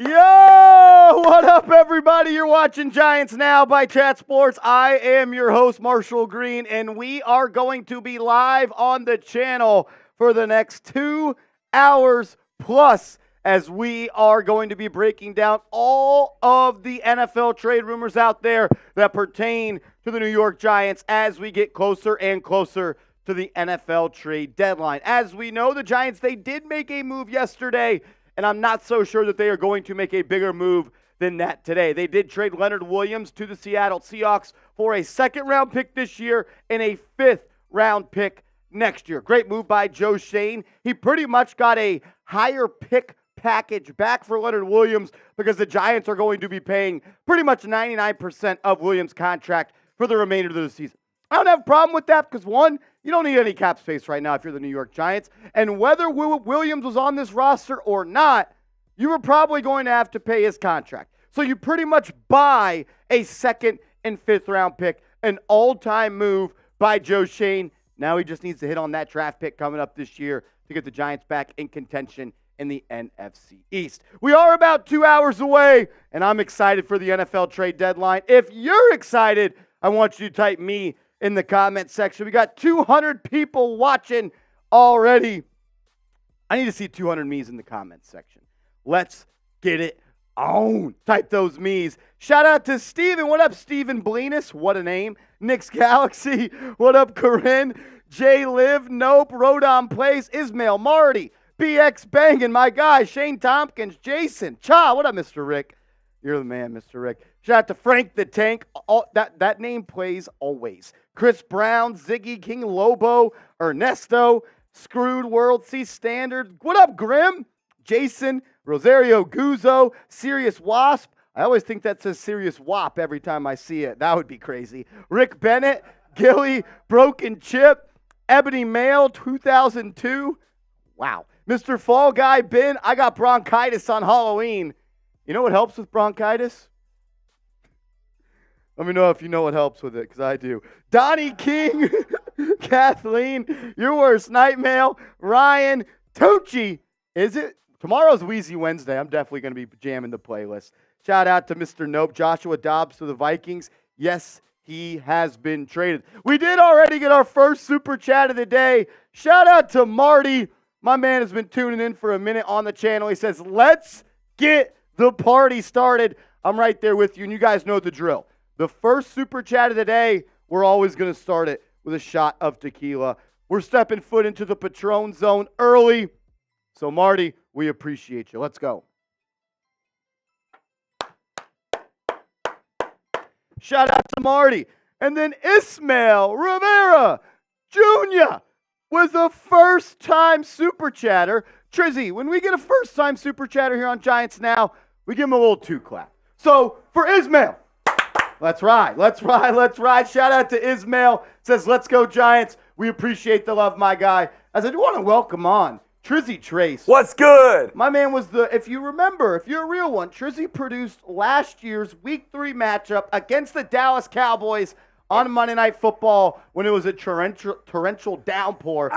Yo, what up, everybody? You're watching Giants Now by Chat Sports. I am your host, Marshall Green, and we are going to be live on the channel for the next 2 hours plus as we are going to be breaking down all of the NFL trade rumors out there that pertain to the New York Giants as we get closer and closer to the NFL trade deadline. As we know, the Giants, they did make a move yesterday, and I'm not so sure that they are going to make a bigger move than that today. They did trade Leonard Williams to the Seattle Seahawks for a second-round pick this year and a fifth-round pick next year. Great move by Joe Schoen. He pretty much got a higher pick package back for Leonard Williams because the Giants are going to be paying pretty much 99% of Williams' contract for the remainder of the season. I don't have a problem with that because, one, you don't need any cap space right now if you're the New York Giants. And whether Williams was on this roster or not, you were probably going to have to pay his contract. So you pretty much buy a second and fifth round pick, an all-time move by Joe Schoen. Now he just needs to hit on that draft pick coming up this year to get the Giants back in contention in the NFC East. We are about 2 hours away, and I'm excited for the NFL trade deadline. If you're excited, I want you to type me in the comment section. We got 200 people watching already. I need to see 200 me's in the comment section. Let's get it on. Type those me's. Shout out to Steven. What up, Steven Blenis? What a name. Nick's Galaxy. What up, Corinne? Jay Liv. Nope. Rodon Plays. Ismail. Marty. BX Bangin'. My guy. Shane Tompkins. Jason. Cha. What up, Mr. Rick? You're the man, Mr. Rick. Shout out to Frank the Tank. That name plays always. Chris Brown, Ziggy, King Lobo, Ernesto, Screwed World C Standard. What up, Grim? Jason, Rosario Guzzo, Serious Wasp. I always think that says Serious Wop every time I see it. That would be crazy. Rick Bennett, Gilly, Broken Chip, Ebony Mail, 2002. Wow. Mr. Fall Guy, Ben, I got bronchitis on Halloween. You know what helps with bronchitis? Let me know if you know what helps with it, because I do. Donnie King, Kathleen, Your Worst Nightmare, Ryan, Tochi. Is it? Tomorrow's Wheezy Wednesday. I'm definitely going to be jamming the playlist. Shout out to Mr. Nope, Joshua Dobbs to the Vikings. Yes, he has been traded. We did already get our first super chat of the day. Shout out to Marty. My man has been tuning in for a minute on the channel. He says, let's get the party started. I'm right there with you, and you guys know the drill. The first super chat of the day, we're always going to start it with a shot of tequila. We're stepping foot into the Patron zone early. So, Marty, we appreciate you. Let's go. Shout out to Marty. And then Ismail Rivera Jr. with a first-time super chatter. Trizzy, when we get a first-time super chatter here on Giants Now, we give him a little two-clap. So, for Ismail, let's ride. Shout out to Ismail. Says, let's go Giants. We appreciate the love, my guy. As I do want to welcome on Trizzy Trace. What's good? My man was if you remember, if you're a real one, Trizzy produced last year's Week 3 matchup against the Dallas Cowboys on Monday Night Football when it was a torrential downpour.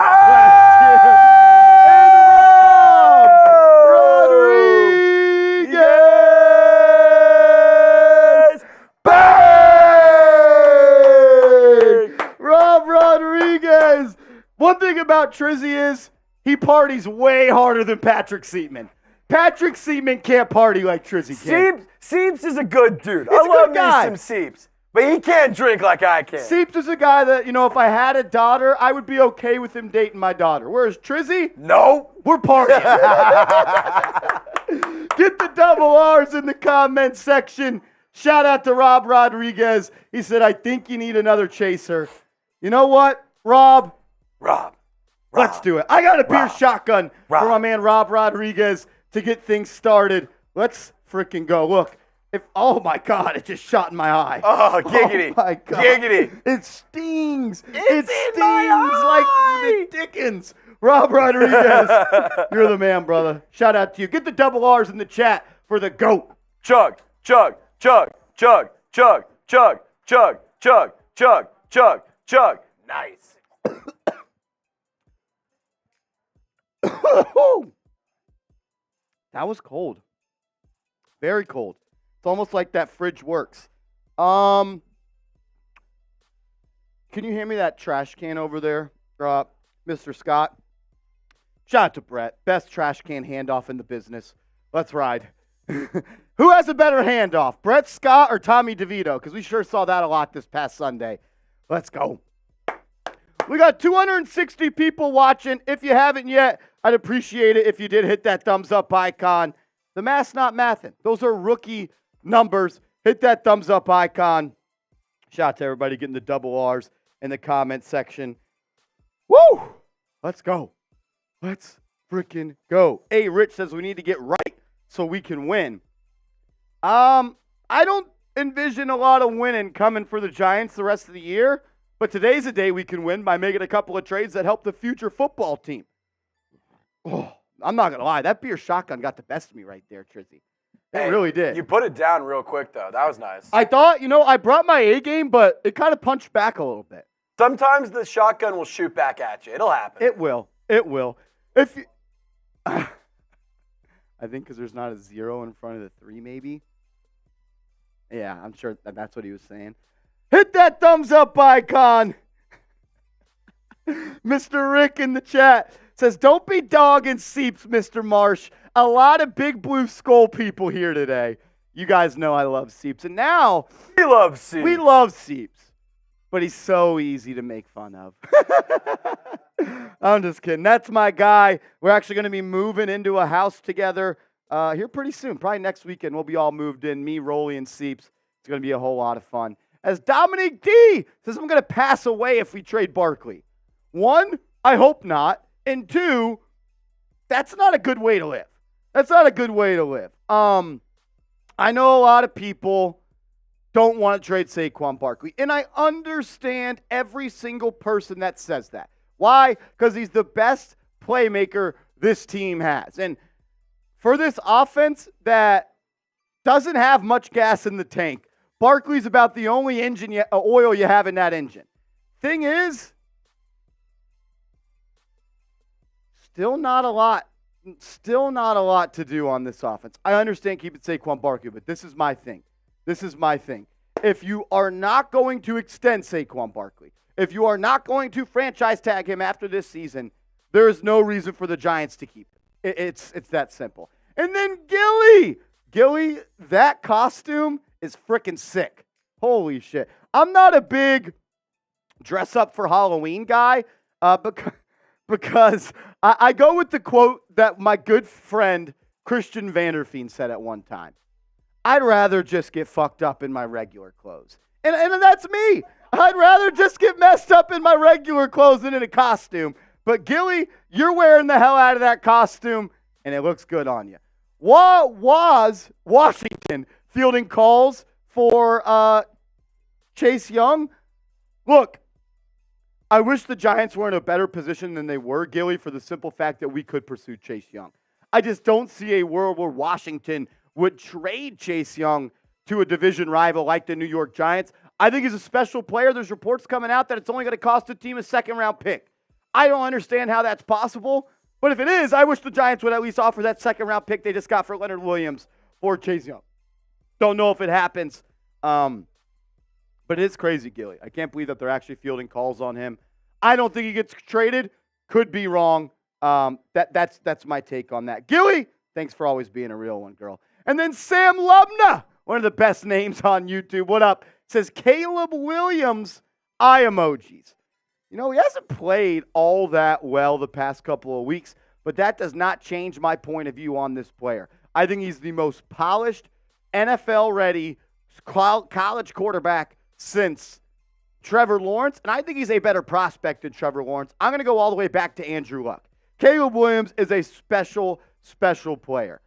Rodriguez. One thing about Trizzy is he parties way harder than Patrick Seaman. Patrick Seaman can't party like Trizzy can. Seeps is a good dude. He's I love a good guy. me some Seeps. But he can't drink like I can. Seeps is a guy that, if I had a daughter, I would be okay with him dating my daughter. Whereas Trizzy, no. We're partying. Get the double R's in the comment section. Shout out to Rob Rodriguez. He said, I think you need another chaser. You know what, Rob? Let's do it. I got a beer shotgun for my man Rob Rodriguez to get things started. Let's freaking go. Look, oh my God, it just shot in my eye. Oh, giggity. Oh my God. Giggity. It stings. It stings my eye. like the Dickens. Rob Rodriguez, you're the man, brother. Shout out to you. Get the double R's in the chat for the GOAT. Chug, chug, chug, chug, chug, chug, chug, chug, chug, chug, chug. Nice. That was cold. Very cold. It's almost like that fridge works. Can you hand me that trash can over there, Mr. Scott? Shout out to Brett. Best trash can handoff in the business. Let's ride. Who has a better handoff, Brett Scott or Tommy DeVito? Because we sure saw that a lot this past Sunday. Let's go. We got 260 people watching. If you haven't yet, I'd appreciate it if you did hit that thumbs up icon. The math's not mathing. Those are rookie numbers. Hit that thumbs up icon. Shout out to everybody getting the double R's in the comment section. Woo! Let's go. Let's freaking go. Hey, Rich says we need to get right so we can win. I don't envision a lot of winning coming for the Giants the rest of the year, but today's a day we can win by making a couple of trades that help the future football team. Oh, I'm not going to lie. That beer shotgun got the best of me right there, Trizzy. It really did. You put it down real quick, though. That was nice. I thought, I brought my A game, but it kind of punched back a little bit. Sometimes the shotgun will shoot back at you. It'll happen. It will. It will. If you, I think because there's not a 0 in front of the 3, maybe. Yeah, I'm sure that's what he was saying. Hit that thumbs up icon. Mr. Rick in the chat says, don't be dogging Seeps, Mr. Marsh. A lot of big blue skull people here today. You guys know I love Seeps. And now we love Seeps. We love Seeps. But he's so easy to make fun of. I'm just kidding. That's my guy. We're actually going to be moving into a house together here pretty soon. Probably next weekend we'll be all moved in. Me, Rolly, and Seeps. It's going to be a whole lot of fun. As Dominic D says, I'm going to pass away if we trade Barkley. 1, I hope not. And 2, that's not a good way to live. That's not a good way to live. I know a lot of people don't want to trade Saquon Barkley. And I understand every single person that says that. Why? Because he's the best playmaker this team has. And for this offense that doesn't have much gas in the tank, Barkley's about the only oil you have in that engine. Thing is, still not a lot to do on this offense. I understand keeping Saquon Barkley, but this is my thing. If you are not going to extend Saquon Barkley, if you are not going to franchise tag him after this season, there is no reason for the Giants to keep him. It's that simple. And then Gilly, that costume is freaking sick. Holy shit. I'm not a big dress up for Halloween guy because I go with the quote that my good friend Christian Vanderfeen said at one time. I'd rather just get fucked up in my regular clothes. And that's me. I'd rather just get messed up in my regular clothes than in a costume. But Gilly, you're wearing the hell out of that costume, and it looks good on you. Was Washington fielding calls for Chase Young? Look, I wish the Giants were in a better position than they were, Gilly, for the simple fact that we could pursue Chase Young. I just don't see a world where Washington would trade Chase Young to a division rival like the New York Giants. I think he's a special player. There's reports coming out that it's only going to cost the team a second-round pick. I don't understand how that's possible, but if it is, I wish the Giants would at least offer that second-round pick they just got for Leonard Williams for Chase Young. Don't know if it happens, but it is crazy, Gilly. I can't believe that they're actually fielding calls on him. I don't think he gets traded. Could be wrong. That's my take on that. Gilly, thanks for always being a real one, girl. And then Sam Lubna, one of the best names on YouTube. What up? Says Caleb Williams, eye emojis. He hasn't played all that well the past couple of weeks, but that does not change my point of view on this player. I think he's the most polished, NFL-ready college quarterback since Trevor Lawrence, and I think he's a better prospect than Trevor Lawrence. I'm going to go all the way back to Andrew Luck. Caleb Williams is a special, special player.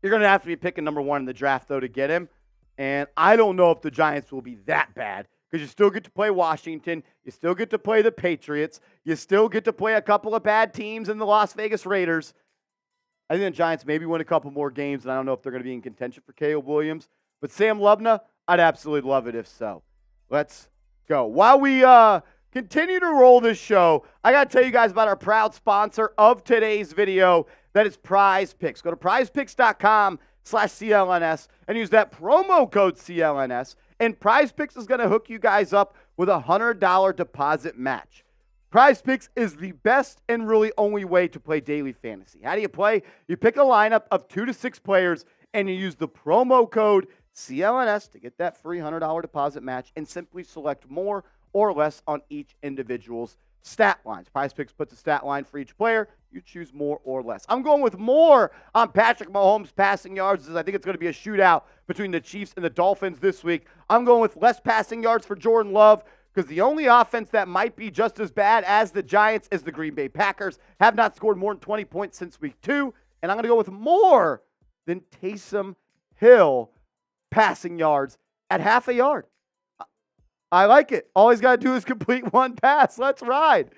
You're going to have to be picking number 1 in the draft, though, to get him. And I don't know if the Giants will be that bad because you still get to play Washington. You still get to play the Patriots. You still get to play a couple of bad teams in the Las Vegas Raiders. I think the Giants maybe win a couple more games, and I don't know if they're going to be in contention for Caleb Williams. But Sam Lubna, I'd absolutely love it if so. Let's go. While we continue to roll this show, I got to tell you guys about our proud sponsor of today's video, That is Prize Picks. Go to prizepicks.com/CLNS and use that promo code CLNS. And Prize Picks is going to hook you guys up with a $100 deposit match. Prize Picks is the best and really only way to play daily fantasy. How do you play? You pick a lineup of 2 to 6 players and you use the promo code CLNS to get that free $100 deposit match and simply select more or less on each individual's stat lines. Prize Picks puts a stat line for each player. You choose more or less. I'm going with more on Patrick Mahomes' passing yards, as I think it's going to be a shootout between the Chiefs and the Dolphins this week. I'm going with less passing yards for Jordan Love, because the only offense that might be just as bad as the Giants is the Green Bay Packers. Have not scored more than 20 points since week 2. And I'm going to go with more than Taysom Hill passing yards at half a yard. I like it. All he's got to do is complete one pass. Let's ride.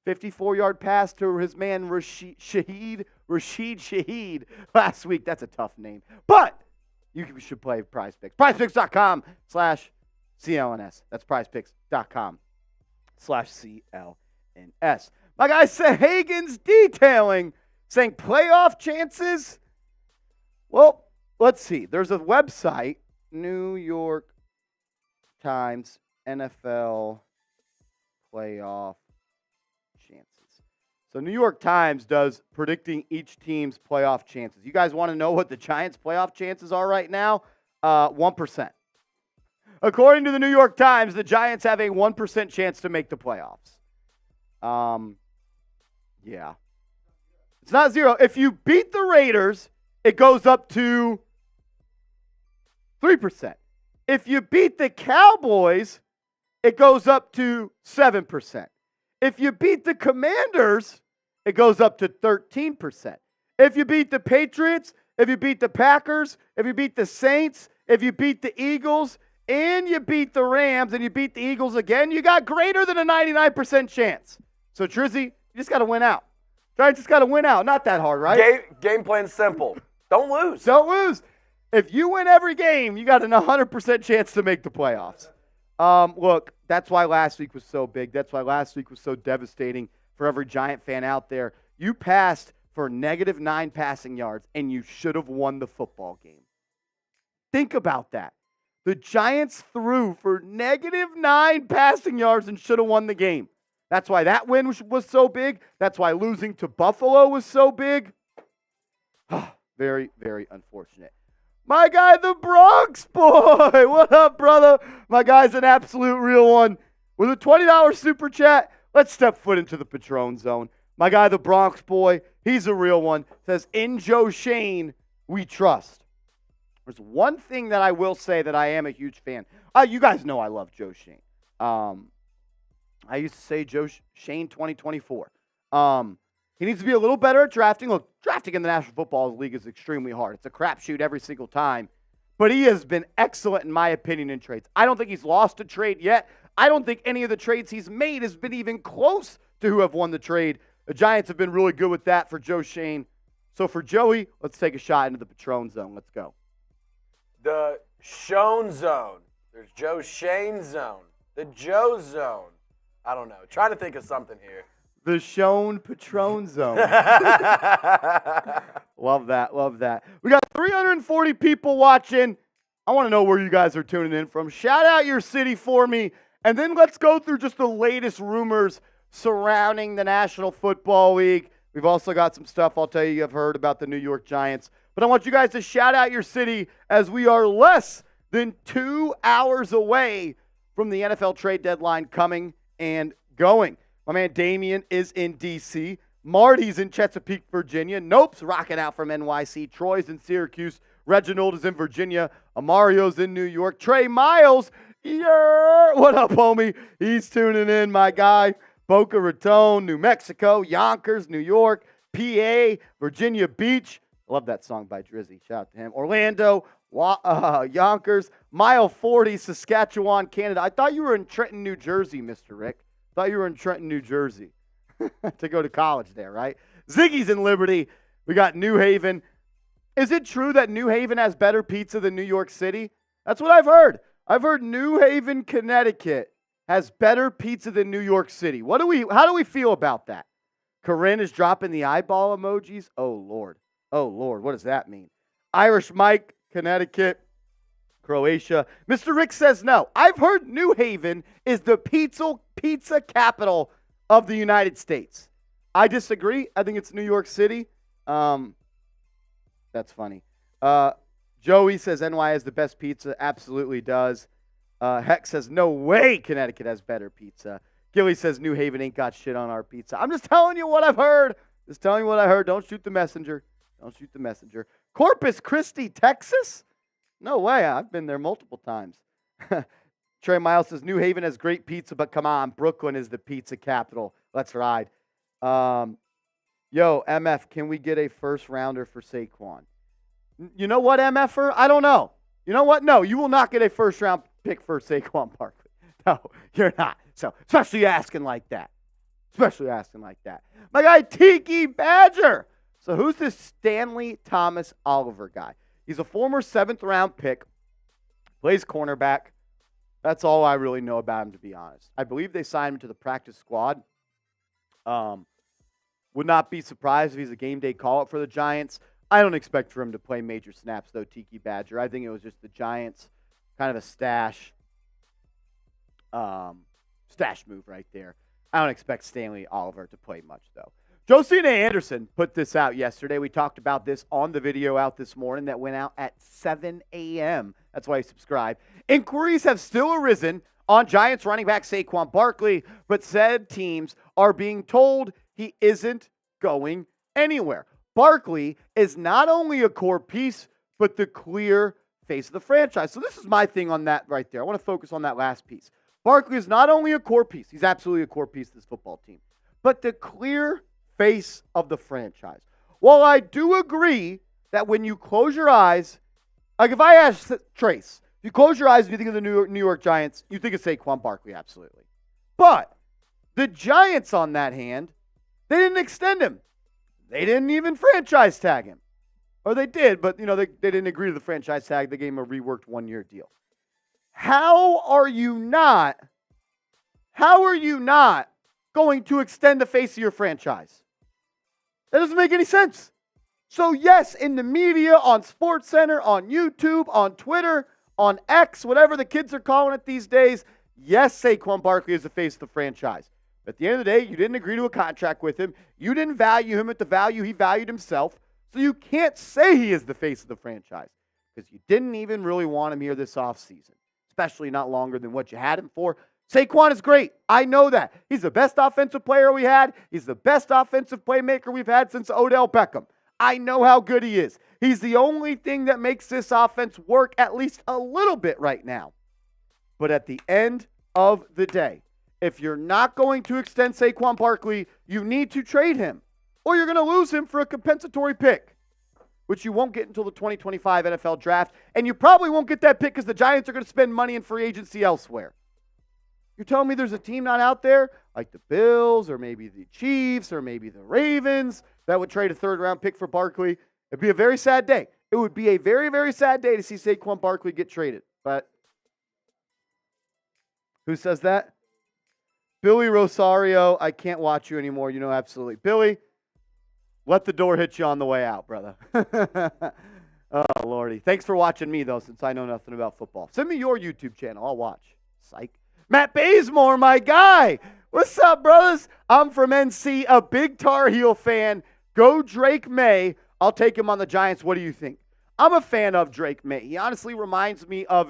54-yard pass to his man Rashid Shaheed last week. That's a tough name. But you should play Prize Picks. PrizePicks.com/CLNS. That's PrizePicks.com/CLNS. My guy Sahagan's detailing, saying playoff chances. Well, let's see. There's a website, New York Times NFL playoff chances. So New York Times does predicting each team's playoff chances. You guys want to know what the Giants' playoff chances are right now? 1%. According to the New York Times, the Giants have a 1% chance to make the playoffs. Yeah. It's not 0. If you beat the Raiders, it goes up to 3%. If you beat the Cowboys, it goes up to 7%. If you beat the Commanders, it goes up to 13%. If you beat the Patriots, if you beat the Packers, if you beat the Saints, if you beat the Eagles, and you beat the Rams, and you beat the Eagles again, you got greater than a 99% chance. So, Trizzy, you just got to win out. Giants just got to win out. Not that hard, right? Game plan simple. Don't lose. Don't lose. If you win every game, you got an 100% chance to make the playoffs. Look, that's why last week was so big. That's why last week was so devastating for every Giant fan out there. You passed for -9 passing yards, and you should have won the football game. Think about that. The Giants threw for -9 passing yards and should have won the game. That's why that win was so big. That's why losing to Buffalo was so big. Very, very unfortunate. My guy, the Bronx boy. What up, brother? My guy's an absolute real one. With a $20 super chat, let's step foot into the Patron zone. My guy, the Bronx boy, he's a real one. Says, in Joe Shane, we trust. There's one thing that I will say that I am a huge fan. You guys know I love Joe Shane. I used to say Joe Shane 2024. He needs to be a little better at drafting. Look, drafting in the National Football League is extremely hard. It's a crapshoot every single time. But he has been excellent, in my opinion, in trades. I don't think he's lost a trade yet. I don't think any of the trades he's made has been even close to who have won the trade. The Giants have been really good with that for Joe Shane. So for Joey, let's take a shot into the Patron zone. Let's go. The Shone zone. There's Joe Shane zone. The Joe zone. I don't know. Trying to think of something here. The Shone Patron zone. Love that. Love that. We got 340 people watching. I want to know where you guys are tuning in from. Shout out your city for me. And then let's go through just the latest rumors surrounding the National Football League. We've also got some stuff I'll tell you have heard about the New York Giants. But I want you guys to shout out your city as we are less than 2 hours away from the NFL trade deadline coming and going. My man Damian is in D.C. Marty's in Chesapeake, Virginia. Nope's rocking out from NYC. Troy's in Syracuse. Reginald is in Virginia. Amario's in New York. Trey Miles, what up, homie? He's tuning in, my guy. Boca Raton, New Mexico. Yonkers, New York. PA, Virginia Beach. I love that song by Drizzy. Shout out to him. Orlando, Yonkers. Mile 40, Saskatchewan, Canada. I thought you were in Trenton, New Jersey, Mr. Rick. Thought you were in Trenton, New Jersey to go to college there, right? Ziggy's in Liberty. We got New Haven. Is it true that New Haven has better pizza than New York City? That's what I've heard. I've heard New Haven, Connecticut has better pizza than New York City. How do we feel about that? Corinne is dropping the eyeball emojis. Oh, Lord. Oh, Lord. What does that mean? Irish Mike, Connecticut, Croatia. Mr. Rick says no. I've heard New Haven is the pizza capital of the United States. I disagree. I think it's New York City. That's funny. Joey says NY has the best pizza. Absolutely does. Heck says no way Connecticut has better pizza. Gilly says New Haven ain't got shit on our pizza. I'm just telling you what I've heard. Just telling you what I heard. Don't shoot the messenger. Don't shoot the messenger. Corpus Christi, Texas? No way. I've been there multiple times. Trey Miles says New Haven has great pizza, but come on, Brooklyn is the pizza capital. Let's ride. Yo, MF, can we get a first rounder for Saquon? You know what, MFer? I don't know. You know what? No, you will not get a first round pick for Saquon Barkley. No, you're not. So, especially asking like that. My guy, Tiki Badger. So, who's this Stanley Thomas Oliver guy? He's a former 7th-round pick. Plays cornerback. That's all I really know about him, to be honest. I believe they signed him to the practice squad. Would not be surprised if he's a game day call-up for the Giants. I don't expect for him to play major snaps, though, Tiki Badger. I think it was just the Giants, kind of a stash move right there. I don't expect Stanley Oliver to play much, though. Josina Anderson put this out yesterday. We talked about this on the video out this morning that went out at 7 a.m. That's why you subscribe. Inquiries have still arisen on Giants running back Saquon Barkley, but said teams are being told he isn't going anywhere. Barkley is not only a core piece, but the clear face of the franchise. So this is my thing on that right there. I want to focus on that last piece. Barkley is not only a core piece, he's absolutely a core piece of this football team, but the clear face of the franchise. While I do agree that when you close your eyes, like if I ask Trace, if you close your eyes and you think of the New York Giants, you think of Saquon Barkley, absolutely. But the Giants, on that hand, they didn't extend him. They didn't even franchise tag him. Or they did, but they didn't agree to the franchise tag. They gave him a reworked 1-year deal. How are you not going to extend the face of your franchise? That doesn't make any sense. So yes, in the media, on SportsCenter, on YouTube, on Twitter, on X, whatever the kids are calling it these days, yes, Saquon Barkley is the face of the franchise. But at the end of the day, you didn't agree to a contract with him. You didn't value him at the value he valued himself. So you can't say he is the face of the franchise because you didn't even really want him here this offseason, especially not longer than what you had him for. Saquon is great. I know that. He's the best offensive player we had. He's the best offensive playmaker we've had since Odell Beckham. I know how good he is. He's the only thing that makes this offense work at least a little bit right now. But at the end of the day, if you're not going to extend Saquon Barkley, you need to trade him. Or you're going to lose him for a compensatory pick, which you won't get until the 2025 NFL Draft. And you probably won't get that pick because the Giants are going to spend money in free agency elsewhere. You're telling me there's a team not out there, like the Bills or maybe the Chiefs or maybe the Ravens, that would trade a 3rd-round pick for Barkley? It'd be a very sad day. It would be a very, very sad day to see Saquon Barkley get traded. But who says that? Billy Rosario, I can't watch you anymore. Absolutely. Billy, let the door hit you on the way out, brother. Oh, Lordy. Thanks for watching me, though, since I know nothing about football. Send me your YouTube channel. I'll watch. Psych. Matt Bazemore, my guy. What's up, brothers? I'm from NC, a big Tar Heel fan. Go Drake May. I'll take him on the Giants. What do you think? I'm a fan of Drake May. He honestly reminds me of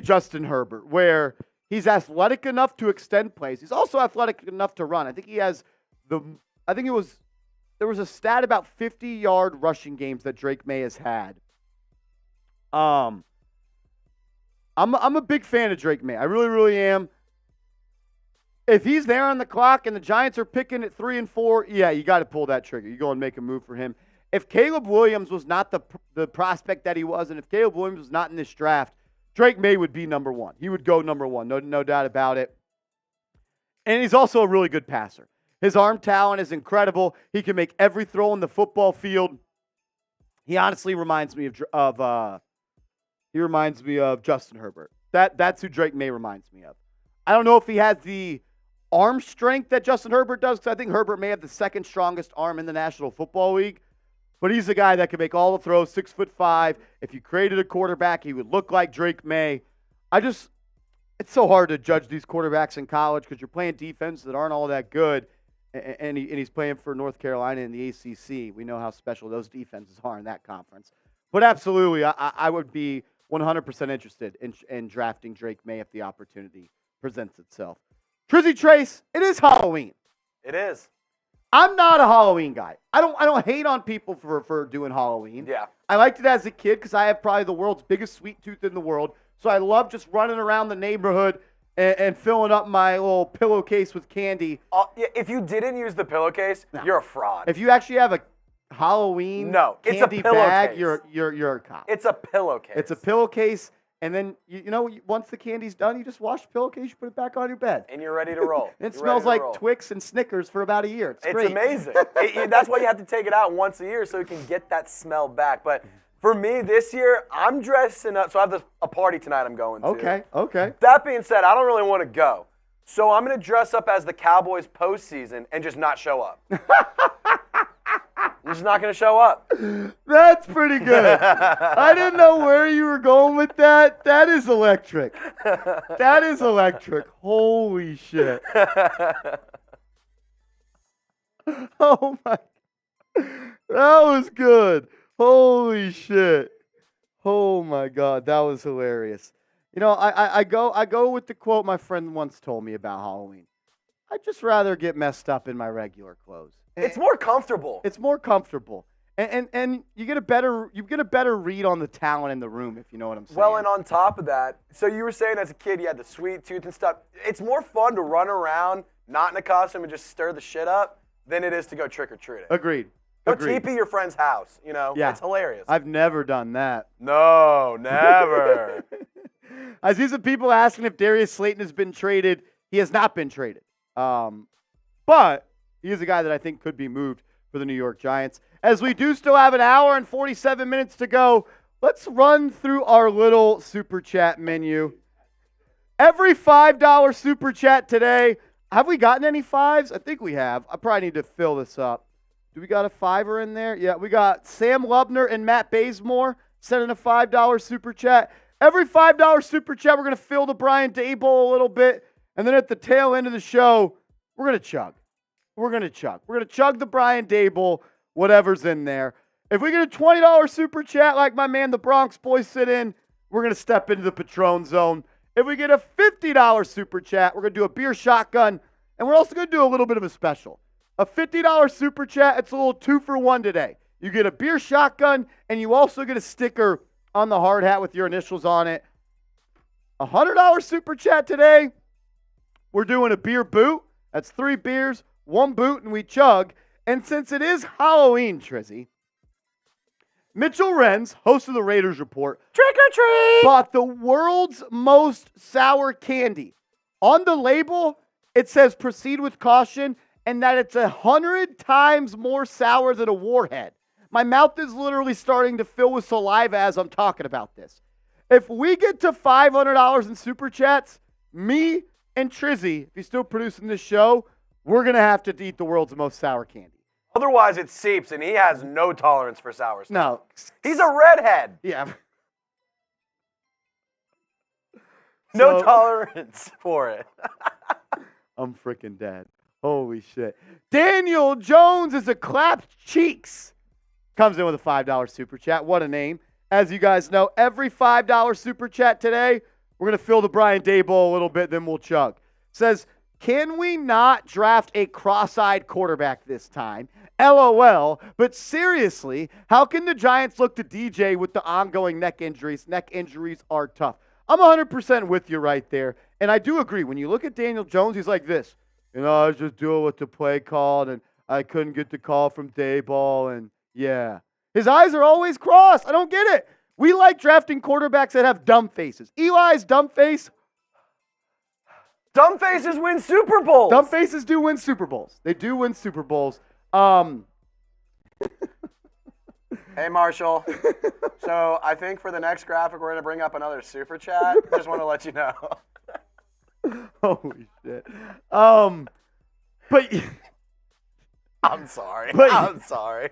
Justin Herbert, where he's athletic enough to extend plays. He's also athletic enough to run. I think he has there was a stat about 50-yard rushing games that Drake May has had. I'm a big fan of Drake May. I really, really am. If he's there on the clock and the Giants are picking at 3 and 4, yeah, you got to pull that trigger. You go and make a move for him. If Caleb Williams was not the prospect that he was, and if Caleb Williams was not in this draft, Drake May would be number 1. He would go number 1, no doubt about it. And he's also a really good passer. His arm talent is incredible. He can make every throw on the football field. He honestly reminds me of Justin Herbert. That's who Drake May reminds me of. I don't know if he has the arm strength that Justin Herbert does, because I think Herbert may have the second strongest arm in the National Football League. But he's a guy that can make all the throws, 6'5". If you created a quarterback, he would look like Drake May. It's so hard to judge these quarterbacks in college because you're playing defenses that aren't all that good, and he's playing for North Carolina in the ACC. We know how special those defenses are in that conference. But absolutely, I would be 100% interested in drafting Drake May if the opportunity presents itself. Trizzy Trace, it is Halloween. It is. I'm not a Halloween guy. I don't hate on people for doing Halloween. Yeah. I liked it as a kid because I have probably the world's biggest sweet tooth in the world. So I love just running around the neighborhood and filling up my little pillowcase with candy. Yeah, if you didn't use the pillowcase, you're a fraud. If you actually have a Halloween candy bag, you're a cop. It's a pillowcase. It's a pillowcase. And then, once the candy's done, you just wash the pillowcase, you put it back on your bed. And you're ready to roll. It smells like Twix and Snickers for about a year. It's great. Amazing. That's why you have to take it out once a year so you can get that smell back. But for me this year, I'm dressing up. So I have a party tonight I'm going to. Okay. That being said, I don't really want to go. So I'm going to dress up as the Cowboys postseason and just not show up. I'm just not going to show up. That's pretty good. I didn't know where you were going with that. That is electric. Holy shit. Oh, my. That was good. Holy shit. Oh, my God. That was hilarious. I go with the quote my friend once told me about Halloween. I'd just rather get messed up in my regular clothes. It's more comfortable. And you get a better read on the talent in the room, if you know what I'm saying. Well, and on top of that, so you were saying as a kid you had the sweet tooth and stuff. It's more fun to run around not in a costume and just stir the shit up than it is to go trick or treating. Agreed. Go TP your friend's house. Yeah. It's hilarious. I've never done that. No, never. I see some people asking if Darius Slayton has been traded. He has not been traded. But he is a guy that I think could be moved for the New York Giants. As we do still have an hour and 47 minutes to go, let's run through our little Super Chat menu. Every $5 Super Chat today. Have we gotten any fives? I think we have. I probably need to fill this up. Do we got a fiver in there? Yeah, we got Sam Lubner and Matt Bazemore sending a $5 Super Chat. Every $5 Super Chat, we're going to fill the Bryan Daboll a little bit. And then at the tail end of the show, we're going to chug. We're going to chug the Bryan Daboll, whatever's in there. If we get a $20 Super Chat like my man the Bronx Boys sit in, we're going to step into the Patron zone. If we get a $50 Super Chat, we're going to do a beer shotgun. And we're also going to do a little bit of a special. A $50 Super Chat, it's a little 2-for-1 today. You get a beer shotgun, and you also get a sticker on the hard hat with your initials on it. A $100 Super Chat today, we're doing a beer boot. That's 3 beers, 1 boot, and we chug. And since it is Halloween, Trizzy, Mitchell Renz, host of the Raiders Report, Trick or treat! bought the world's most sour candy. On the label, it says proceed with caution, and that it's 100 times more sour than a warhead. My mouth is literally starting to fill with saliva as I'm talking about this. If we get to $500 in Super Chats, me and Trizzy, if he's still producing this show, we're going to have to eat the world's most sour candy. Otherwise, it seeps, and he has no tolerance for sour stuff. No. He's a redhead. Yeah. No tolerance for it. I'm freaking dead. Holy shit. Daniel Jones is a clapped cheeks. Comes in with a $5 Super Chat. What a name. As you guys know, every $5 Super Chat today, we're going to fill the Bryan Daboll a little bit, then we'll chug. Says, can we not draft a cross-eyed quarterback this time? LOL. But seriously, how can the Giants look to DJ with the ongoing neck injuries? Neck injuries are tough. I'm 100% with you right there. And I do agree. When you look at Daniel Jones, he's like this. I was just doing what the play called, and I couldn't get the call from Daboll, and yeah. His eyes are always crossed. I don't get it. We like drafting quarterbacks that have dumb faces. Eli's dumb face. Dumb faces win Super Bowls. Dumb faces do win Super Bowls. They do win Super Bowls. Hey, Marshall. So I think for the next graphic, we're going to bring up another Super Chat. Just want to let you know. Holy shit. But I'm sorry. But- I'm sorry.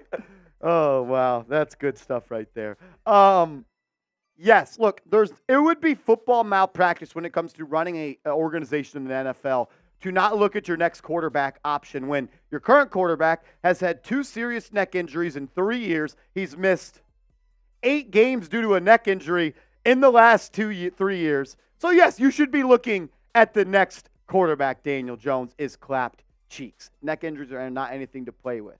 oh wow, that's good stuff right there. Yes, look, it would be football malpractice when it comes to running a organization in the NFL to not look at your next quarterback option when your current quarterback has had 2 serious neck injuries in 3 years. He's missed 8 games due to a neck injury in the last 3 years. So yes, you should be looking at the next quarterback. Daniel Jones is clapped cheeks. Neck injuries are not anything to play with.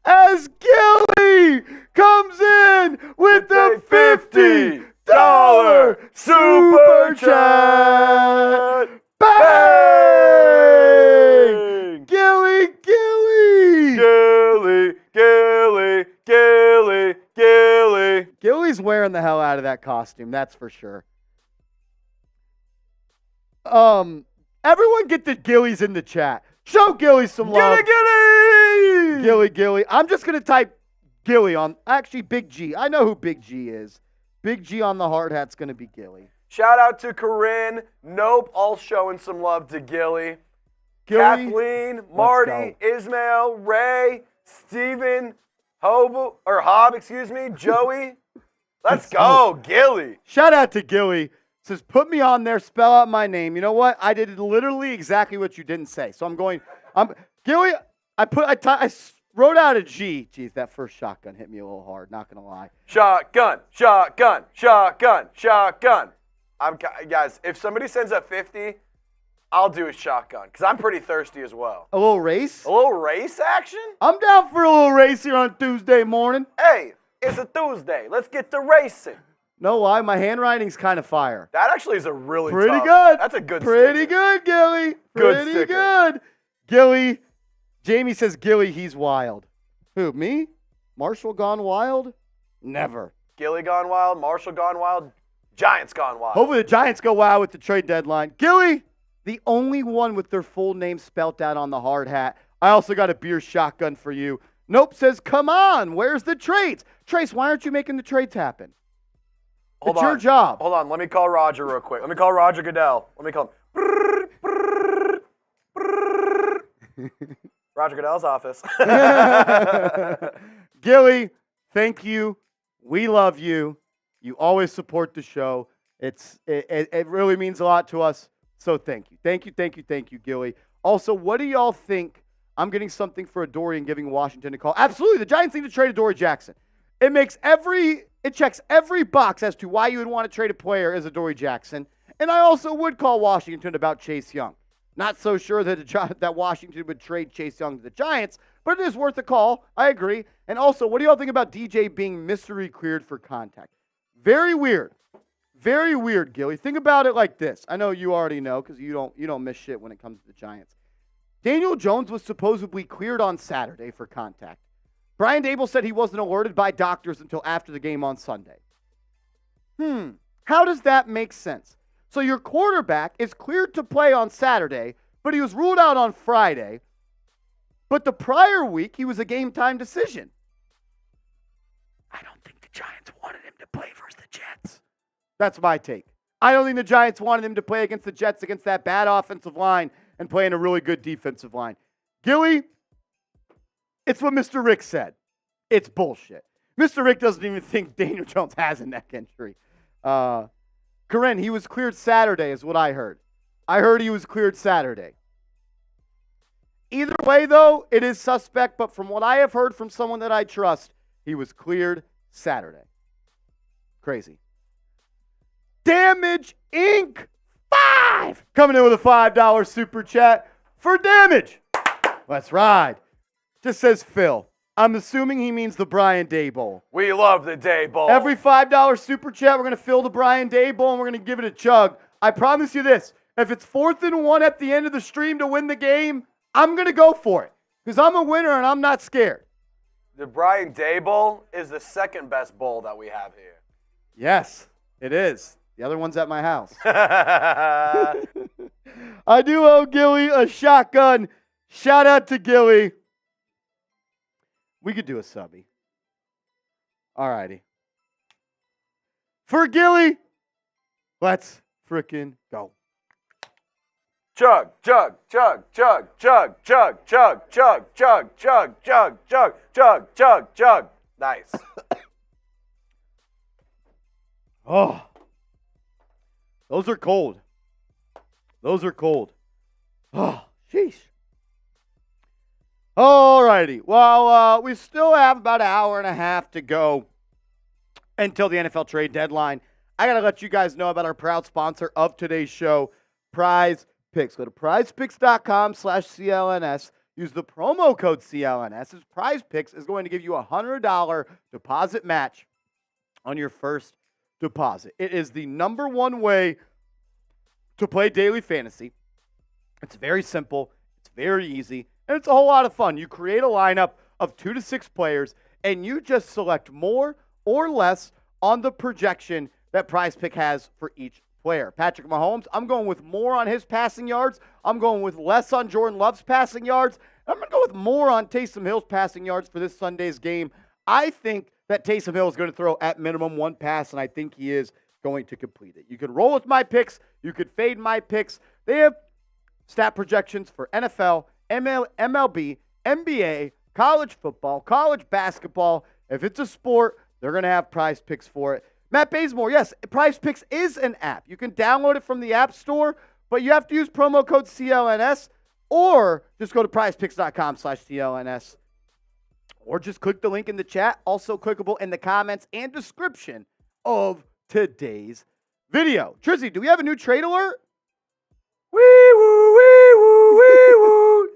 As Gilly comes in with the $50 super chat. Bang! Gilly, Gilly! Gilly. Gilly's wearing the hell out of that costume, that's for sure. Everyone get the Gillies in the chat. Show Gilly some love. Gilly. I'm just going to type Gilly on, actually Big G. I know who Big G is. Big G on the hard hat's going to be Gilly. Shout out to Corinne. Nope, all showing some love to Gilly. Kathleen, Marty, Ismail, Ray, Steven, Hob, Joey. Let's go, Gilly. Shout out to Gilly. Says, put me on there, spell out my name. You know what? I did literally exactly what you didn't say. So Gilly, I wrote out a G. Jeez, that first shotgun hit me a little hard, not going to lie. Shotgun. Guys, if somebody sends a 50, I'll do a shotgun because I'm pretty thirsty as well. A little race? A little race action? I'm down for a little race here on Tuesday morning. Hey, it's a Tuesday. Let's get to racing. No lie, my handwriting's kind of fire. That actually is a really pretty tough. Good. That's a good Pretty sticker. good, Gilly. Good sticker. Good. Gilly. Jamie says, Gilly, he's wild. Who, me? Marshall gone wild? Never. Gilly gone wild, Marshall gone wild, Giants gone wild. Hopefully the Giants go wild with the trade deadline. Gilly, the only one with their full name spelt out on the hard hat. I also got a beer shotgun for you. Nope says, come on, where's the trades? Trace, why aren't you making the trades happen? It's your job. Hold on. Let me call Roger real quick. Let me call Roger Goodell. Let me call him. Roger Goodell's office. Gilly, thank you. We love you. You always support the show. It really means a lot to us. So thank you. Thank you, Gilly. Also, what do y'all think? I'm getting something for Adoree and giving Washington a call. Absolutely. The Giants need to trade Adoree Jackson. It checks every box as to why you would want to trade a player as Adoree Jackson. And I also would call Washington about Chase Young. Not so sure that Washington would trade Chase Young to the Giants, but it is worth a call. I agree. And also, what do y'all think about DJ being mystery cleared for contact? Very weird. Very weird, Gilly. Think about it like this. I know you already know because you don't miss shit when it comes to the Giants. Daniel Jones was supposedly cleared on Saturday for contact. Brian Dable said he wasn't alerted by doctors until after the game on Sunday. How does that make sense? So your quarterback is cleared to play on Saturday, but he was ruled out on Friday. But the prior week, he was a game-time decision. I don't think the Giants wanted him to play versus the Jets. That's my take. I don't think the Giants wanted him to play against the Jets against that bad offensive line and play in a really good defensive line. Gilly, it's what Mr. Rick said. It's bullshit. Mr. Rick doesn't even think Daniel Jones has a neck injury. Corinne, he was cleared Saturday is what I heard. I heard he was cleared Saturday. Either way, though, it is suspect, but from what I have heard from someone that I trust, he was cleared Saturday. Crazy. Damage Inc. 5 coming in with a $5 super chat for Damage. Let's ride. Just says Phil. I'm assuming he means the Bryan Day Bowl. We love the Day Bowl. Every $5 super chat, we're going to fill the Bryan Day Bowl, and we're going to give it a chug. I promise you this. If it's 4th and 1 at the end of the stream to win the game, I'm going to go for it because I'm a winner and I'm not scared. The Bryan Day Bowl is the second best bowl that we have here. Yes, it is. The other one's at my house. I do owe Gilly a shotgun. Shout out to Gilly. We could do a subby. All righty. For Gilly, let's frickin' go. Chug, chug, chug, chug, chug, chug, chug, chug, chug, chug, chug, chug, chug, chug, chug. Nice. Oh, those are cold. Those are cold. Oh, sheesh. All righty. Well, we still have about an hour and a half to go until the NFL trade deadline. I got to let you guys know about our proud sponsor of today's show, Prize Picks. Go to prizepicks.com/CLNS. Use the promo code CLNS. As Prize Picks is going to give you a $100 deposit match on your first deposit. It is the number one way to play daily fantasy. It's very simple. It's very easy. And it's a whole lot of fun. You create a lineup of 2 to 6 players, and you just select more or less on the projection that Prize Pick has for each player. Patrick Mahomes, I'm going with more on his passing yards. I'm going with less on Jordan Love's passing yards. I'm going to go with more on Taysom Hill's passing yards for this Sunday's game. I think that Taysom Hill is going to throw at minimum one pass, and I think he is going to complete it. You can roll with my picks. You could fade my picks. They have stat projections for NFL, MLB, NBA, college football, college basketball. If it's a sport, they're going to have Prize Picks for it. Matt Bazemore, yes, Prize Picks is an app. You can download it from the App Store, but you have to use promo code CLNS, or just go to prizepicks.com/CLNS. Or just click the link in the chat, also clickable in the comments and description of today's video. Trizzy, do we have a new trade alert? Wee woo, wee woo, wee woo.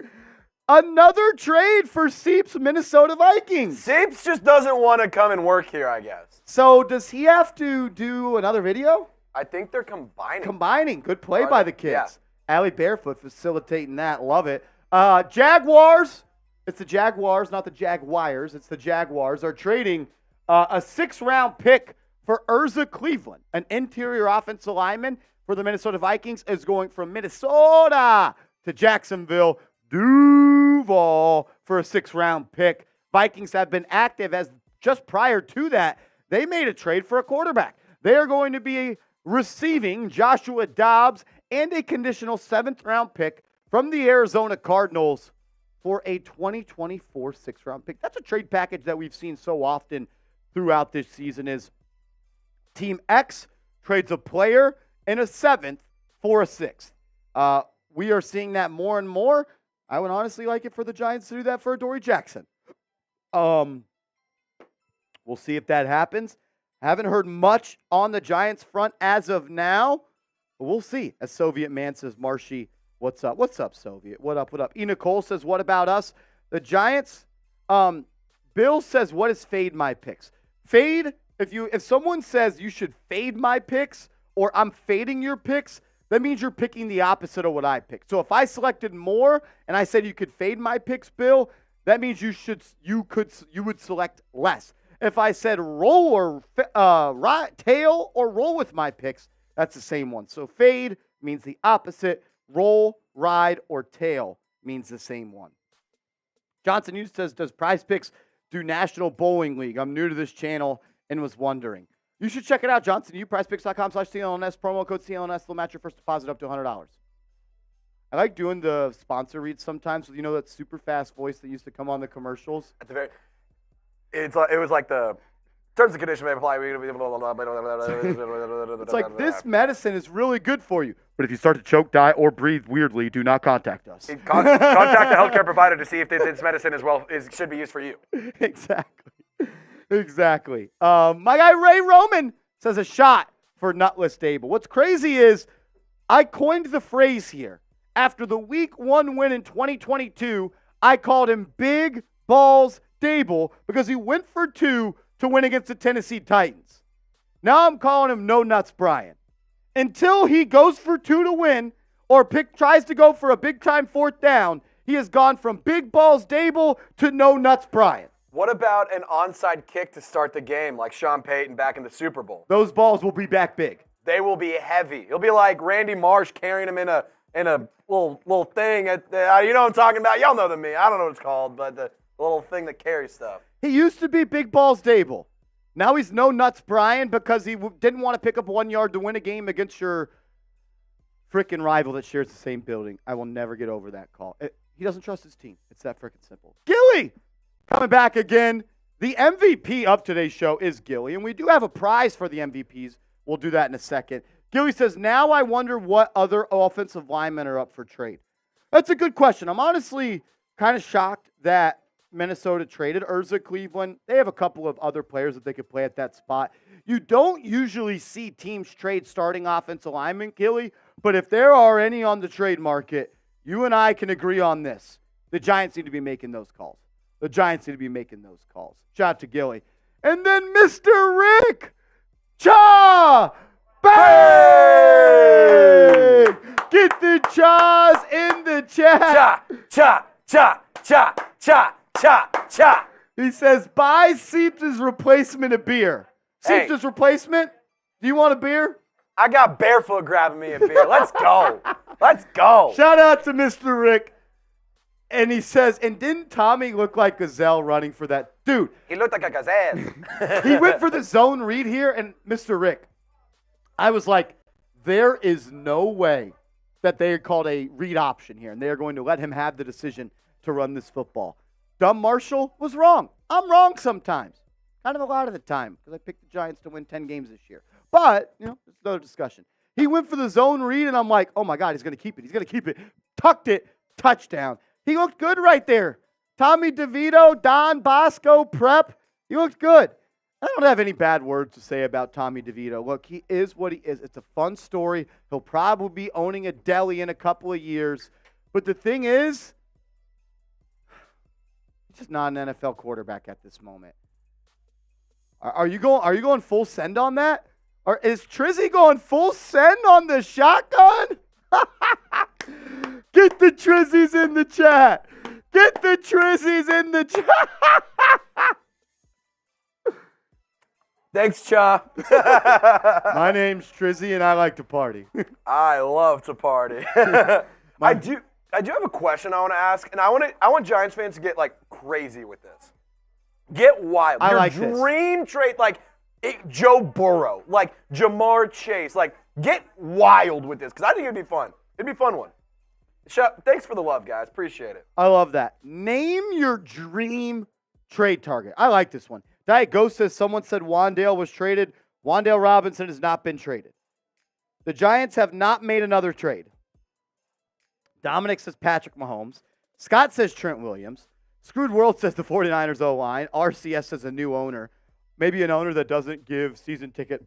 Another trade for Seep's Minnesota Vikings. Seeps just doesn't want to come and work here, I guess. So does he have to do another video? I think they're combining. Good play by the kids. Yeah. Allie Barefoot facilitating that. Love it. Jaguars. It's the Jaguars, not the Jaguars. It's the Jaguars are trading a 6th-round pick for Urza Cleveland, an interior offensive lineman for the Minnesota Vikings, is going from Minnesota to Jacksonville. Duval for a 6th-round pick. Vikings have been active as just prior to that, they made a trade for a quarterback. They are going to be receiving Joshua Dobbs and a conditional 7th-round pick from the Arizona Cardinals for a 2024 6th-round pick. That's a trade package that we've seen so often throughout this season is Team X trades a player and a 7th for a 6th. We are seeing that more and more. I would honestly like it for the Giants to do that for Adoree Jackson. We'll see if that happens. Haven't heard much on the Giants front as of now, but we'll see. As Soviet Man says, Marshy, what's up? What's up, Soviet? What up? What up? E. Nicole says, what about us? The Giants, Bill says, what is fade my picks? Fade, if someone says you should fade my picks or I'm fading your picks, that means you're picking the opposite of what I picked. So if I selected more and I said you could fade my picks, Bill, that means you would select less. If I said roll or tail or roll with my picks, that's the same one. So fade means the opposite. Roll, ride, or tail means the same one. Johnson Hughes says, does Prize Picks do National Bowling League? I'm new to this channel and was wondering. You should check it out, Johnson. prizepicks.com/CLNS, promo code CLNS. They'll match your first deposit up to $100. I like doing the sponsor reads sometimes. You know that super fast voice that used to come on the commercials? At the very, it was like the terms and conditions may apply. It's like, this medicine is really good for you. But if you start to choke, die, or breathe weirdly, do not contact us. Contact the healthcare provider to see if this medicine should be used for you. Exactly. My guy Ray Roman says a shot for Nutless Dable. What's crazy is I coined the phrase here. After the Week 1 win in 2022, I called him Big Balls Dable because he went for 2 to win against the Tennessee Titans. Now I'm calling him No Nuts Bryan. Until he goes for 2 to win or tries to go for a big-time 4th down, he has gone from Big Balls Dable to No Nuts Bryan. What about an onside kick to start the game like Sean Payton back in the Super Bowl? Those balls will be back big. They will be heavy. It'll be like Randy Marsh carrying him in a little thing. You know what I'm talking about? Y'all know me. I don't know what it's called, but the little thing that carries stuff. He used to be Big Balls Dable. Now he's No Nuts Bryan because he didn't want to pick up 1 yard to win a game against your freaking rival that shares the same building. I will never get over that call. He doesn't trust his team. It's that freaking simple. Gilly coming back again. The MVP of today's show is Gilly, and we do have a prize for the MVPs. We'll do that in a second. Gilly says, now I wonder what other offensive linemen are up for trade. That's a good question. I'm honestly kind of shocked that Minnesota traded Urza Cleveland. They have a couple of other players that they could play at that spot. You don't usually see teams trade starting offensive linemen, Gilly, but if there are any on the trade market, you and I can agree on this. The Giants need to be making those calls. The Giants need to be making those calls. Shout out to Gilly. And then Mr. Rick Cha! Bang! Get the Chas in the chat. Cha, cha, cha, cha, cha, cha, cha. He says, buy Seeps' replacement a beer. Hey. Seeps' replacement? Do you want a beer? I got Barefoot grabbing me a beer. Let's go. Let's go. Shout out to Mr. Rick. And he says, and didn't Tommy look like Gazelle running for that? Dude. He looked like a gazelle. He went for the zone read here, and Mr. Rick, I was like, there is no way that they called a read option here, and they are going to let him have the decision to run this football. Dumb Marshall was wrong. I'm wrong sometimes. Kind of a lot of the time, because I picked the Giants to win 10 games this year. But, it's another discussion. He went for the zone read, and I'm like, oh, my God, he's going to keep it. He's going to keep it. Tucked it. Touchdown. He looked good right there. Tommy DeVito, Don Bosco, Prep. He looked good. I don't have any bad words to say about Tommy DeVito. Look, he is what he is. It's a fun story. He'll probably be owning a deli in a couple of years. But the thing is, he's just not an NFL quarterback at this moment. Are you going full send on that? Or is Trizzy going full send on the shotgun? Get the Trizzies in the chat. Get the Trizzies in the chat. Thanks, Cha. My name's Trizzy, and I like to party. I love to party. I do have a question I want to ask, and I want Giants fans to get crazy with this. Get wild. I like this. Your dream trade, Joe Burrow, Jamar Chase, get wild with this because I think it'd be fun. It'd be a fun one. Thanks for the love, guys. Appreciate it. I love that. Name your dream trade target. I like this one. Diet Ghost says someone said Wandale was traded. Wandale Robinson has not been traded. The Giants have not made another trade. Dominic says Patrick Mahomes. Scott says Trent Williams. Screwed World says the 49ers O-line. RCS says a new owner. Maybe an owner that doesn't give season ticket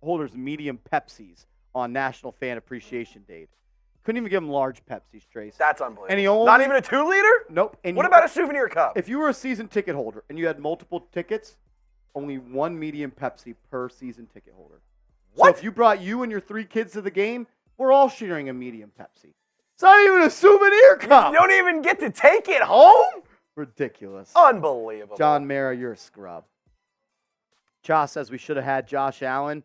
holders medium Pepsis on National Fan Appreciation Day. Couldn't even give him large Pepsis, Trace. That's unbelievable. And he only, not even a 2-liter? Nope. And what about a souvenir cup? If you were a season ticket holder and you had multiple tickets, only one medium Pepsi per season ticket holder. What? So if you brought you and your 3 kids to the game, we're all sharing a medium Pepsi. It's not even a souvenir cup. You don't even get to take it home? Ridiculous. Unbelievable. John Mara, you're a scrub. Josh says we should have had Josh Allen.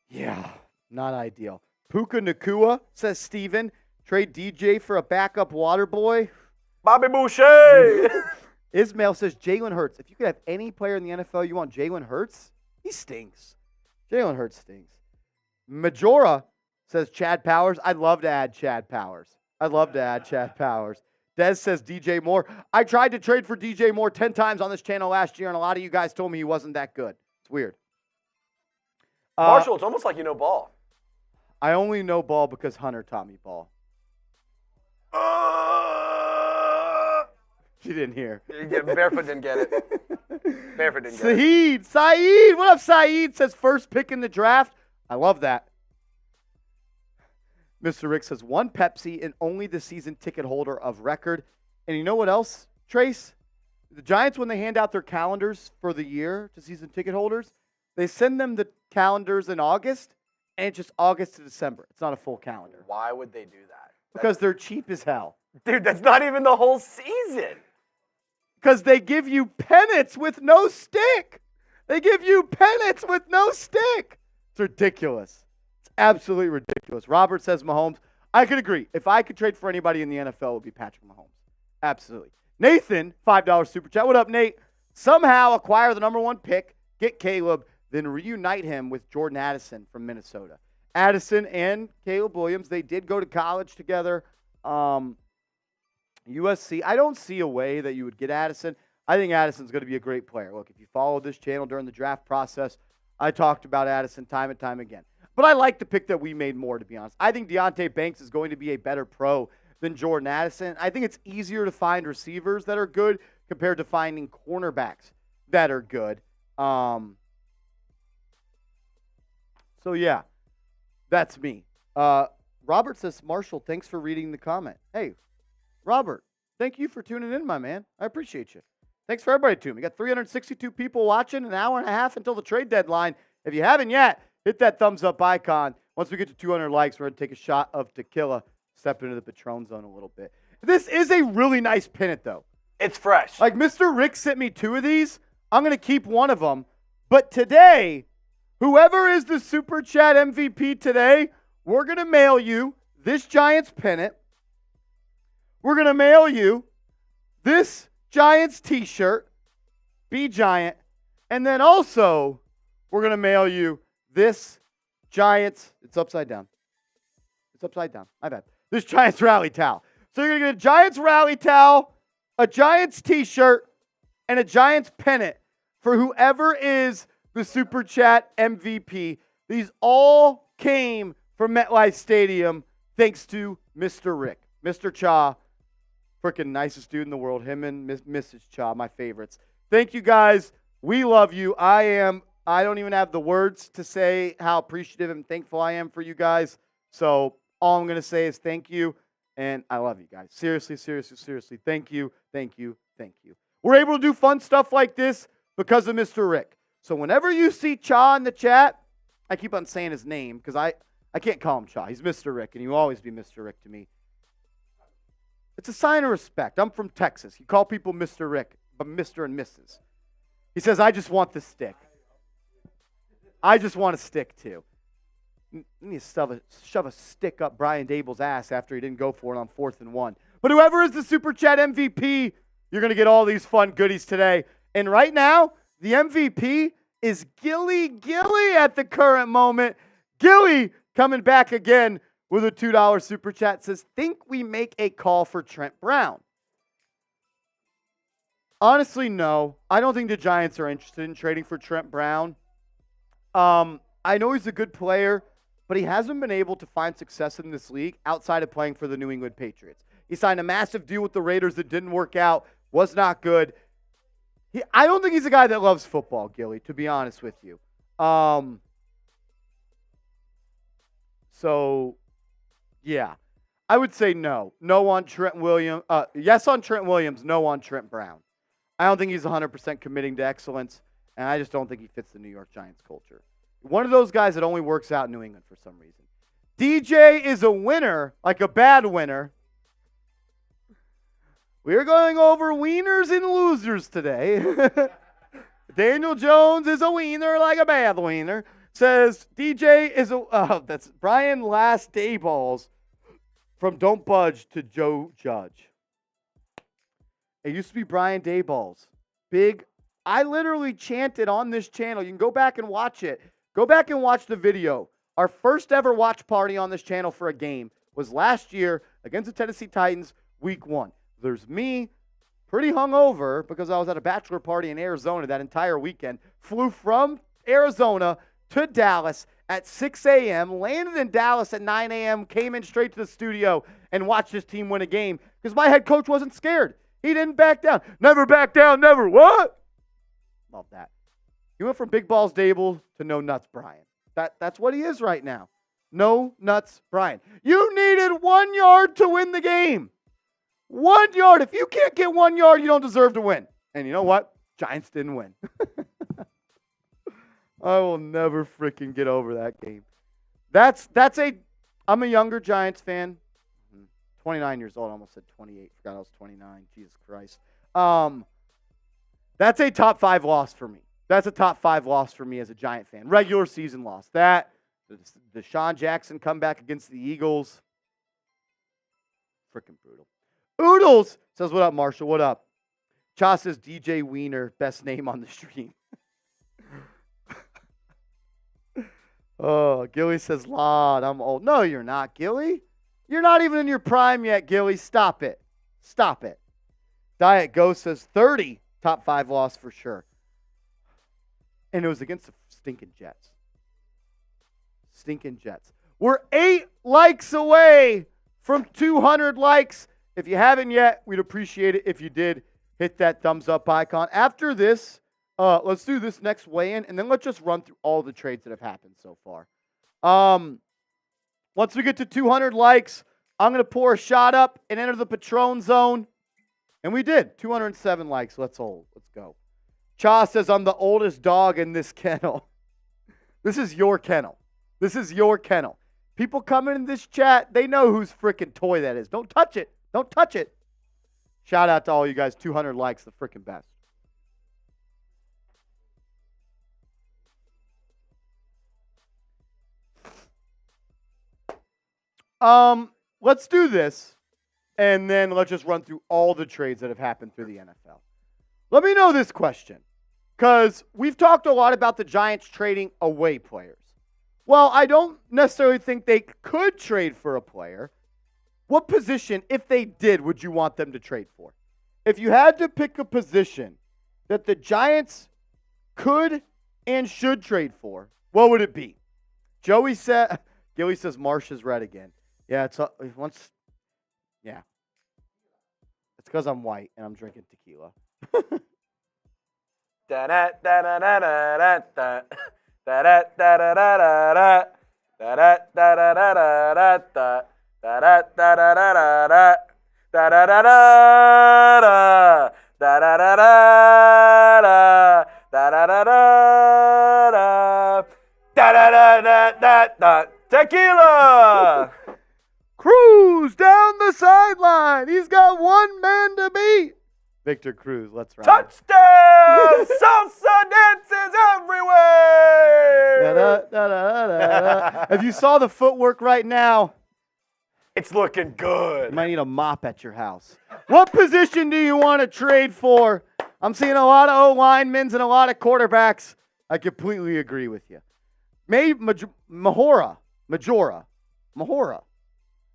Yeah, not ideal. Puka Nakua, says Steven. Trade DJ for a backup water boy. Bobby Boucher. Ismail says Jalen Hurts. If you could have any player in the NFL you want, Jalen Hurts? He stinks. Jalen Hurts stinks. Majora says Chad Powers. I'd love to add Chad Powers. Dez says DJ Moore. I tried to trade for DJ Moore 10 times on this channel last year, and a lot of you guys told me he wasn't that good. It's weird. Marshall, it's almost like you know ball. I only know ball because Hunter taught me ball. She didn't hear. Barefoot didn't get it. Barefoot didn't get it. Saeed. What up, Saeed? Says first pick in the draft. I love that. Mr. Rick says one Pepsi and only the season ticket holder of record. And you know what else, Trace? The Giants, when they hand out their calendars for the year to season ticket holders, they send them the calendars in August, and it's just August to December. It's not a full calendar. Why would they do that? Because they're cheap as hell. Dude, that's not even the whole season. Because they give you pennants with no stick. It's ridiculous. It's absolutely ridiculous. Robert says Mahomes. I could agree. If I could trade for anybody in the NFL, it would be Patrick Mahomes. Absolutely. Nathan, $5 super chat. What up, Nate? Somehow acquire the number 1 pick, get Caleb, then reunite him with Jordan Addison from Minnesota. Addison and Caleb Williams, they did go to college together. USC, I don't see a way that you would get Addison. I think Addison's going to be a great player. Look, if you follow this channel during the draft process, I talked about Addison time and time again. But I like the pick that we made more, to be honest. I think Deonte Banks is going to be a better pro than Jordan Addison. I think it's easier to find receivers that are good compared to finding cornerbacks that are good. So, yeah, that's me. Robert says, Marshall, thanks for reading the comment. Hey, Robert, thank you for tuning in, my man. I appreciate you. Thanks for everybody tuning. We got 362 people watching, an hour and a half until the trade deadline. If you haven't yet, hit that thumbs up icon. Once we get to 200 likes, we're going to take a shot of tequila, step into the Patron zone a little bit. This is a really nice pennant, though. It's fresh. Like, Mr. Rick sent me 2 of these. I'm going to keep one of them. But today, whoever is the Super Chat MVP today, we're going to mail you this Giants pennant. We're going to mail you this Giants t-shirt, Be Giant. And then also, we're going to mail you this Giants, it's upside down. It's upside down. My bad. This Giants rally towel. So you're going to get a Giants rally towel, a Giants t-shirt, and a Giants pennant for whoever is the Super Chat MVP. These all came from MetLife Stadium thanks to Mr. Rick. Mr. Cha, freaking nicest dude in the world. Him and Mrs. Cha, my favorites. Thank you, guys. We love you. I don't even have the words to say how appreciative and thankful I am for you guys. So all I'm going to say is thank you, and I love you guys. Seriously, seriously, seriously. Thank you, thank you, thank you. We're able to do fun stuff like this because of Mr. Rick. So whenever you see Cha in the chat, I keep on saying his name because I can't call him Cha. He's Mr. Rick, and he will always be Mr. Rick to me. It's a sign of respect. I'm from Texas. You call people Mr. Rick, but Mr. and Mrs. He says, I just want the stick. I just want a stick, too. You need to shove a stick up Brian Dable's ass after he didn't go for it on 4th and 1. But whoever is the Super Chat MVP, you're going to get all these fun goodies today. And right now, the MVP is Gilly at the current moment. Gilly coming back again with a $2 Super Chat, says, think we make a call for Trent Brown. Honestly, no. I don't think the Giants are interested in trading for Trent Brown. I know he's a good player, but he hasn't been able to find success in this league outside of playing for the New England Patriots. He signed a massive deal with the Raiders that didn't work out, was not good. I don't think he's a guy that loves football, Gilly, to be honest with you. So, yeah. I would say no. No on Trent Williams. Yes on Trent Williams, no on Trent Brown. I don't think he's 100% committing to excellence, and I just don't think he fits the New York Giants culture. One of those guys that only works out in New England for some reason. DJ is a winner, like a bad winner. We're going over wieners and losers today. Daniel Jones is a wiener like a bad wiener. Says DJ is that's Bryan Last Day Balls from Don't Budge to Joe Judge. It used to be Brian Dayballs. Big. I literally chanted on this channel. You can go back and watch it. Go back and watch the video. Our first ever watch party on this channel for a game was last year against the Tennessee Titans, week 1. There's me, pretty hungover because I was at a bachelor party in Arizona that entire weekend. Flew from Arizona to Dallas at 6 a.m., landed in Dallas at 9 a.m., came in straight to the studio and watched this team win a game because my head coach wasn't scared. He didn't back down. Never back down, never. What? Love that. He went from Big Balls Dable to No Nuts Bryan. That's what he is right now. No Nuts Bryan. You needed 1 yard to win the game. 1 yard. If you can't get 1 yard, you don't deserve to win. And you know what? Giants didn't win. I will never freaking get over that game. I'm a younger Giants fan. 29 years old. I almost said 28. Forgot I was 29. Jesus Christ. That's a top 5 loss for me. That's a top 5 loss for me as a Giant fan. Regular season loss. The Deshaun Jackson comeback against the Eagles. Freaking brutal. Oodles says, what up, Marshall? What up? Cha says, DJ Wiener, best name on the stream. Oh, Gilly says, Lord, I'm old. No, you're not, Gilly. You're not even in your prime yet, Gilly. Stop it. Stop it. Diet Ghost says 30 top 5 loss for sure. And it was against the stinking Jets. Stinking Jets. We're 8 likes away from 200 likes. If you haven't yet, we'd appreciate it if you did hit that thumbs up icon. After this, let's do this next weigh-in, and then let's just run through all the trades that have happened so far. Once we get to 200 likes, I'm going to pour a shot up and enter the Patron zone. And we did. 207 likes. Let's go. Cha says, I'm the oldest dog in this kennel. This is your kennel. This is your kennel. People coming in this chat, they know whose freaking toy that is. Don't touch it. Don't touch it. Shout out to all you guys. 200 likes, the freaking best. Let's do this, and then let's just run through all the trades that have happened through the NFL. Let me know this question, because we've talked a lot about the Giants trading away players. Well, I don't necessarily think they could trade for a player. What position, if they did, would you want them to trade for? If you had to pick a position that the Giants could and should trade for, what would it be? Gilly says Marsh is red again. Yeah, it's because I'm white and I'm drinking tequila. Tequila! Cruz down the sideline. He's got one man to beat. Victor Cruz, let's ride. Touchdown! Salsa dances everywhere! If you saw the footwork right now, it's looking good. You might need a mop at your house. What position do you want to trade for? I'm seeing a lot of O-linemen and a lot of quarterbacks. I completely agree with you. Mahora.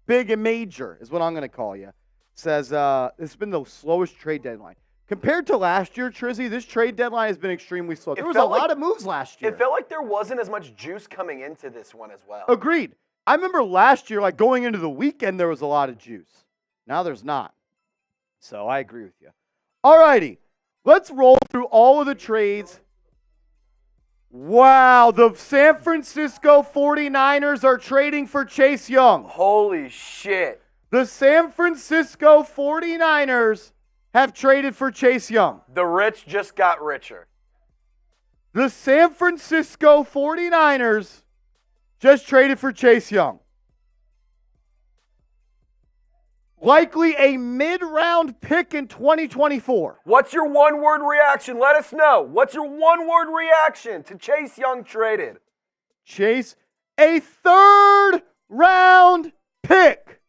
Big and major is what I'm going to call you. Says it's been the slowest trade deadline. Compared to last year, Trizzy, this trade deadline has been extremely slow. There was a lot of moves last year. It felt like there wasn't as much juice coming into this one as well. Agreed. I remember last year, like going into the weekend, there was a lot of juice. Now there's not. So I agree with you. All righty. Let's roll through all of the trades. Wow, the San Francisco 49ers are trading for Chase Young. Holy shit. The San Francisco 49ers have traded for Chase Young. The rich just got richer. The San Francisco 49ers just traded for Chase Young. Likely a mid-round pick in 2024. What's your one-word reaction? Let us know. What's your one-word reaction to Chase Young traded? Chase, a third-round pick.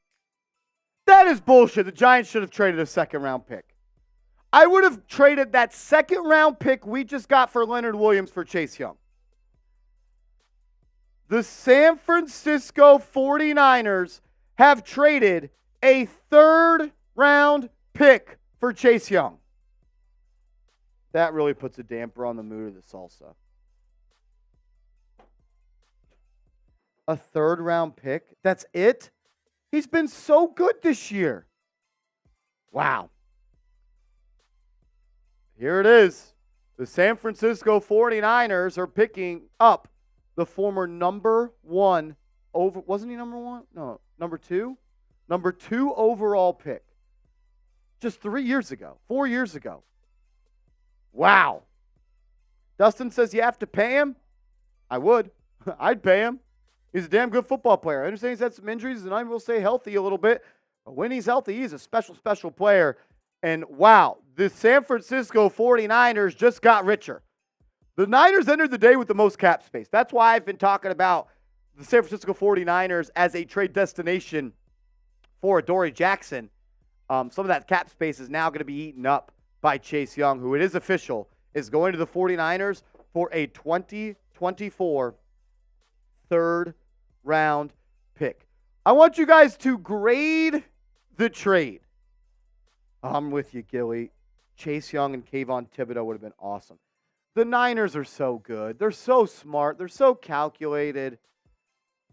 That is bullshit. The Giants should have traded a second-round pick. I would have traded that second-round pick we just got for Leonard Williams for Chase Young. The San Francisco 49ers have traded a third-round pick for Chase Young. That really puts a damper on the mood of the salsa. A third-round pick? That's it? He's been so good this year. Wow. Here it is. The San Francisco 49ers are picking up the former number one over. Wasn't he number one? No, number two? Number 2 overall pick. Just 3 years ago. 4 years ago. Wow. Dustin says you have to pay him. I would. I'd pay him. He's a damn good football player. I understand he's had some injuries, and I will stay healthy a little bit. But when he's healthy, he's a special, special player. And wow, the San Francisco 49ers just got richer. The Niners entered the day with the most cap space. That's why I've been talking about the San Francisco 49ers as a trade destination for Adoree Jackson. Some of that cap space is now going to be eaten up by Chase Young, who it is official, is going to the 49ers for a 2024 third-round pick. I want you guys to grade the trade. I'm with you, Gilly. Chase Young and Kayvon Thibodeau would have been awesome. The Niners are so good. They're so smart. They're so calculated.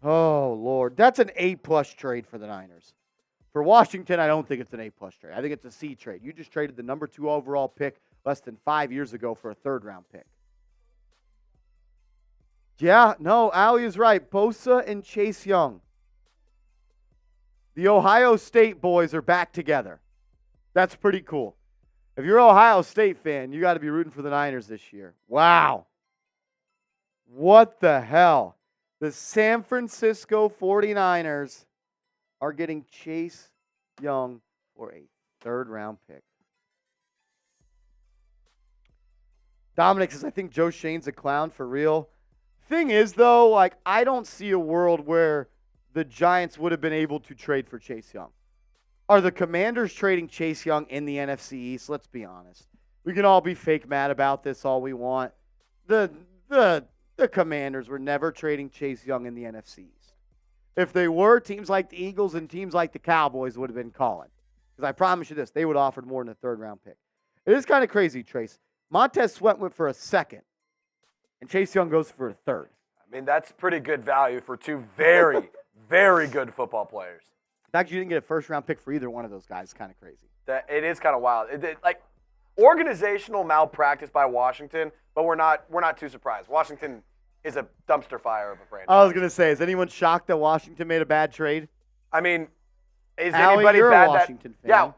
Oh, Lord. That's an A-plus trade for the Niners. For Washington, I don't think it's an A-plus trade. I think it's a C trade. You just traded the number 2 overall pick less than 5 years ago for a third-round pick. Yeah, no, Allie is right. Bosa and Chase Young. The Ohio State boys are back together. That's pretty cool. If you're an Ohio State fan, you got to be rooting for the Niners this year. Wow. What the hell? The San Francisco 49ers are getting Chase Young for a third-round pick. Dominic says, I think Joe Shane's a clown for real. Thing is, though, like, I don't see a world where the Giants would have been able to trade for Chase Young. Are the Commanders trading Chase Young in the NFC East? Let's be honest. We can all be fake mad about this all we want. The Commanders were never trading Chase Young in the NFC East. If they were, teams like the Eagles and teams like the Cowboys would have been calling. Because I promise you this, they would have offered more than a third-round pick. It is kind of crazy, Trace. Montez Sweat went for a second, and Chase Young goes for a third. I mean, that's pretty good value for two very, very good football players. The fact you didn't get a first-round pick for either one of those guys is kind of crazy. It is kind of wild. Like organizational malpractice by Washington, but we're not too surprised. Washington is a dumpster fire of a franchise. I was going to say, is anyone shocked that Washington made a bad trade? I mean, is Allie, anybody you're bad a Washington fan. Yeah.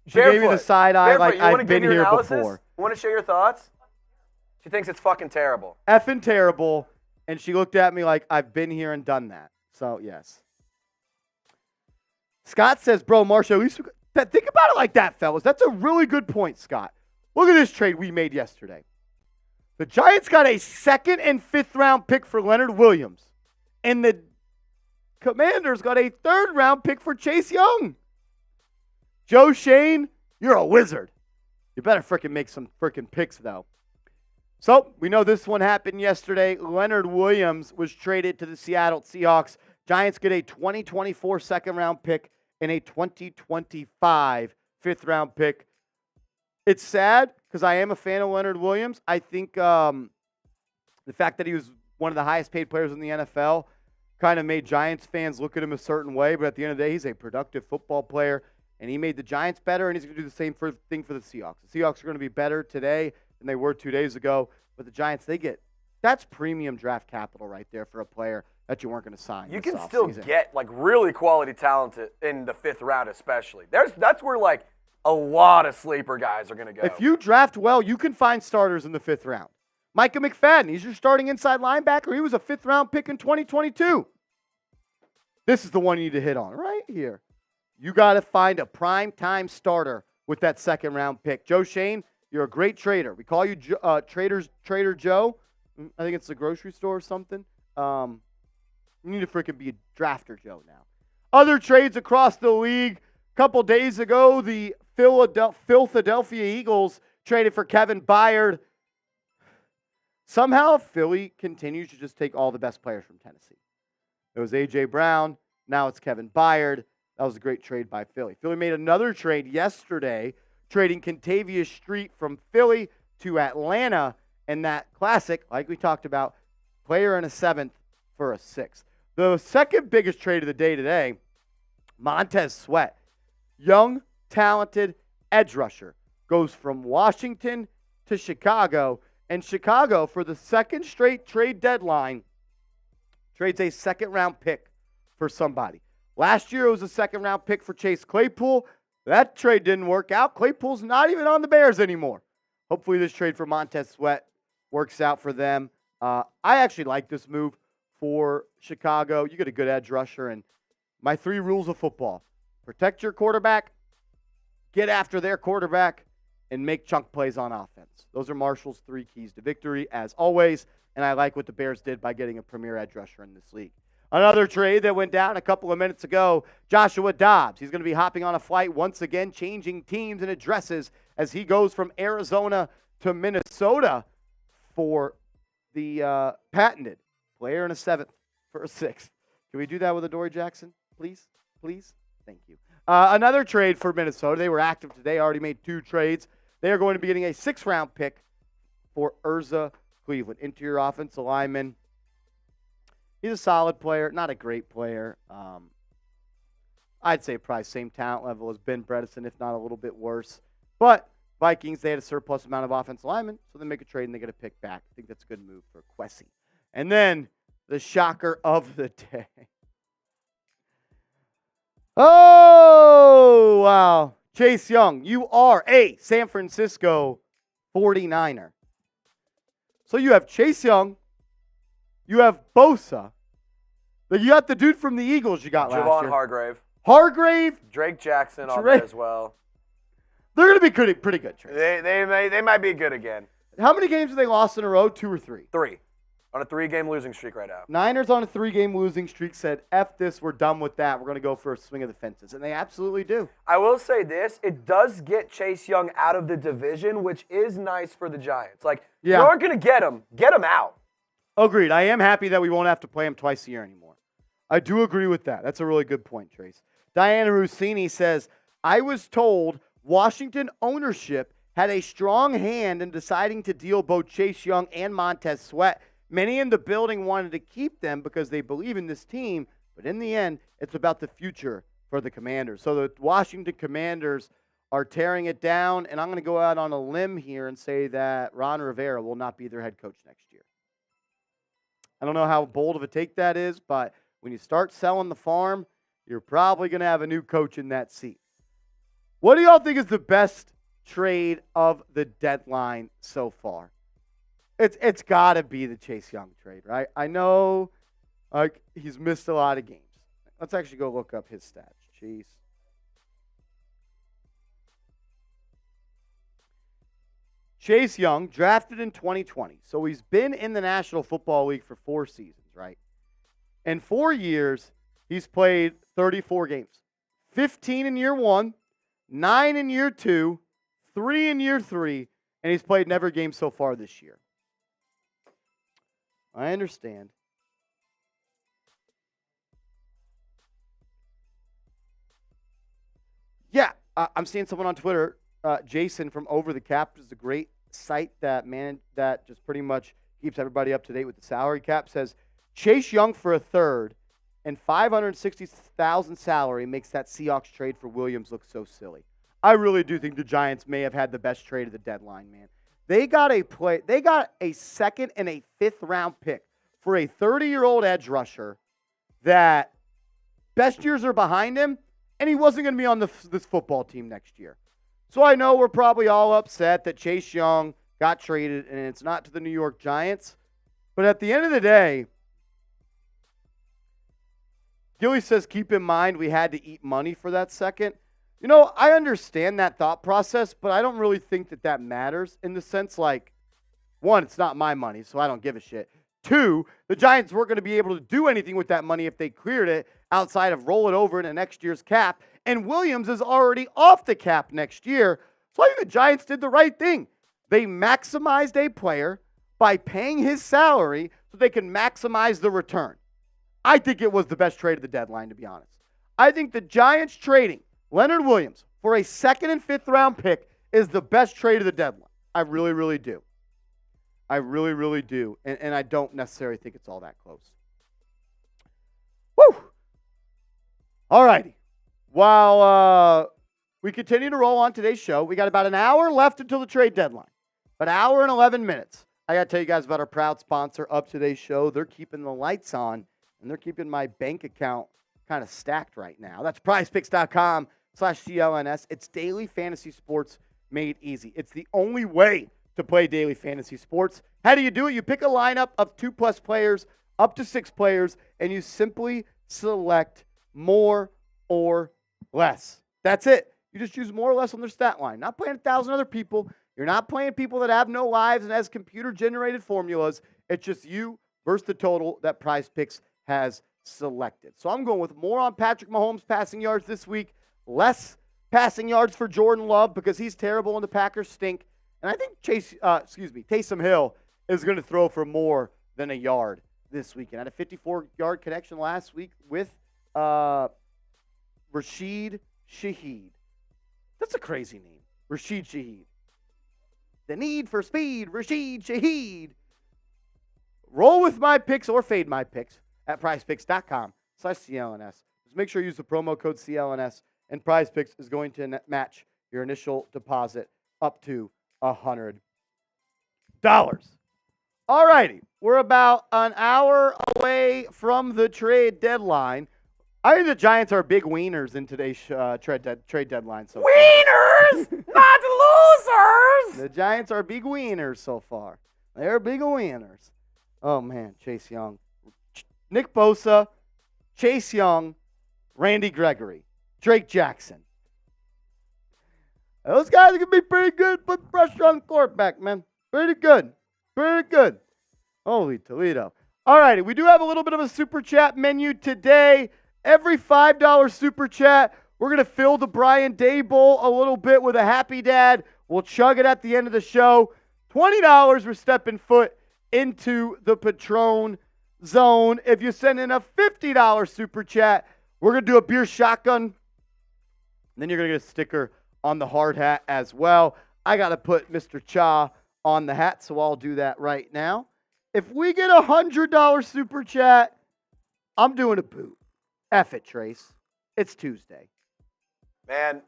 She gave me the side eye Barefoot, like I've been here before. You want to share your thoughts? She thinks it's fucking terrible. Effing terrible. And she looked at me like I've been here and done that. So, yes. Scott says, bro, Marsha, at least think about it like that, fellas. That's a really good point, Scott. Look at this trade we made yesterday. The Giants got a second and fifth-round pick for Leonard Williams. And the Commanders got a third-round pick for Chase Young. Joe Shane, you're a wizard. You better freaking make some freaking picks, though. So, we know this one happened yesterday. Leonard Williams was traded to the Seattle Seahawks. Giants get a 2024 second-round pick and a 2025 fifth-round pick. It's sad because I am a fan of Leonard Williams. I think the fact that he was one of the highest-paid players in the NFL kind of made Giants fans look at him a certain way. But at the end of the day, he's a productive football player, and he made the Giants better, and he's going to do the same thing for the Seahawks. The Seahawks are going to be better today than they were 2 days ago. But the Giants, that's premium draft capital right there for a player that you weren't going to sign. You can still get like really quality talent in the fifth round, especially. That's where like a lot of sleeper guys are going to go. If you draft well, you can find starters in the fifth round. Micah McFadden, he's your starting inside linebacker. He was a fifth-round pick in 2022. This is the one you need to hit on right here. You got to find a prime-time starter with that second-round pick. Joe Shane, you're a great trader. We call you Trader Joe. I think it's the grocery store or something. You need to freaking be a drafter Joe now. Other trades across the league. A couple days ago, the Philadelphia Eagles traded for Kevin Byard. Somehow, Philly continues to just take all the best players from Tennessee. It was A.J. Brown. Now it's Kevin Byard. That was a great trade by Philly. Philly made another trade yesterday, trading Contavious Street from Philly to Atlanta. And that classic, like we talked about, player in a seventh for a sixth. The second biggest trade of the day today, Montez Sweat. Young, talented edge rusher. Goes from Washington to Chicago. And Chicago, for the second straight trade deadline, trades a second-round pick for somebody. Last year, it was a second-round pick for Chase Claypool. That trade didn't work out. Claypool's not even on the Bears anymore. Hopefully this trade for Montez Sweat works out for them. I actually like this move for Chicago. You get a good edge rusher. And my 3 rules of football: protect your quarterback, get after their quarterback, and make chunk plays on offense. Those are Marshall's 3 keys to victory, as always, and I like what the Bears did by getting a premier edge rusher in this league. Another trade that went down a couple of minutes ago, Joshua Dobbs. He's going to be hopping on a flight once again, changing teams and addresses as he goes from Arizona to Minnesota for the patented player in a seventh for a 6th. Can we do that with Adoree Jackson, please? Please? Thank you. Another trade for Minnesota. They were active today, already made 2 trades. They are going to be getting a 6th-round pick for Urza Cleveland, interior offensive lineman. He's a solid player, not a great player. I'd say probably same talent level as Ben Bredesen, if not a little bit worse. But Vikings, they had a surplus amount of offensive linemen, so they make a trade and they get a pick back. I think that's a good move for Kwesi. And then the shocker of the day. Oh, wow. Chase Young, you are a San Francisco 49er. So you have Chase Young, you have Bosa, then you got the dude from the Eagles you got last year. Javon Hargrave. Drake Jackson on there as well. They're going to be pretty good, Chase. They might be good again. How many games have they lost in a row? 2 or 3? 3. On a 3-game losing streak right now. Niners on a 3-game losing streak said, F this, we're done with that. We're going to go for a swing of the fences. And they absolutely do. I will say this. It does get Chase Young out of the division, which is nice for the Giants. Like, if you aren't going to get him out. Agreed. I am happy that we won't have to play him twice a year anymore. I do agree with that. That's a really good point, Trace. Diana Rossini says, I was told Washington ownership had a strong hand in deciding to deal both Chase Young and Montez Sweat. Many in the building wanted to keep them because they believe in this team, but in the end, it's about the future for the Commanders. So the Washington Commanders are tearing it down, and I'm going to go out on a limb here and say that Ron Rivera will not be their head coach next year. I don't know how bold of a take that is, but when you start selling the farm, you're probably going to have a new coach in that seat. What do y'all think is the best trade of the deadline so far? It's got to be the Chase Young trade, right? I know he's missed a lot of games. Let's actually go look up his stats. Chase Young, drafted in 2020. So he's been in the National Football League for 4 seasons, right? In 4 years, he's played 34 games. 15 in year 1, 9 in year 2, 3 in year 3, and he's played in every game so far this year. I understand. Yeah, I'm seeing someone on Twitter, Jason from Over the Cap, is a great site that just pretty much keeps everybody up to date with the salary cap, says Chase Young for a 3rd and $560,000 salary makes that Seahawks trade for Williams look so silly. I really do think the Giants may have had the best trade of the deadline, man. They got a 2nd and a 5th round pick for a 30-year-old edge rusher that best years are behind him, and he wasn't going to be on this football team next year. So I know we're probably all upset that Chase Young got traded and it's not to the New York Giants. But at the end of the day, Gilly says, keep in mind we had to eat money for that 2nd. You know, I understand that thought process, but I don't really think that matters in the sense like, 1, it's not my money, so I don't give a shit. 2, the Giants weren't going to be able to do anything with that money if they cleared it outside of roll it over into next year's cap. And Williams is already off the cap next year. So I think the Giants did the right thing. They maximized a player by paying his salary so they can maximize the return. I think it was the best trade of the deadline, to be honest. I think the Giants trading Leonard Williams for a 2nd and 5th round pick is the best trade of the deadline. I really, really do. I really, really do. And I don't necessarily think it's all that close. Woo! All righty. While we continue to roll on today's show, we got about an hour left until the trade deadline. An hour and 11 minutes. I got to tell you guys about our proud sponsor of today's show. They're keeping the lights on, and they're keeping my bank account kind of stacked right now. That's prizepicks.com/CLNS. It's daily fantasy sports made easy. It's the only way to play daily fantasy sports. How do you do it? You pick a lineup of 2+ players, up to 6 players, and you simply select more or less. That's it. You just choose more or less on their stat line. Not playing 1,000 other people. You're not playing people that have no lives and has computer-generated formulas. It's just you versus the total that Prize Picks has selected. So I'm going with more on Patrick Mahomes' passing yards this week, less passing yards for Jordan Love because he's terrible and the Packers stink. And I think Taysom Hill is going to throw for more than a yard this weekend. Had a 54-yard connection last week with Rashid Shaheed. That's a crazy name. Rashid Shaheed. The need for speed, Rashid Shaheed. Roll with my picks or fade my picks at prizepicks.com/CLNS. Just make sure you use the promo code CLNS, and Prize Picks is going to match your initial deposit up to $100. All righty. We're about an hour away from the trade deadline. I think the Giants are big wieners in today's trade deadline. So Wieners, not losers. The Giants are big wieners so far. They're big wieners. Oh, man, Chase Young. Nick Bosa, Chase Young, Randy Gregory, Drake Jackson. Those guys are going to be pretty good. Put pressure on the quarterback, man. Pretty good. Pretty good. Holy Toledo. All righty, we do have a little bit of a super chat menu today. Every $5 super chat, we're going to fill the Bryan Day Bowl a little bit with a Happy Dad. We'll chug it at the end of the show. $20, we're stepping foot into the Patron zone. If you send in a $50 super chat, we're going to do a beer shotgun. And then you're going to get a sticker on the hard hat as well. I got to put Mr. Cha on the hat, so I'll do that right now. If we get a $100 super chat, I'm doing a boot. F it, Trace. It's Tuesday. Man,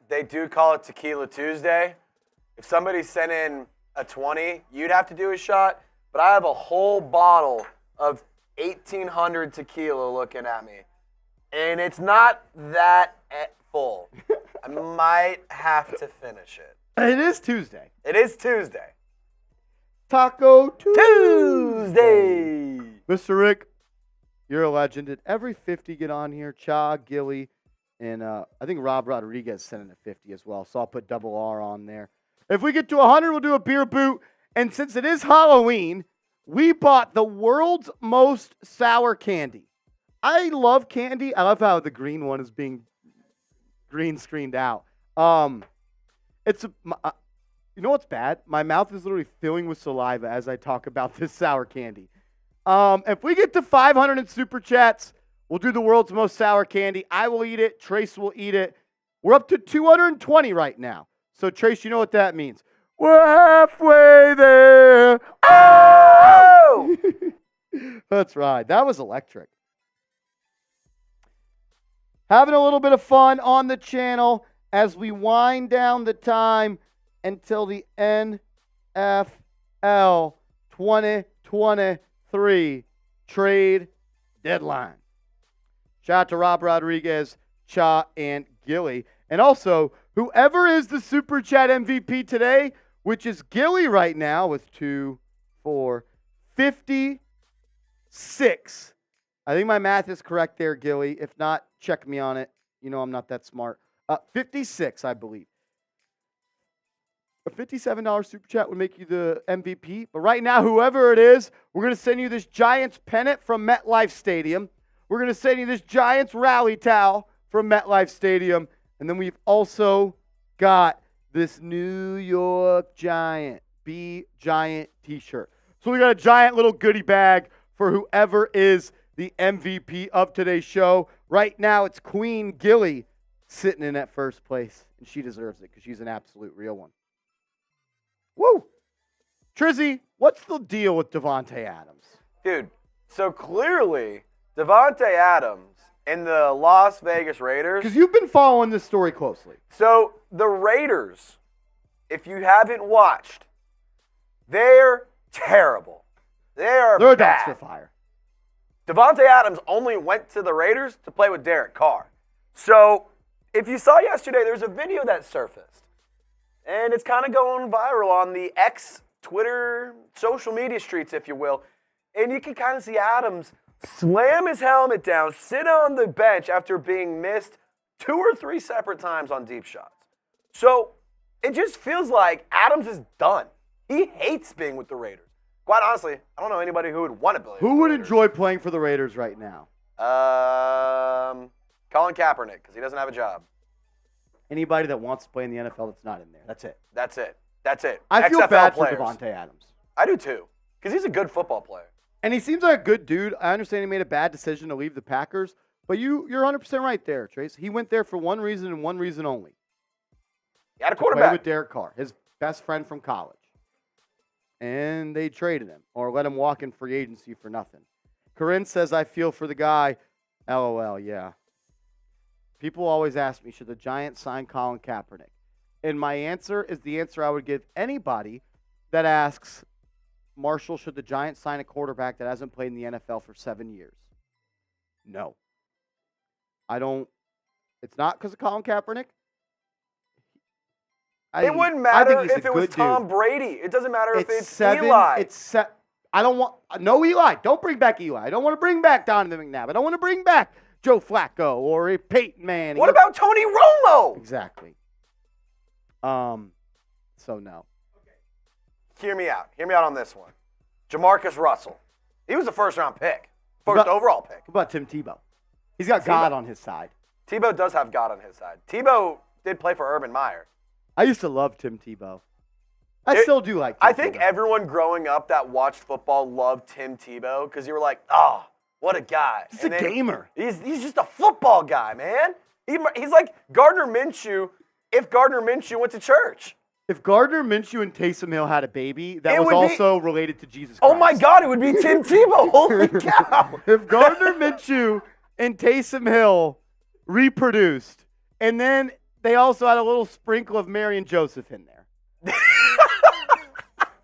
they do call it Tequila Tuesday. If somebody sent in a 20, you'd have to do a shot. But I have a whole bottle of 1800 tequila looking at me. And it's not that full. I might have to finish it. It is Tuesday. It is Tuesday. Taco Tuesday. Mr. Rick, you're a legend. Did every 50 get on here? Cha, Gilly, and I think Rob Rodriguez sent in a 50 as well. So I'll put double R on there. If we get to 100, we'll do a beer boot. And since it is Halloween, we bought the world's most sour candy. I love candy. I love how the green one is being green screened out. You know what's bad? My mouth is literally filling with saliva as I talk about this sour candy. If we get to 500 in super chats, we'll do the world's most sour candy. I will eat it. Trace will eat it. We're up to 220 right now. So, Trace, you know what that means. We're halfway there. Oh! That's right. That was electric. Having a little bit of fun on the channel as we wind down the time until the NFL 2023 trade deadline. Shout out to Rob Rodriguez, Cha, and Gilly. And also, whoever is the Super Chat MVP today, which is Gilly right now with 2, 4, 56. I think my math is correct there, Gilly. If not, check me on it. You know I'm not that smart. 56, I believe. A $57 Super Chat would make you the MVP. But right now, whoever it is, we're going to send you this Giants pennant from MetLife Stadium. We're going to send you this Giants rally towel from MetLife Stadium. And then we've also got this New York Giant, Be Giant t-shirt. So we got a giant little goodie bag for whoever is the MVP of today's show. Right now, it's Queen Gilly sitting in at first place. And she deserves it because she's an absolute real one. Woo! Trizzy, what's the deal with Davante Adams? Dude, so clearly, Davante Adams and the Las Vegas Raiders. Because you've been following this story closely. So the Raiders, if you haven't watched, they're terrible. They're a bad. dumpster fire. Davante Adams only went to the Raiders to play with Derek Carr. So if you saw yesterday, there's a video that surfaced. And it's kind of going viral on the X, Twitter, social media streets, if you will. And you can kind of see Adams slam his helmet down, sit on the bench after being missed 2 or 3 separate times on deep shots. So it just feels like Adams is done. He hates being with the Raiders. Quite honestly, I don't know anybody who would want to play with the Raiders. Who would enjoy playing for the Raiders right now? Colin Kaepernick, because he doesn't have a job. Anybody that wants to play in the NFL that's not in there. That's it. That's it. That's it. I feel XFL bad players. for Davante Adams. I do too, because he's a good football player. And he seems like a good dude. I understand he made a bad decision to leave the Packers, but you're 100% right there, Trace. He went there for one reason and one reason only. He had a quarterback. Play with Derek Carr, his best friend from college. And they traded him or let him walk in free agency for nothing. Corinne says, I feel for the guy. LOL, yeah. People always ask me, should the Giants sign Colin Kaepernick? And my answer is the answer I would give anybody that asks, Marshall, should the Giants sign a quarterback that hasn't played in the NFL for 7 years? No. I don't. It's not because of Colin Kaepernick. It wouldn't matter if it was Tom Brady. It doesn't matter if it's Eli. I don't want no Eli. Don't bring back Eli. I don't want to bring back Donovan McNabb. I don't want to bring back Joe Flacco or Peyton Manning. What about Tony Romo? Exactly. So no. Okay. Hear me out. Hear me out on this one. Jamarcus Russell. He was a first-round pick. Overall pick. What about Tim Tebow? He's got God on his side. Tebow does have God on his side. Tebow did play for Urban Meyer. I used to love Tim Tebow. I still do like Tim I think Tebow. Everyone growing up that watched football loved Tim Tebow because you were like, oh, what a guy. He's a gamer. He's just a football guy, man. He's like Gardner Minshew if Gardner Minshew went to church. If Gardner Minshew and Taysom Hill had a baby, that was also related to Jesus Christ. Oh, my God, it would be Tim Tebow. Holy cow. If Gardner Minshew and Taysom Hill reproduced, and then they also had a little sprinkle of Mary and Joseph in there.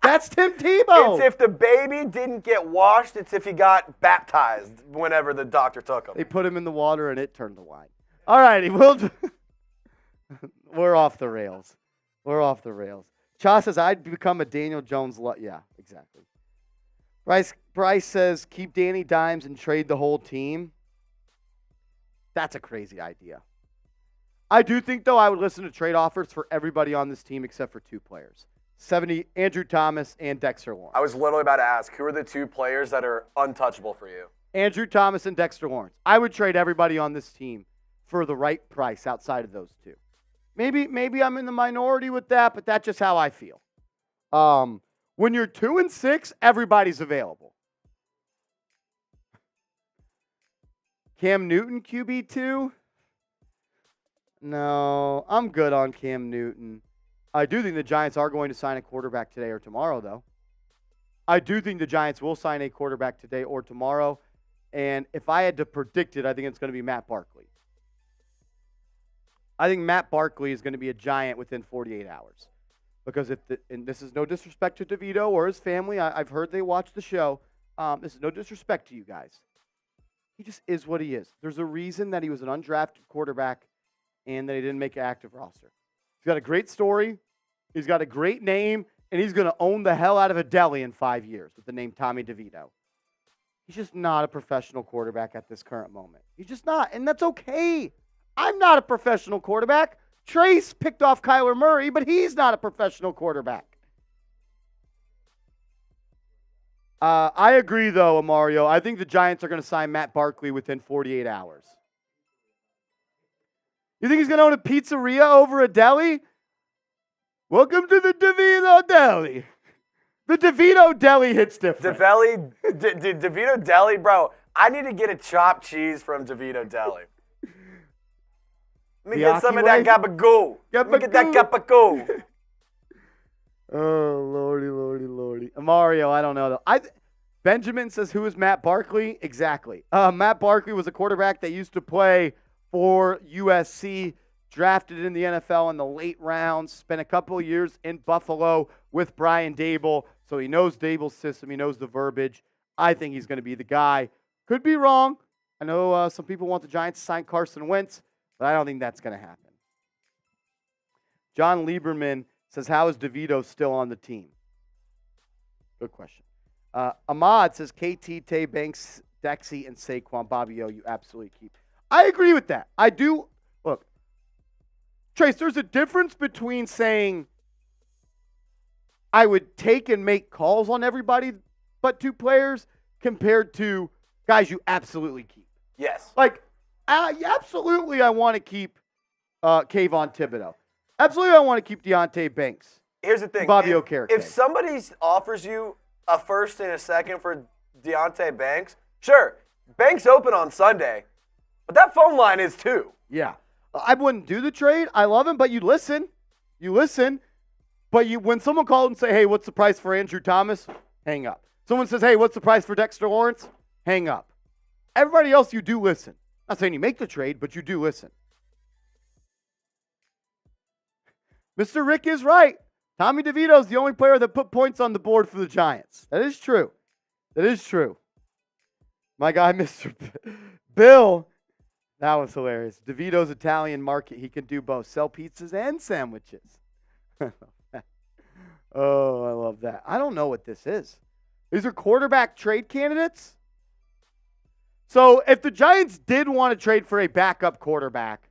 That's Tim Tebow. It's if the baby didn't get washed. It's if he got baptized whenever the doctor took him. They put him in the water and it turned to wine. All righty. We're off the rails. We're off the rails. Cha says, I'd become a Daniel Jones. Yeah, exactly. Bryce says, keep Danny Dimes and trade the whole team. That's a crazy idea. I do think, though, I would listen to trade offers for everybody on this team except for 2 players. Andrew Thomas and Dexter Lawrence. I was literally about to ask, who are the 2 players that are untouchable for you? Andrew Thomas and Dexter Lawrence. I would trade everybody on this team for the right price outside of those 2. Maybe I'm in the minority with that, but that's just how I feel. When you're 2-6, everybody's available. Cam Newton, QB2? No, I'm good on Cam Newton. I do think the Giants are going to sign a quarterback today or tomorrow, though. I do think the Giants will sign a quarterback today or tomorrow. And if I had to predict it, I think it's going to be Matt Barkley. I think Matt Barkley is going to be a Giant within 48 hours. Because and this is no disrespect to DeVito or his family. I've heard they watch the show. This is no disrespect to you guys. He just is what he is. There's a reason that he was an undrafted quarterback and that he didn't make an active roster. He's got a great story. He's got a great name, and he's going to own the hell out of a deli in 5 years with the name Tommy DeVito. He's just not a professional quarterback at this current moment. He's just not, and that's okay. I'm not a professional quarterback. Trace picked off Kyler Murray, but he's not a professional quarterback. I agree, though, Mario. I think the Giants are going to sign Matt Barkley within 48 hours. You think he's going to own a pizzeria over a deli? Welcome to the DeVito Deli. The DeVito Deli hits different. DeVito Deli, bro. I need to get a chopped cheese from DeVito Deli. Let me get some of that gabagoo. Let me get that gabagoo. Oh, lordy. Mario, I don't know, though. Benjamin says, who is Matt Barkley? Exactly. Matt Barkley was a quarterback that used to play for USC, drafted in the NFL in the late rounds, spent a couple of years in Buffalo with Brian Dable, so he knows Dable's system, he knows the verbiage. I think he's going to be the guy. Could be wrong. I know some people want the Giants to sign Carson Wentz, but I don't think that's going to happen. John Lieberman says, how is DeVito still on the team? Good question. Ahmad says, KT, Tay Banks, Dexy, and Saquon. Bobby O, you absolutely keep. I agree with that. I do. Look, Trace, there's a difference between saying I would take and make calls on everybody but 2 players compared to guys you absolutely keep. Yes. Like, absolutely I want to keep Kayvon Thibodeau. Absolutely I want to keep Deontay Banks. Here's the thing. Bobby Okereke. If somebody offers you a first and a second for Deontay Banks. Sure, Banks open on Sunday, but that phone line is too. Yeah. I wouldn't do the trade. I love him, but you listen. You listen. But when someone called and say, hey, what's the price for Andrew Thomas? Hang up. Someone says, hey, what's the price for Dexter Lawrence? Hang up. Everybody else, you do listen. Not saying you make the trade, but you do listen. Mr. Rick is right. Tommy DeVito is the only player that put points on the board for the Giants. That is true. That is true. My guy, Mr. Bill, that was hilarious. DeVito's Italian market. He can do both. Sell pizzas and sandwiches. Oh, I love that. I don't know what this is. These are quarterback trade candidates? So if the Giants did want to trade for a backup quarterback,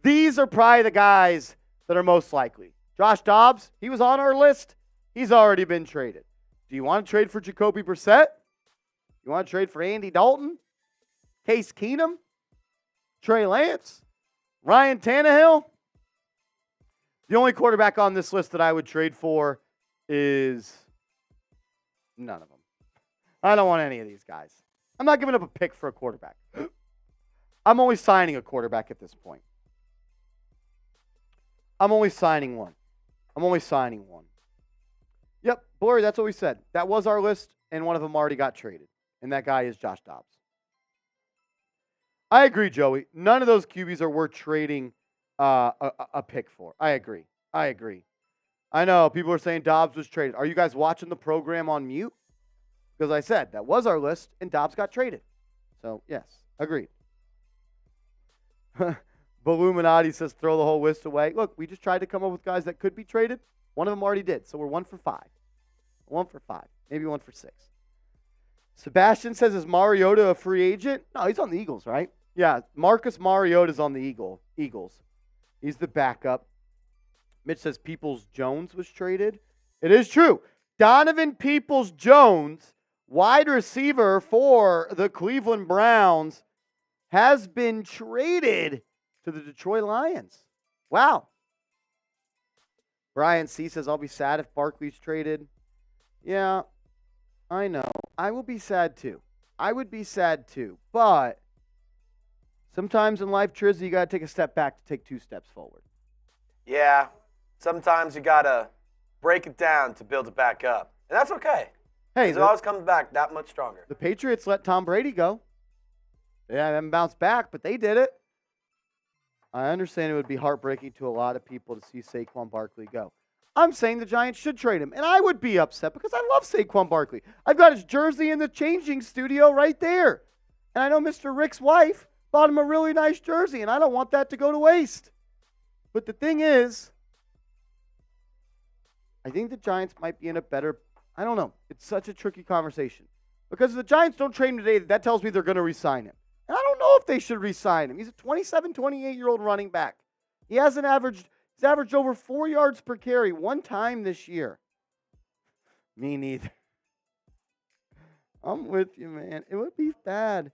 these are probably the guys that are most likely. Josh Dobbs, he was on our list. He's already been traded. Do you want to trade for Jacoby Brissett? You want to trade for Andy Dalton? Case Keenum? Trey Lance? Ryan Tannehill? The only quarterback on this list that I would trade for is none of them. I don't want any of these guys. I'm not giving up a pick for a quarterback. I'm only signing a quarterback at this point. I'm only signing one. Yep, Blurry, that's what we said. That was our list, and one of them already got traded. And that guy is Josh Dobbs. I agree, Joey. None of those QBs are worth trading a pick for. I agree. I know people are saying Dobbs was traded. Are you guys watching the program on mute? Because I said that was our list, and Dobbs got traded. So, yes, agreed. Balluminati says throw the whole list away. Look, we just tried to come up with guys that could be traded. One of them already did, so we're 1 for 5. 1 for 5. Maybe 1 for 6. Sebastian says, is Mariota a free agent? No, he's on the Eagles, right? Yeah, Marcus Mariota's on the Eagles. He's the backup. Mitch says Peoples-Jones was traded. It is true. Donovan Peoples-Jones, wide receiver for the Cleveland Browns, has been traded to the Detroit Lions. Wow. Brian C. says, I'll be sad if Barkley's traded. Yeah, I know. I will be sad too. I would be sad too. But sometimes in life, Trizzy, you got to take a step back to take 2 steps forward. Yeah, sometimes you got to break it down to build it back up. And that's okay. Hey, it always comes back that much stronger. The Patriots let Tom Brady go. They haven't bounced back, but they did it. I understand it would be heartbreaking to a lot of people to see Saquon Barkley go. I'm saying the Giants should trade him, and I would be upset because I love Saquon Barkley. I've got his jersey in the changing studio right there. And I know Mr. Rick's wife bought him a really nice jersey, and I don't want that to go to waste. But the thing is, I think the Giants might be in a better, I don't know. It's such a tricky conversation. Because if the Giants don't trade him today, that tells me they're going to re-sign him. And I don't know if they should re-sign him. He's a 27, 28-year-old running back. He's averaged over 4 yards per carry one time this year. Me neither. I'm with you, man. It would be bad.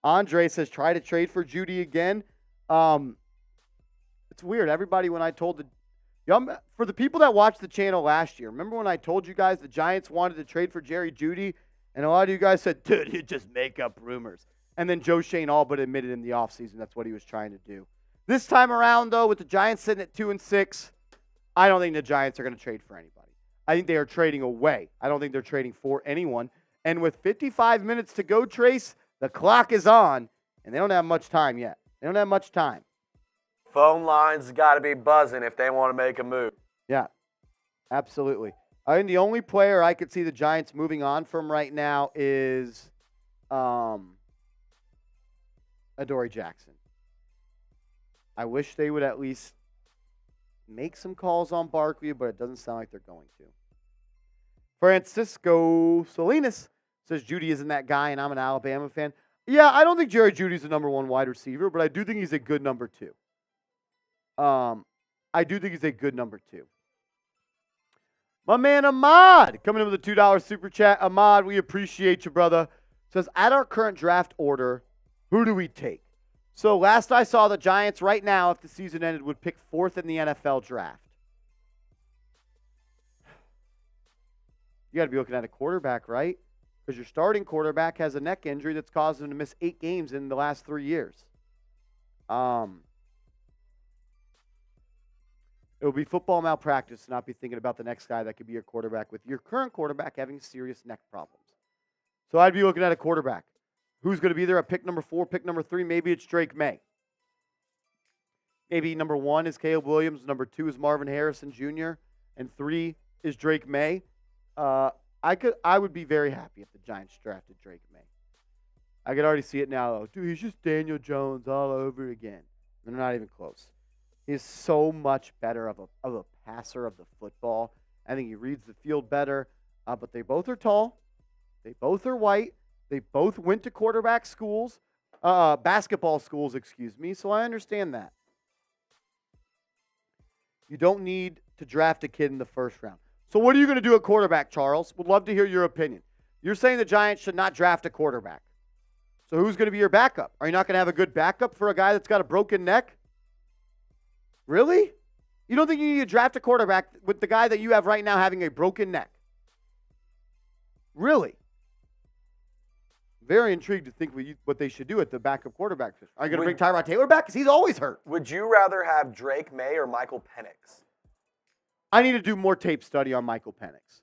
Andre says, try to trade for Judy again. It's weird. Everybody, when I told for the people that watched the channel last year, remember when I told you guys the Giants wanted to trade for Jerry Jeudy? And a lot of you guys said, dude, you just make up rumors. And then Joe Shane all but admitted in the offseason that's what he was trying to do. This time around, though, with the Giants sitting at 2-6, I don't think the Giants are going to trade for anybody. I think they are trading away. I don't think they're trading for anyone. And with 55 minutes to go, Trace, the clock is on, and they don't have much time yet. They don't have much time. Phone lines got to be buzzing if they want to make a move. Yeah, absolutely. I think the only player I could see the Giants moving on from right now is Adoree Jackson. I wish they would at least make some calls on Barkley, but it doesn't sound like they're going to. Francisco Salinas says Jeudy isn't that guy, and I'm an Alabama fan. Yeah, I don't think Jerry Judy's the number 1 wide receiver, but I do think he's a good number 2. I do think he's a good number 2. My man Ahmad coming in with a $2 super chat. Ahmad, we appreciate you, brother. Says, at our current draft order, who do we take? So last I saw, the Giants right now, if the season ended, would pick 4th in the NFL draft. You got to be looking at a quarterback, right? because your starting quarterback has a neck injury that's caused him to miss 8 games in the last 3 years. It would be football malpractice to not be thinking about the next guy that could be your quarterback with your current quarterback having serious neck problems. So I'd be looking at a quarterback. Who's going to be there at pick number 4, pick number 3? Maybe it's Drake May. Maybe number 1 is Caleb Williams, number 2 is Marvin Harrison Jr., and 3 is Drake May. I would be very happy if the Giants drafted Drake May. I could already see it now, though. Dude, he's just Daniel Jones all over again. They're not even close. He's so much better of a passer of the football. I think he reads the field better. But they both are tall. They both are white. They both went to quarterback schools, basketball schools, excuse me. So I understand that. You don't need to draft a kid in the first round. So what are you going to do at quarterback, Charles? Would love to hear your opinion. You're saying the Giants should not draft a quarterback. So who's going to be your backup? Are you not going to have a good backup for a guy that's got a broken neck? Really? You don't think you need to draft a quarterback with the guy that you have right now having a broken neck? Really? Very intrigued to think what they should do at the backup quarterback position. Are you going to bring Tyrod Taylor back? Because he's always hurt. Would you rather have Drake May or Michael Penix? I need to do more tape study on Michael Penix.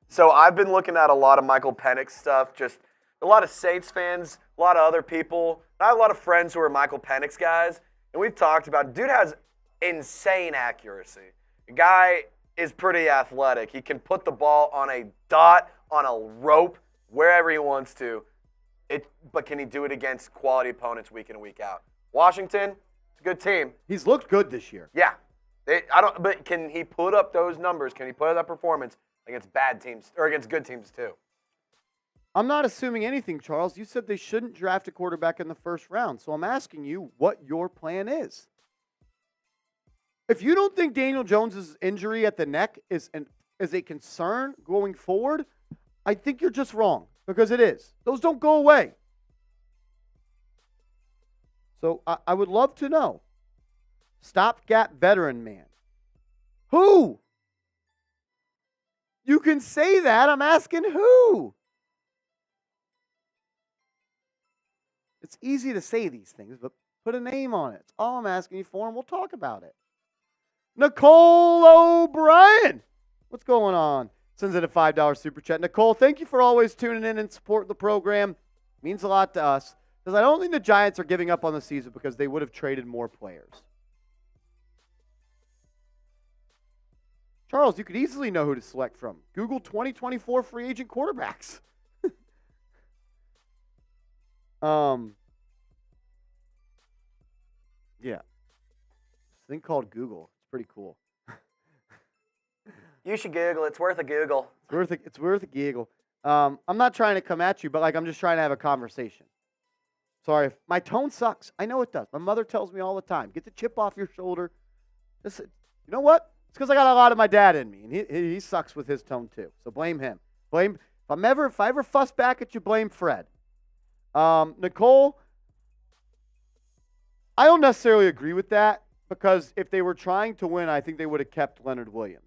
So I've been looking at a lot of Michael Penix stuff, just a lot of Saints fans, a lot of other people. I have a lot of friends who are Michael Penix guys, and we've talked about, dude has insane accuracy. The guy is pretty athletic. He can put the ball on a dot, on a rope, wherever he wants to. But can he do it against quality opponents week in and week out? Washington, it's a good team. He's looked good this year. Yeah. But can he put up those numbers? Can he put up that performance against bad teams or against good teams too? I'm not assuming anything, Charles. You said they shouldn't draft a quarterback in the first round. So I'm asking you what your plan is. If you don't think Daniel Jones' injury at the neck is a concern going forward, I think you're just wrong, because it is. Those don't go away. So I would love to know. Stopgap veteran man. Who? You can say that. I'm asking who? It's easy to say these things, but put a name on it. That's all I'm asking you for, and we'll talk about it. Nicole O'Brien. What's going on? Sends in a $5 super chat. Nicole, thank you for always tuning in and supporting the program. It means a lot to us. Because I don't think the Giants are giving up on the season because they would have traded more players. Charles, you could easily know who to select from. Google 2024 free agent quarterbacks. Yeah. This thing called Google. It's pretty cool. You should Google. It's worth a Google. It's worth a giggle. I'm not trying to come at you, but I'm just trying to have a conversation. Sorry, if my tone sucks. I know it does. My mother tells me all the time, get the chip off your shoulder. You know what? It's because I got a lot of my dad in me, and he sucks with his tone too. So blame him. If I ever fuss back at you, blame Fred. Nicole, I don't necessarily agree with that, because if they were trying to win, I think they would have kept Leonard Williams.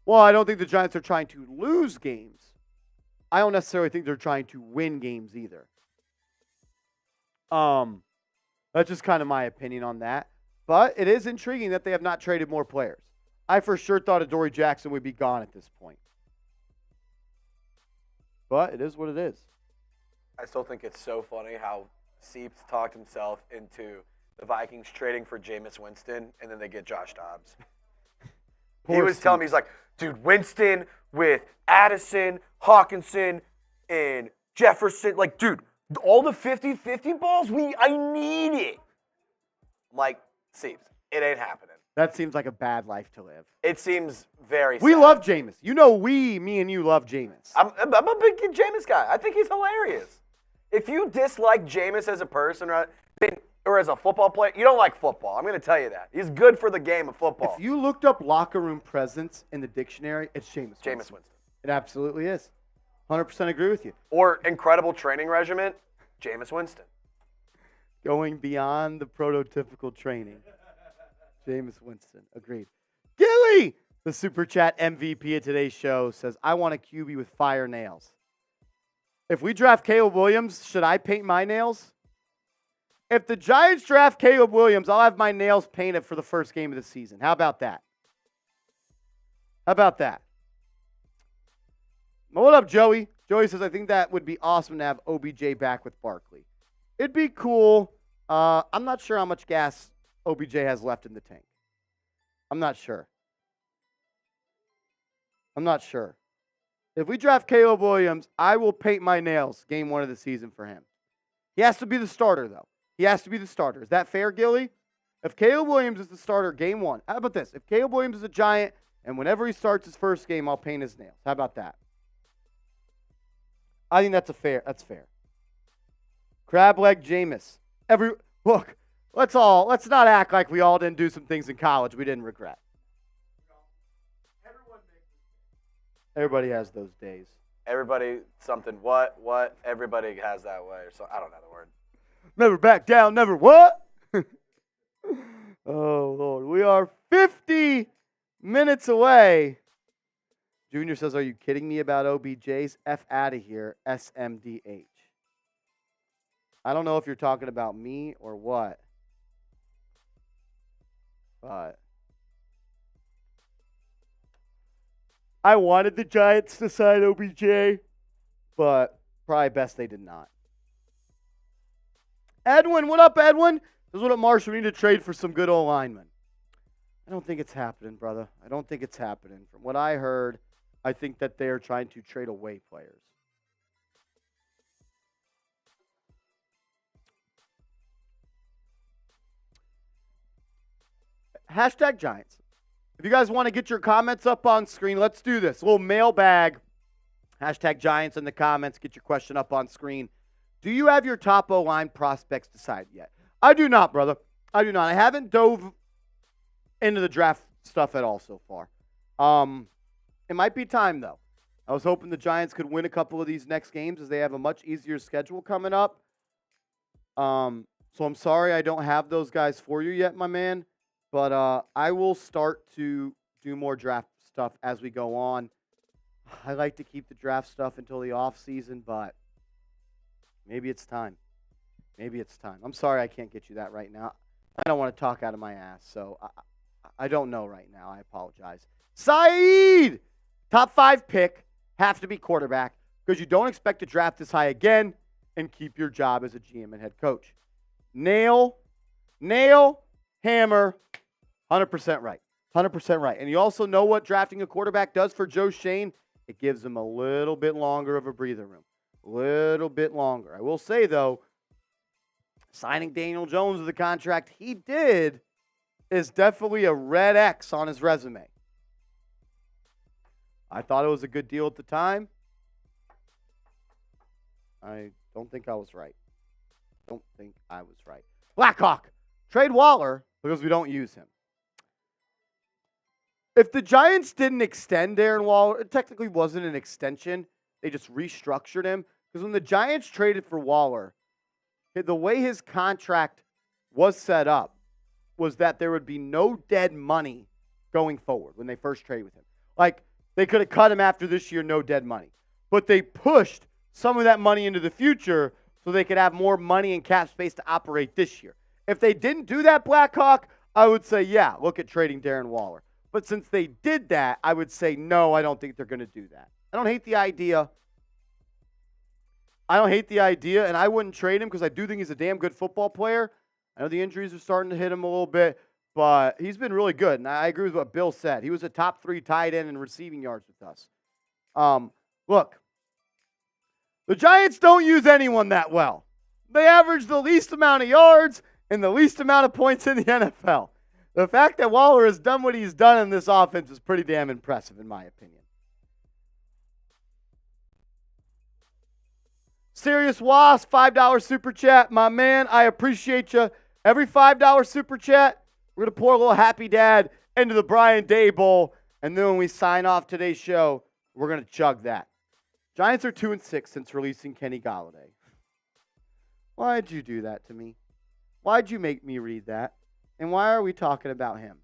Well, I don't think the Giants are trying to lose games. I don't necessarily think they're trying to win games either. That's just kind of my opinion on that. But it is intriguing that they have not traded more players. I for sure thought Adoree Jackson would be gone at this point. But it is what it is. I still think it's so funny how Seeps talked himself into the Vikings trading for Jameis Winston, and then they get Josh Dobbs. He was telling me, he's like, dude, Winston with Addison, Hawkinson, and Jefferson. Like, dude, all the 50-50 balls, I need it. I'm like, Seeps, it ain't happening. That seems like a bad life to live. It seems very sad. We love Jameis. You know me and you love Jameis. I'm a big Jameis guy. I think he's hilarious. If you dislike Jameis as a person or as a football player, you don't like football. I'm going to tell you that. He's good for the game of football. If you looked up locker room presence in the dictionary, it's Jameis Winston. Jameis Winston. It absolutely is. 100% agree with you. Or incredible training regimen, Jameis Winston. Going beyond the prototypical training. Jameis Winston. Agreed. Gilly, The Super Chat MVP of today's show says, I want a QB with fire nails. If we draft Caleb Williams, should I paint my nails? If the Giants draft Caleb Williams, I'll have my nails painted for the first game of the season. How about that? How about that? What up, Joey? Joey says, I think that would be awesome to have OBJ back with Barkley. It'd be cool. I'm not sure how much gas OBJ has left in the tank. I'm not sure. If we draft Caleb Williams, I will paint my nails game 1 of the season for him. He has to be the starter, though. He has to be the starter. Is that fair, Gilly? If Caleb Williams is the starter game 1, how about this? If Caleb Williams is a Giant, and whenever he starts his first game, I'll paint his nails. How about that? I think that's fair. Crab leg Jameis. Look, let's not act like we all didn't do some things in college we didn't regret. Everybody has those days. Everybody something what? Everybody has that way. So I don't know the word. Never back down, never what? Oh, Lord. We are 50 minutes away. Junior says, are you kidding me about OBJ's? F out of here, SMDH. I don't know if you're talking about me or what. But I wanted the Giants to sign OBJ, but probably best they did not. Edwin, what up, Edwin? This is what up, Marshall. We need to trade for some good old linemen. I don't think it's happening, brother. I don't think it's happening. From what I heard, I think that they are trying to trade away players. Hashtag Giants. If you guys want to get your comments up on screen, let's do this. A little mailbag. Hashtag Giants in the comments. Get your question up on screen. Do you have your top O-line prospects decided yet? I do not, brother. I do not. I haven't dove into the draft stuff at all so far. It might be time, though. I was hoping the Giants could win a couple of these next games as they have a much easier schedule coming up. So I'm sorry I don't have those guys for you yet, my man. But I will start to do more draft stuff as we go on. I like to keep the draft stuff until the off season, but maybe it's time. Maybe it's time. I'm sorry I can't get you that right now. I don't want to talk out of my ass, so I don't know right now. I apologize. Saeed! Top 5 pick, have to be quarterback, because you don't expect to draft this high again and keep your job as a GM and head coach. Nail, hammer, 100% right. 100% right. And you also know what drafting a quarterback does for Joe Shane? It gives him a little bit longer of a breather room. A little bit longer. I will say, though, signing Daniel Jones with the contract he did is definitely a red X on his resume. I thought it was a good deal at the time. I don't think I was right. Blackhawk, trade Waller because we don't use him. If the Giants didn't extend Darren Waller, it technically wasn't an extension. They just restructured him. Because when the Giants traded for Waller, the way his contract was set up was that there would be no dead money going forward when they first traded with him. Like, they could have cut him after this year, no dead money. But they pushed some of that money into the future so they could have more money and cap space to operate this year. If they didn't do that, Blackhawk, I would say, yeah, look at trading Darren Waller. But since they did that, I would say, no, I don't think they're going to do that. I don't hate the idea. And I wouldn't trade him because I do think he's a damn good football player. I know the injuries are starting to hit him a little bit, but he's been really good. And I agree with what Bill said. He was a top 3 tight end in receiving yards with us. Look, the Giants don't use anyone that well. They average the least amount of yards and the least amount of points in the NFL. The fact that Waller has done what he's done in this offense is pretty damn impressive, in my opinion. Serious Wasp, $5 super chat. My man, I appreciate you. Every $5 super chat, we're going to pour a little Happy Dad into the Bryan Day Bowl. And then when we sign off today's show, we're going to chug that. Giants are 2-6 since releasing Kenny Golladay. Why'd you do that to me? Why'd you make me read that? And why are we talking about him?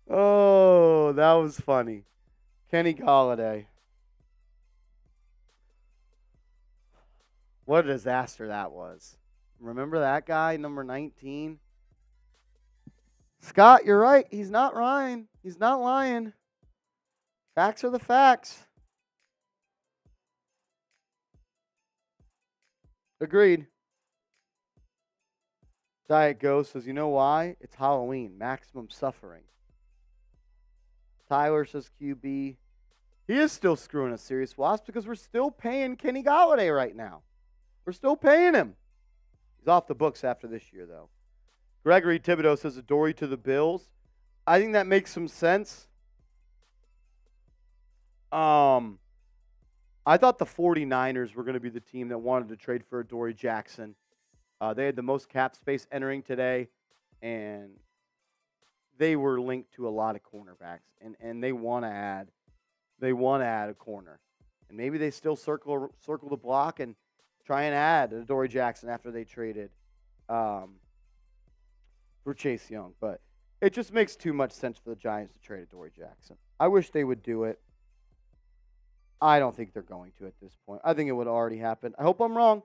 Oh, that was funny. Kenny Galladay. What a disaster that was. Remember that guy, number 19? Scott, you're right. He's not lying. He's not lying. Facts are the facts. Agreed. Diet Ghost says, you know why? It's Halloween. Maximum suffering. Tyler says QB. He is still screwing us, Serious Wasp, because we're still paying Kenny Galladay right now. We're still paying him. He's off the books after this year, though. Gregory Thibodeau says Adoree to the Bills. I think that makes some sense. I thought the 49ers were going to be the team that wanted to trade for Adoree Jackson. They had the most cap space entering today, and they were linked to a lot of cornerbacks, and they want to add a corner. And maybe they still circle the block and try and add Adoree Jackson after they traded for Chase Young. But it just makes too much sense for the Giants to trade Adoree Jackson. I wish they would do it. I don't think they're going to at this point. I think it would already happen. I hope I'm wrong.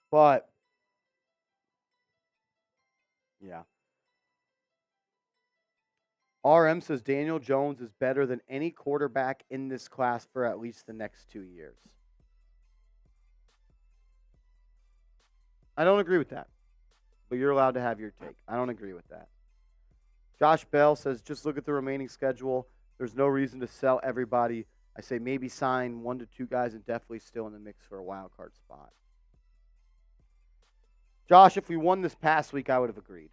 But, yeah. RM says Daniel Jones is better than any quarterback in this class for at least the next 2 years. I don't agree with that, but you're allowed to have your take. I don't agree with that. Josh Bell says just look at the remaining schedule. There's no reason to sell everybody. I say maybe sign 1 to 2 guys and definitely still in the mix for a wild card spot. Josh, if we won this past week, I would have agreed.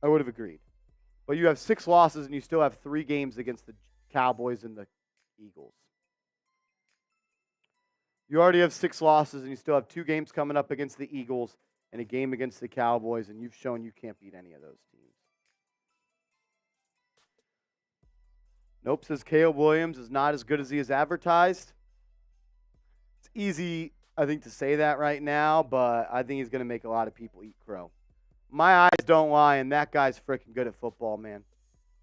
But you have 6 losses and you still have 3 games against the Cowboys and the Eagles. You already have 6 losses and you still have 2 games coming up against the Eagles and a game against the Cowboys, and you've shown you can't beat any of those teams. Nope says Caleb Williams is not as good as he is advertised. It's easy, I think, to say that right now, but I think he's going to make a lot of people eat crow. My eyes don't lie, and that guy's freaking good at football, man.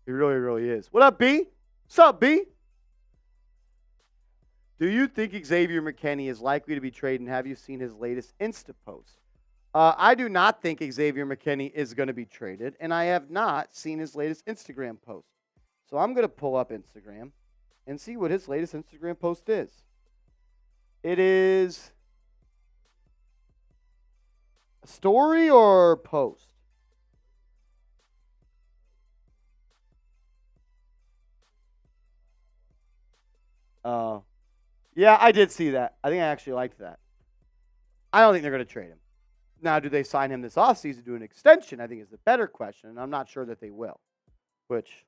He really, really is. What up, B? What's up, B? Do you think Xavier McKinney is likely to be traded, and have you seen his latest Insta post? I do not think Xavier McKinney is going to be traded, and I have not seen his latest Instagram post. So I'm going to pull up Instagram and see what his latest Instagram post is. It is a story or post? Yeah, I did see that. I think I actually liked that. I don't think they're going to trade him. Now, do they sign him this offseason to do an extension? I think is the better question, and I'm not sure that they will. Which,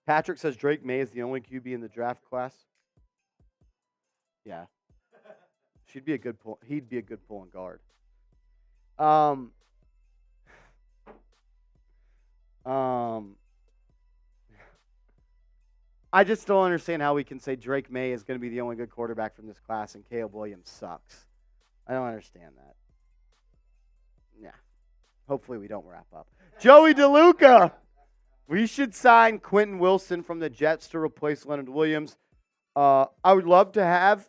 Patrick says Drake May is the only QB in the draft class. Yeah. He'd be a good pulling guard. I just don't understand how we can say Drake May is going to be the only good quarterback from this class and Caleb Williams sucks. I don't understand that. Yeah. Hopefully we don't wrap up. Joey DeLuca. We should sign Quentin Wilson from the Jets to replace Leonard Williams. I would love to have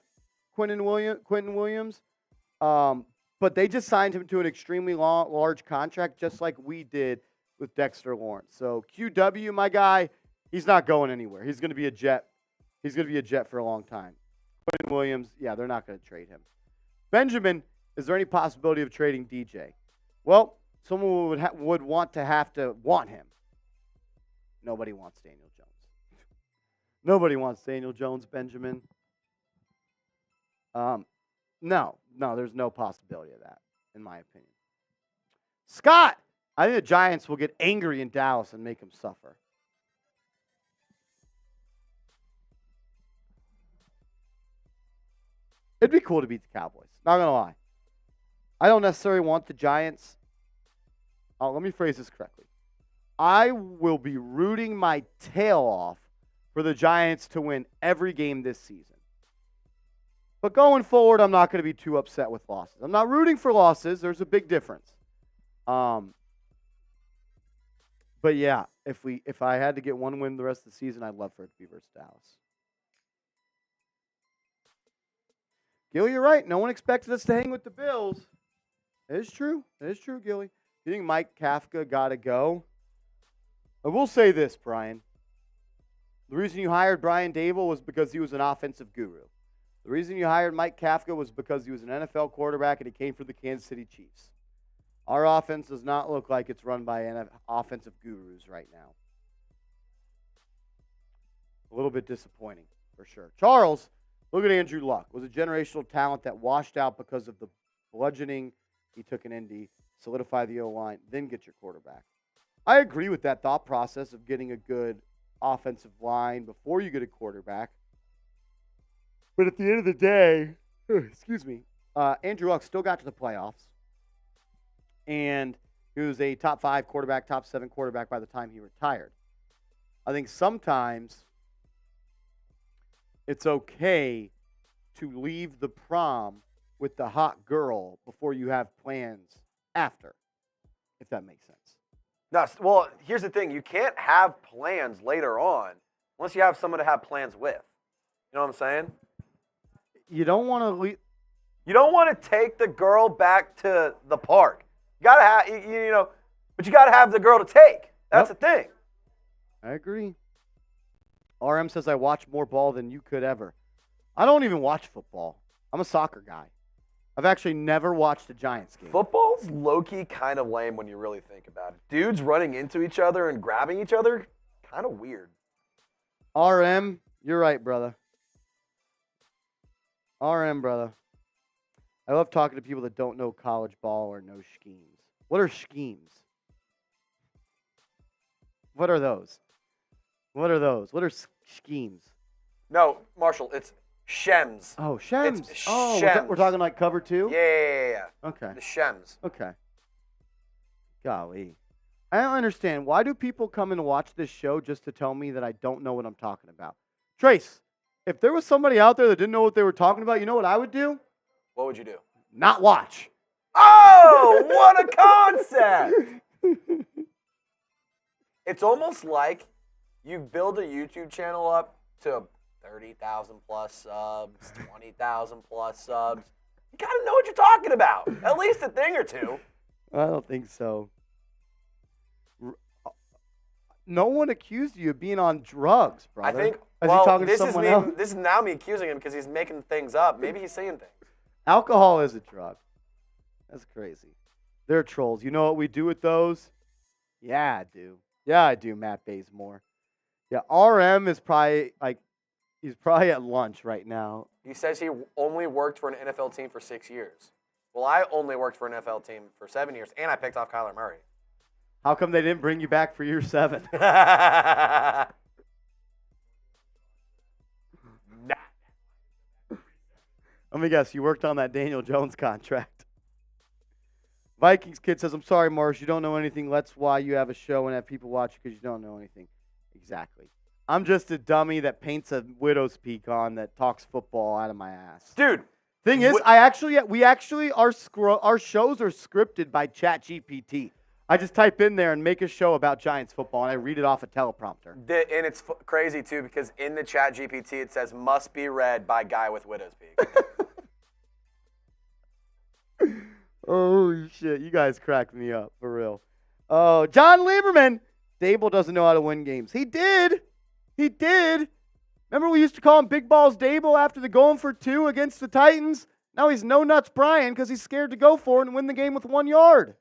Quentin Williams, but they just signed him to an extremely large contract, just like we did with Dexter Lawrence. So QW, my guy, he's not going anywhere. He's going to be a Jet. He's going to be a Jet for a long time. Quentin Williams, yeah, they're not going to trade him. Benjamin, is there any possibility of trading DJ? Well, someone would want to want him. Nobody wants Daniel Jones. Nobody wants Daniel Jones, Benjamin. No, there's no possibility of that, in my opinion. Scott, I think the Giants will get angry in Dallas and make him suffer. It'd be cool to beat the Cowboys. Not going to lie. I don't necessarily want the Giants. Oh, let me phrase this correctly. I will be rooting my tail off for the Giants to win every game this season. But going forward, I'm not going to be too upset with losses. I'm not rooting for losses. There's a big difference. But yeah, if I had to get one win the rest of the season, I'd love for it to be versus Dallas. Gilly, you're right. No one expected us to hang with the Bills. It is true. It is true, Gilly. Do you think Mike Kafka got to go? I will say this, Brian. The reason you hired Brian Dable was because he was an offensive guru. The reason you hired Mike Kafka was because he was an NFL quarterback and he came from the Kansas City Chiefs. Our offense does not look like it's run by offensive gurus right now. A little bit disappointing, for sure. Charles, look at Andrew Luck. Was a generational talent that washed out because of the bludgeoning he took in Indy. Solidify the O-line, then get your quarterback. I agree with that thought process of getting a good offensive line before you get a quarterback. But at the end of the day, Andrew Luck still got to the playoffs. And he was a top 5 quarterback, top 7 quarterback by the time he retired. I think sometimes it's okay to leave the prom with the hot girl before you have plans after, if that makes sense. No, well, here's the thing. You can't have plans later on unless you have someone to have plans with. You know what I'm saying? You don't want to leave. You don't want to take the girl back to the park. You gotta have, but you gotta have the girl to take. That's the thing. I agree. RM says I watch more ball than you could ever. I don't even watch football. I'm a soccer guy. I've actually never watched a Giants game. Football's low-key kind of lame when you really think about it. Dudes running into each other and grabbing each other, kind of weird. RM, you're right, brother. RM, brother. I love talking to people that don't know college ball or know schemes. What are schemes? What are those? What are those? What are schemes? No, Marshall, it's Shems. Oh, Shems. It's Shems. We're talking like cover 2? Yeah. Okay. The Shems. Okay. Golly. I don't understand. Why do people come and watch this show just to tell me that I don't know what I'm talking about? Trace, if there was somebody out there that didn't know what they were talking about, you know what I would do? What would you do? Not watch. Oh, what a concept! It's almost like you build a YouTube channel up to 30,000 plus subs, 20,000 plus subs. You gotta know what you're talking about. At least a thing or two. I don't think so. No one accused you of being on drugs, brother. I think. Is he talking to someone else? This is now me accusing him because he's making things up. Maybe he's saying things. Alcohol is a drug. That's crazy. They're trolls. You know what we do with those? Yeah, I do. Yeah, I do, Matt Bazemore. Yeah, RM is probably he's probably at lunch right now. He says he only worked for an NFL team for 6 years. Well, I only worked for an NFL team for 7 years, and I picked off Kyler Murray. How come they didn't bring you back for year 7? Nah. Let me guess, you worked on that Daniel Jones contract. Vikings kid says, I'm sorry, Marsh, you don't know anything. That's why you have a show and have people watch you because you don't know anything. Exactly. I'm just a dummy that paints a widow's peak on that talks football out of my ass. Dude. Thing is, our shows are scripted by ChatGPT. I just type in there and make a show about Giants football, and I read it off a teleprompter. And it's crazy, too, because in the ChatGPT it says, must be read by guy with widow's peak. Oh, shit. You guys cracked me up, for real. Oh, John Lieberman. Dable doesn't know how to win games. He did. He did. Remember we used to call him Big Balls Dable after the going for 2 against the Titans? Now he's No Nuts Bryan because he's scared to go for it and win the game with 1 yard.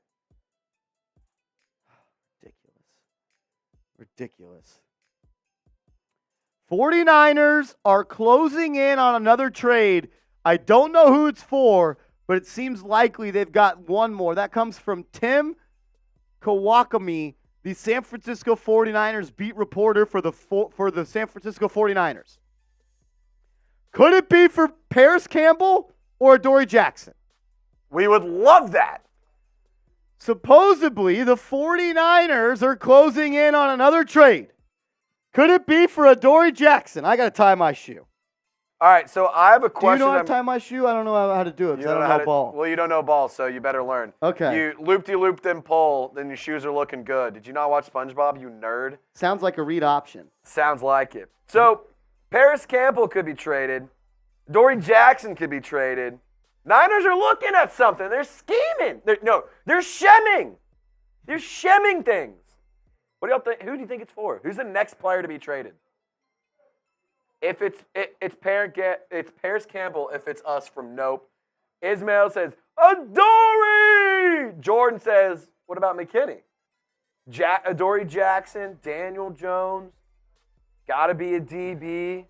Ridiculous. 49ers are closing in on another trade. I don't know who it's for, but it seems likely they've got one more. That comes from Tim Kawakami, the San Francisco 49ers beat reporter for the San Francisco 49ers. Could it be for Parris Campbell or Adoree Jackson? We would love that. Supposedly, the 49ers are closing in on another trade. Could it be for Adoree Jackson? I got to tie my shoe. All right, so I have a question. Do you know how to tie my shoe? I don't know how to do it because I don't know ball. Well, you don't know ball, so you better learn. Okay. You loop-de-loop then pull, then your shoes are looking good. Did you not watch SpongeBob, you nerd? Sounds like a read option. Sounds like it. So, Parris Campbell could be traded. Adoree Jackson could be traded. Niners are looking at something. They're scheming. They're shemming. They're shemming things. What do y'all think? Who do you think it's for? Who's the next player to be traded? If it's Parris Campbell, if it's us from Nope. Ismail says, Adoree! Jordan says, what about McKinney? Adoree Jackson, Daniel Jones. Got to be a DB.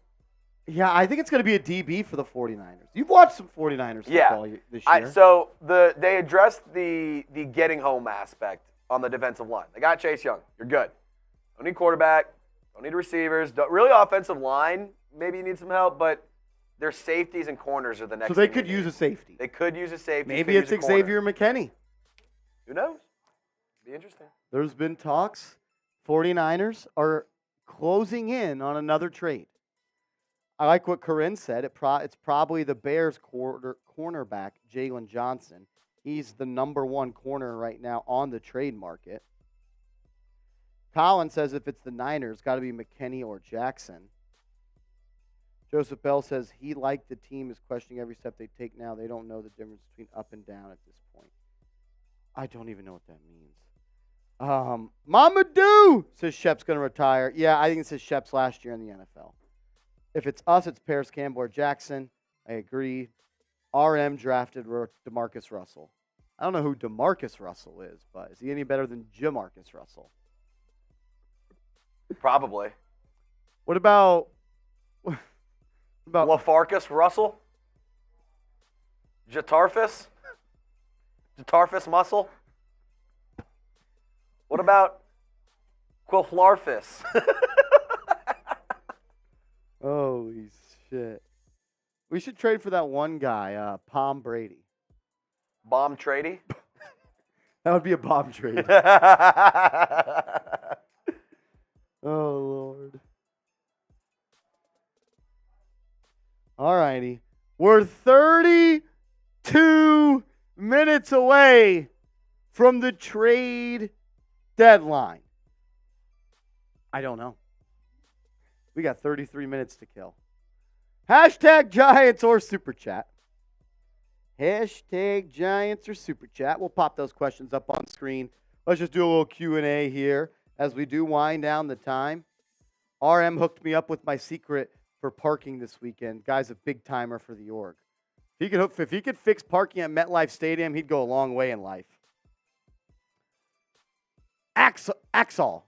Yeah, I think it's going to be a DB for the 49ers. You've watched some 49ers football this year. So they addressed the getting home aspect on the defensive line. They got Chase Young. You're good. Don't need quarterback. Don't need receivers. Really offensive line, maybe you need some help, but their safeties and corners are the next So they could use a safety. They could use a safety. Maybe it's Xavier McKinney. Who knows? Be interesting. There's been talks. 49ers are closing in on another trade. I like what Corinne said. It's probably the Bears cornerback, Jalen Johnson. He's the number one corner right now on the trade market. Colin says if it's the Niners, got to be McKinney or Jackson. Joseph Bell says he liked the team is questioning every step they take now. They don't know the difference between up and down at this point. I don't even know what that means. Mamadou says Shep's going to retire. Yeah, I think it says Shep's last year in the NFL. If it's us, it's Parris Campbell or Jackson. I agree. RM drafted DeMarcus Russell. I don't know who DeMarcus Russell is, but is he any better than Jamarcus Russell? Probably. What about LaFarcus Russell? Jatarfus Muscle? What about Quilflarfus? Holy shit. We should trade for that one guy, Palm Brady. Bomb Trady? That would be a bomb trade. Oh, Lord. All righty. We're 32 minutes away from the trade deadline. I don't know. We got 33 minutes to kill. Hashtag Giants or Super Chat. Hashtag Giants or Super Chat. We'll pop those questions up on screen. Let's just do a little Q&A here as we do wind down the time. RM hooked me up with my secret for parking this weekend. Guy's a big timer for the org. If he could fix parking at MetLife Stadium, he'd go a long way in life. Axol.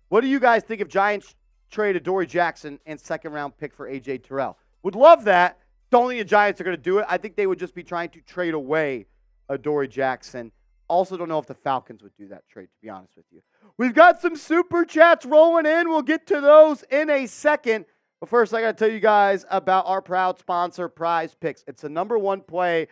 What do you guys think if Giants trade Adoree Jackson and second-round pick for A.J. Terrell? Would love that. Don't think the Giants are going to do it. I think they would just be trying to trade away Adoree Jackson. Also don't know if the Falcons would do that trade, to be honest with you. We've got some Super Chats rolling in. We'll get to those in a second. But first, I got to tell you guys about our proud sponsor, Prize Picks. It's the number one place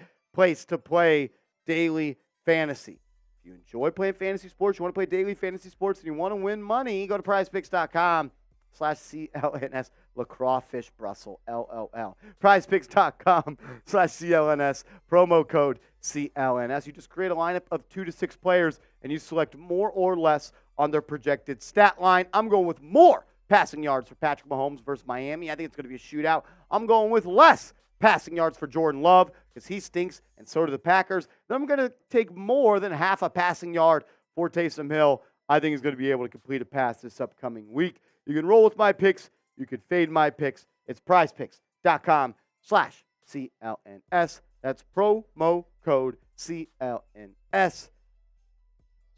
to play daily fantasy. If you enjoy playing fantasy sports, you want to play daily fantasy sports, and you want to win money, go to prizepicks.com/CLNS, La Crawfish Brussels, LLL. Prizepicks.com/CLNS, promo code CLNS. You just create a lineup of 2 to 6 players, and you select more or less on their projected stat line. I'm going with more passing yards for Patrick Mahomes versus Miami. I think it's going to be a shootout. I'm going with less passing yards for Jordan Love because he stinks, and so do the Packers. Then I'm going to take more than half a passing yard for Taysom Hill. I think he's going to be able to complete a pass this upcoming week. You can roll with my picks. You can fade my picks. It's prizepicks.com/CLNS. That's promo code CLNS.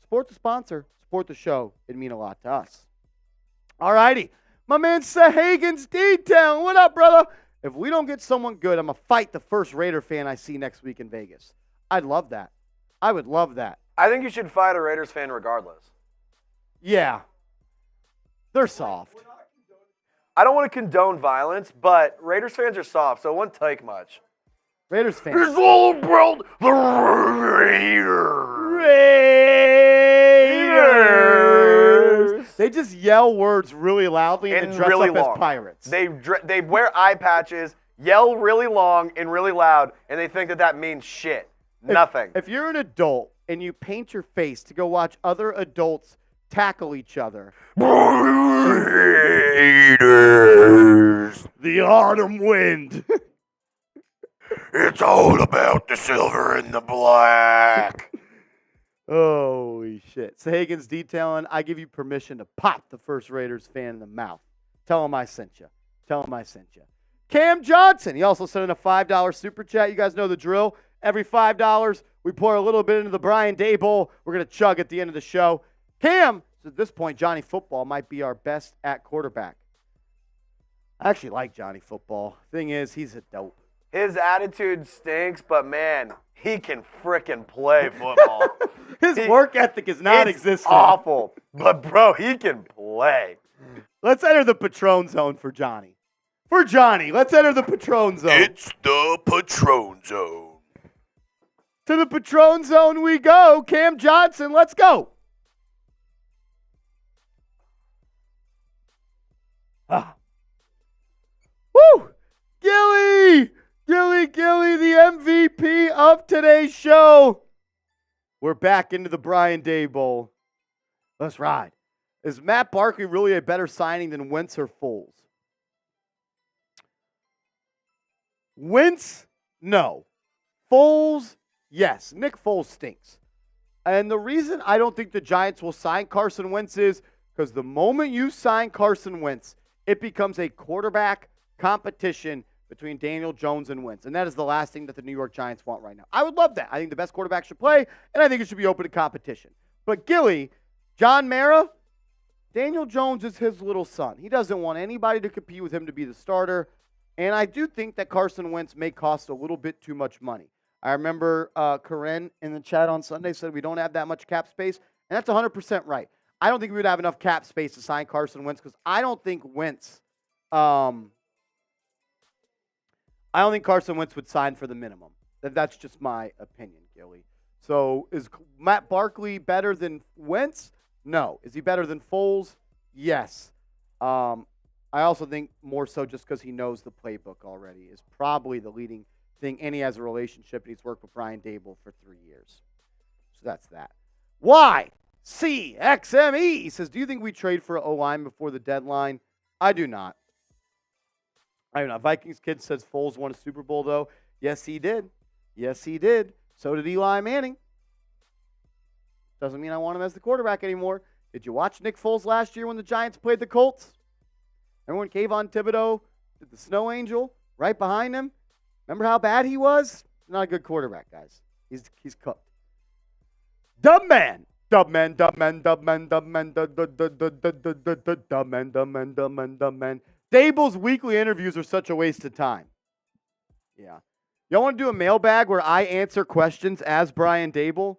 Support the sponsor. Support the show. It'd mean a lot to us. All righty. My man Sahagan's Detail. What up, brother? If we don't get someone good, I'm going to fight the first Raider fan I see next week in Vegas. I'd love that. I would love that. I think you should fight a Raiders fan regardless. Yeah. They're soft. I don't want to condone violence, but Raiders fans are soft, so it wouldn't take much. Raiders fans. It's all about the Raiders. Raiders. They just yell words really loudly and dress really up long. as pirates. They wear eye patches, yell really long and really loud, and they think that means shit. Nothing. If you're an adult and you paint your face to go watch other adults tackle each other. Raiders. The autumn wind. It's all about the silver and the black. Holy shit. Sagan's detailing, I give you permission to pop the first Raiders fan in the mouth. Tell him I sent you. Cam Johnson, he also sent in a $5 super chat. You guys know the drill. Every $5, we pour a little bit into the Bryan Day Bowl. We're going to chug at the end of the show. Cam, so at this point, Johnny Football might be our best at quarterback. I actually like Johnny Football. Thing is, he's a dope. His attitude stinks, but man, he can frickin' play football. His work ethic is non-existent. It's awful, but bro, he can play. Let's enter the Patron zone for Johnny. Let's enter the Patron zone. It's the Patron zone. To the Patron zone we go. Cam Johnson, let's go. Woo! Gilly, the MVP of today's show. We're back into the Bryan Day Bowl. Let's ride. Is Matt Barkley really a better signing than Wentz or Foles? Wentz, no. Foles, yes. Nick Foles stinks. And the reason I don't think the Giants will sign Carson Wentz is because the moment you sign Carson Wentz, it becomes a quarterback competition between Daniel Jones and Wentz. And that is the last thing that the New York Giants want right now. I would love that. I think the best quarterback should play, and I think it should be open to competition. But Gilly, John Mara, Daniel Jones is his little son. He doesn't want anybody to compete with him to be the starter. And I do think that Carson Wentz may cost a little bit too much money. I remember Karen in the chat on Sunday said we don't have that much cap space, and that's 100% right. I don't think we would have enough cap space to sign Carson Wentz because I don't think Carson Wentz would sign for the minimum. That's just my opinion, Gilly. So is Matt Barkley better than Wentz? No. Is he better than Foles? Yes. I also think more so just because he knows the playbook already is probably the leading thing, and he has a relationship, and he's worked with Bryan Dable for 3 years. So that's that. YCXME says, do you think we trade for an O-line before the deadline? I do not. Vikings kid says Foles won a Super Bowl, though. Yes, he did. So did Eli Manning. Doesn't mean I want him as the quarterback anymore. Did you watch Nick Foles last year when the Giants played the Colts? Remember when Kayvon Thibodeau did the snow angel right behind him? Remember how bad he was? Not a good quarterback, guys. He's cooked. Dubman. Dable's weekly interviews are such a waste of time. Yeah. Y'all want to do a mailbag where I answer questions as Bryan Dable?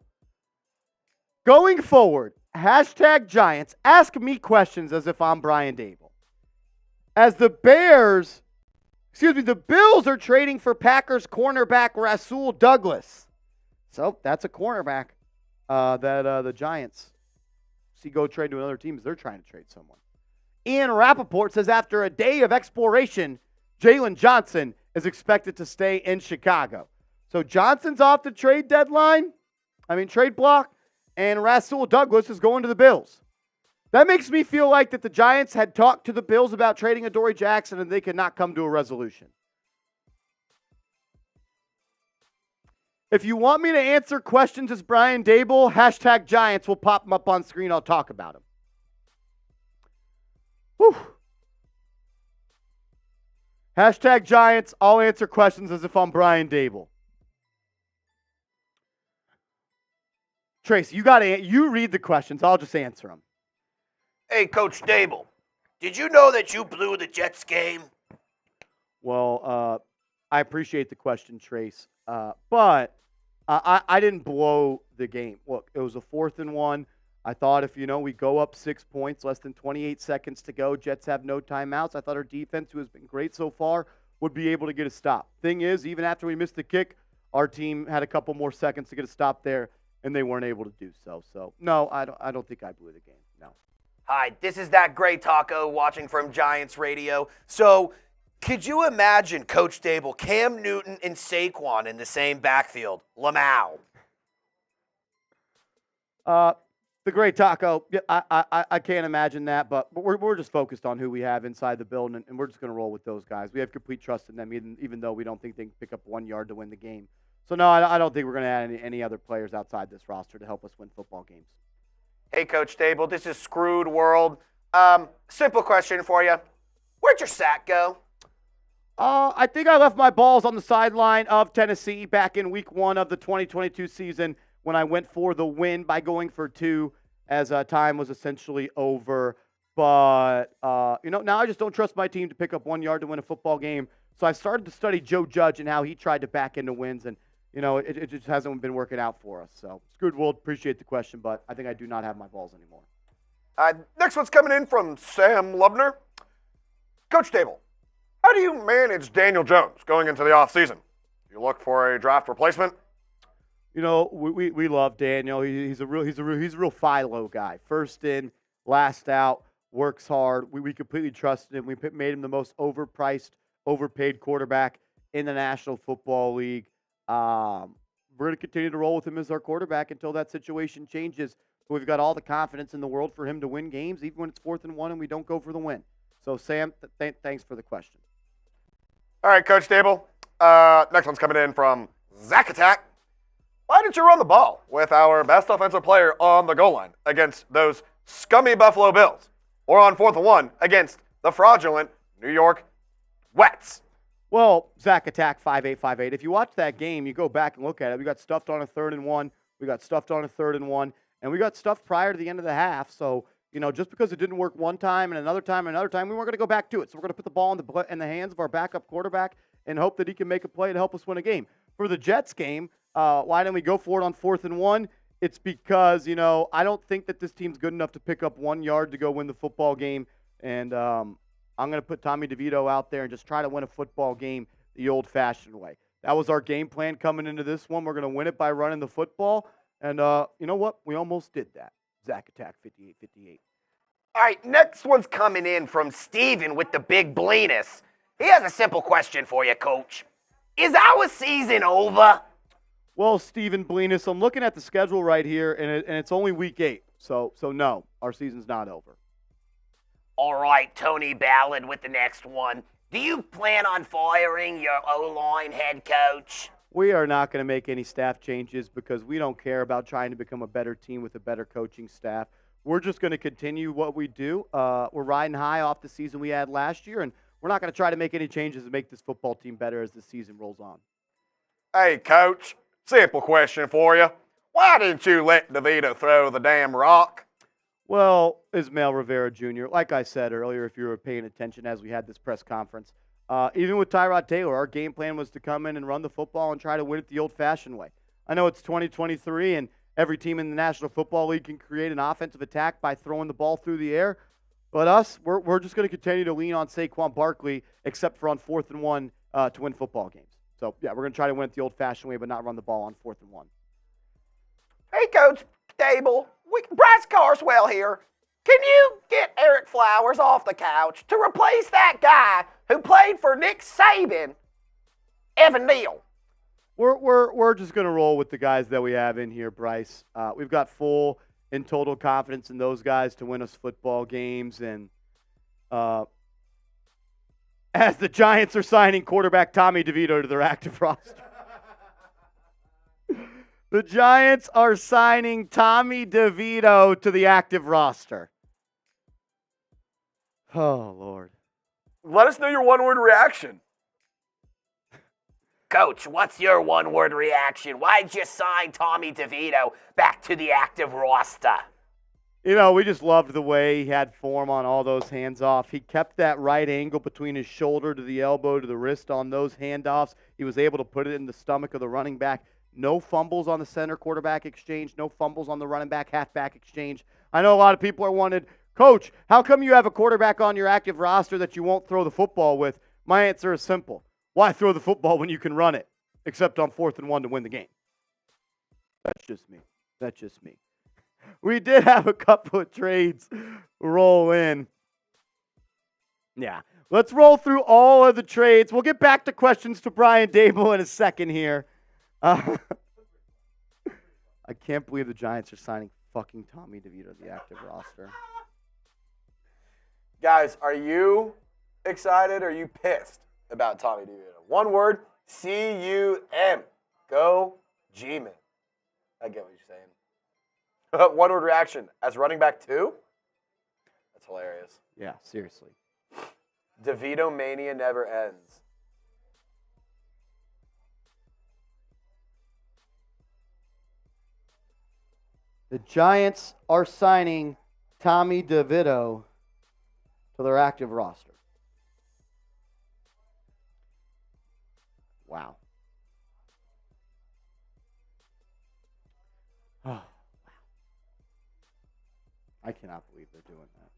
Going forward, #Giants, ask me questions as if I'm Bryan Dable. As the Bills are trading for Packers cornerback Rasul Douglas. So that's a cornerback that the Giants see go trade to another team as they're trying to trade someone. Ian Rappaport says after a day of exploration, Jalen Johnson is expected to stay in Chicago. So Johnson's off the trade block, and Rasul Douglas is going to the Bills. That makes me feel like that the Giants had talked to the Bills about trading Adoree Jackson and they could not come to a resolution. If you want me to answer questions as Bryan Dable, #Giants will pop them up on screen. I'll talk about them. Whew. #Giants, I'll answer questions as if I'm Bryan Dable. Tracy, you read the questions. I'll just answer them. Hey, Coach Dable, did you know that you blew the Jets game? Well, I appreciate the question, Trace, but I didn't blow the game. Look, it was a 4th and 1. I thought if, we go up 6 points, less than 28 seconds to go, Jets have no timeouts. I thought our defense, who has been great so far, would be able to get a stop. Thing is, even after we missed the kick, our team had a couple more seconds to get a stop there, and they weren't able to do so. So, no, I don't think I blew the game, no. Hi, this is that Gray Taco watching from Giants Radio. So, could you imagine, Coach Dable, Cam Newton and Saquon in the same backfield? Lamau. The Gray Taco, I can't imagine that, but we're just focused on who we have inside the building, and we're just going to roll with those guys. We have complete trust in them, even though we don't think they can pick up 1 yard to win the game. So, no, I don't think we're going to add any other players outside this roster to help us win football games. Hey, Coach Dable, this is Screwed World. Simple question for you. Where'd your sack go? I think I left my balls on the sideline of Tennessee back in week 1 of the 2022 season when I went for the win by going for 2 as time was essentially over. But, now I just don't trust my team to pick up 1 yard to win a football game. So I started to study Joe Judge and how he tried to back into wins, and it just hasn't been working out for us. So, Screwed World, appreciate the question, but I think I do not have my balls anymore. Next one's coming in from Sam Lubner. Coach Dable, how do you manage Daniel Jones going into the offseason? Do you look for a draft replacement? We love Daniel. He's a real Philo guy. First in, last out, works hard. We completely trusted him. We made him the most overpriced, overpaid quarterback in the National Football League. We're going to continue to roll with him as our quarterback until that situation changes. We've got all the confidence in the world for him to win games, even when it's 4th and 1 and we don't go for the win. So, Sam, thanks for the question. All right, Coach Dable. Next one's coming in from Zach Attack. Why didn't you run the ball with our best offensive player on the goal line against those scummy Buffalo Bills? Or on 4th and 1 against the fraudulent New York Wets? Well, Zach Attack 5858. If you watch that game, you go back and look at it. We got stuffed on a 3rd and 1. We got stuffed on a 3rd and 1. And we got stuffed prior to the end of the half. So, just because it didn't work one time and another time, we weren't going to go back to it. So we're going to put the ball in the hands of our backup quarterback and hope that he can make a play to help us win a game. For the Jets game, why didn't we go for it on 4th and 1? It's because, I don't think that this team's good enough to pick up 1 yard to go win the football game. And I'm going to put Tommy DeVito out there and just try to win a football game the old-fashioned way. That was our game plan coming into this one. We're going to win it by running the football. And you know what? We almost did that. Zach Attack 5858. All right, next one's coming in from Steven with the big bleenus. He has a simple question for you, Coach. Is our season over? Well, Steven Bleenus, I'm looking at the schedule right here, and it's only week 8. So no, our season's not over. All right, Tony Ballard with the next one. Do you plan on firing your O-line head coach? We are not going to make any staff changes because we don't care about trying to become a better team with a better coaching staff. We're just going to continue what we do. We're riding high off the season we had last year, and we're not going to try to make any changes to make this football team better as the season rolls on. Hey, Coach, simple question for you. Why didn't you let DeVito throw the damn rock? Well, Ismael Rivera Jr., like I said earlier, if you were paying attention as we had this press conference, even with Tyrod Taylor, our game plan was to come in and run the football and try to win it the old-fashioned way. I know it's 2023, and every team in the National Football League can create an offensive attack by throwing the ball through the air. But we're just going to continue to lean on Saquon Barkley, except for on 4th and 1 to win football games. So, yeah, we're going to try to win it the old-fashioned way, but not run the ball on 4th and 1. Hey, Coach Dable. Bryce Carswell here. Can you get Eric Flowers off the couch to replace that guy who played for Nick Saban, Evan Neal? We're just going to roll with the guys that we have in here, Bryce. We've got full and total confidence in those guys to win us football games. And as the Giants are signing quarterback Tommy DeVito to their active roster. The Giants are signing Tommy DeVito to the active roster. Oh, Lord. Let us know your one-word reaction. Coach, what's your one-word reaction? Why'd you sign Tommy DeVito back to the active roster? We just loved the way he had form on all those hands-off. He kept that right angle between his shoulder to the elbow to the wrist on those handoffs. He was able to put it in the stomach of the running back. No fumbles on the center quarterback exchange. No fumbles on the running back halfback exchange. I know a lot of people are wondering, Coach, how come you have a quarterback on your active roster that you won't throw the football with? My answer is simple. Why throw the football when you can run it, except on 4th and 1 to win the game? That's just me. we did have a couple of trades roll in. Yeah. Let's roll through all of the trades. We'll get back to questions to Brian Dable in a second here. I can't believe the Giants are signing fucking Tommy DeVito to the active roster. Guys, are you excited or are you pissed about Tommy DeVito? One word, C-U-M. Go G-Man. I get what you're saying. One word reaction. As running back 2? That's hilarious. Yeah, seriously. DeVito mania never ends. The Giants are signing Tommy DeVito to their active roster. Wow. Oh, wow. I cannot believe they're doing that.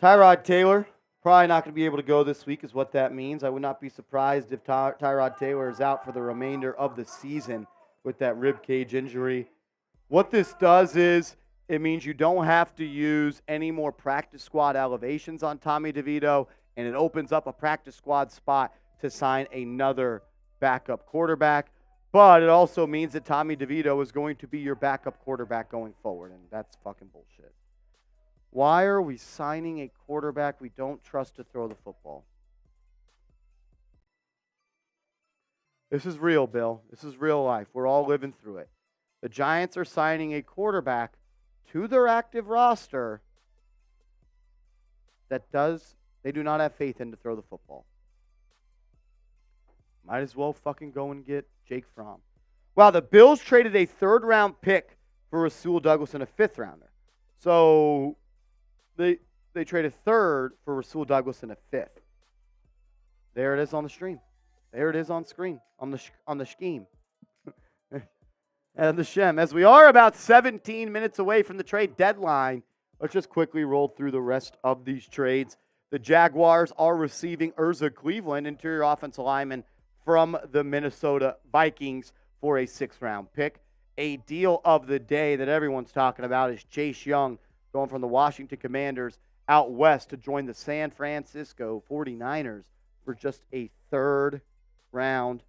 Tyrod Taylor, probably not going to be able to go this week is what that means. I would not be surprised if Tyrod Taylor is out for the remainder of the season with that rib cage injury. What this does is it means you don't have to use any more practice squad elevations on Tommy DeVito, and it opens up a practice squad spot to sign another backup quarterback. But it also means that Tommy DeVito is going to be your backup quarterback going forward, and that's fucking bullshit. Why are we signing a quarterback we don't trust to throw the football? This is real, Bill. This is real life. We're all living through it. The Giants are signing a quarterback to their active roster that they do not have faith in to throw the football. Might as well fucking go and get Jake Fromm. Wow, the Bills traded a third-round pick for Rasul Douglas and a fifth-rounder. So they traded third for Rasul Douglas and a fifth. There it is on the stream. There it is on screen, on the scheme. And the Shem. As we are about 17 minutes away from the trade deadline, let's just quickly roll through the rest of these trades. The Jaguars are receiving Urza Cleveland, interior offensive lineman from the Minnesota Vikings, for a sixth-round pick. A deal of the day that everyone's talking about is Chase Young going from the Washington Commanders out west to join the San Francisco 49ers for just a third-round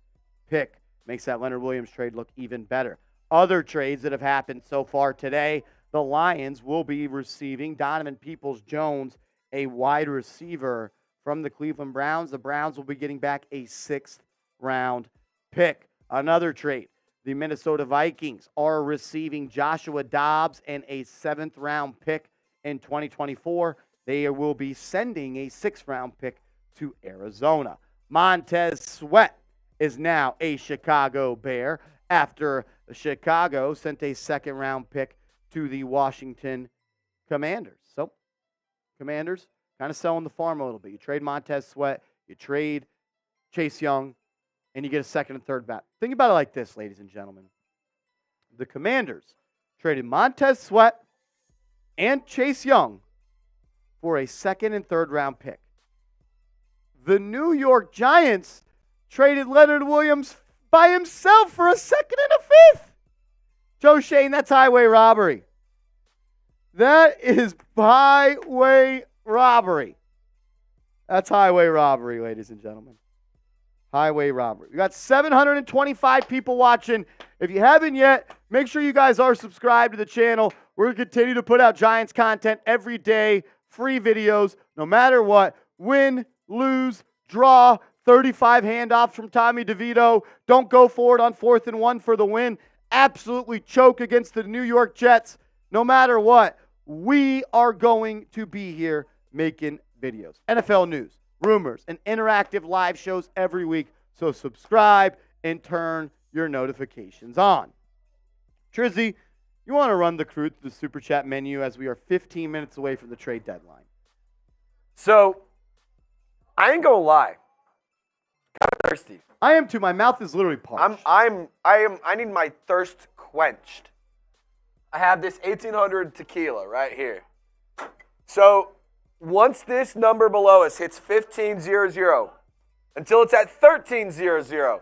pick. Makes that Leonard Williams trade look even better. Other trades that have happened so far today, the Lions will be receiving Donovan Peoples-Jones, a wide receiver from the Cleveland Browns. The Browns will be getting back a sixth-round pick. Another trade, the Minnesota Vikings are receiving Joshua Dobbs and a seventh-round pick in 2024. They will be sending a sixth-round pick to Arizona. Montez Sweat is now a Chicago Bear after Chicago sent a second-round pick to the Washington Commanders. So, Commanders kind of selling the farm a little bit. You trade Montez Sweat, you trade Chase Young, and you get a second and third back. Think about it like this, ladies and gentlemen. The Commanders traded Montez Sweat and Chase Young for a second and third round pick. The New York Giants traded Leonard Williams by himself for a second and a fifth. Joe Shane, that's highway robbery. That is highway robbery. That's highway robbery, ladies and gentlemen. Highway robbery. We got 725 people watching. If you haven't yet, make sure you guys are subscribed to the channel. We're going to continue to put out Giants content every day, free videos, no matter what. Win, lose, draw, 35 handoffs from Tommy DeVito. Don't go for it on 4th and 1 for the win. Absolutely choke against the New York Jets. No matter what, we are going to be here making videos. NFL news, rumors, and interactive live shows every week. So subscribe and turn your notifications on. Trizzy, you want to run the crew through the Super Chat menu as we are 15 minutes away from the trade deadline. So, I ain't gonna lie. I'm thirsty. I am too. My mouth is literally parched. I need my thirst quenched. I have this 1800 tequila right here. So, once this number below us hits 1500, until it's at 1300,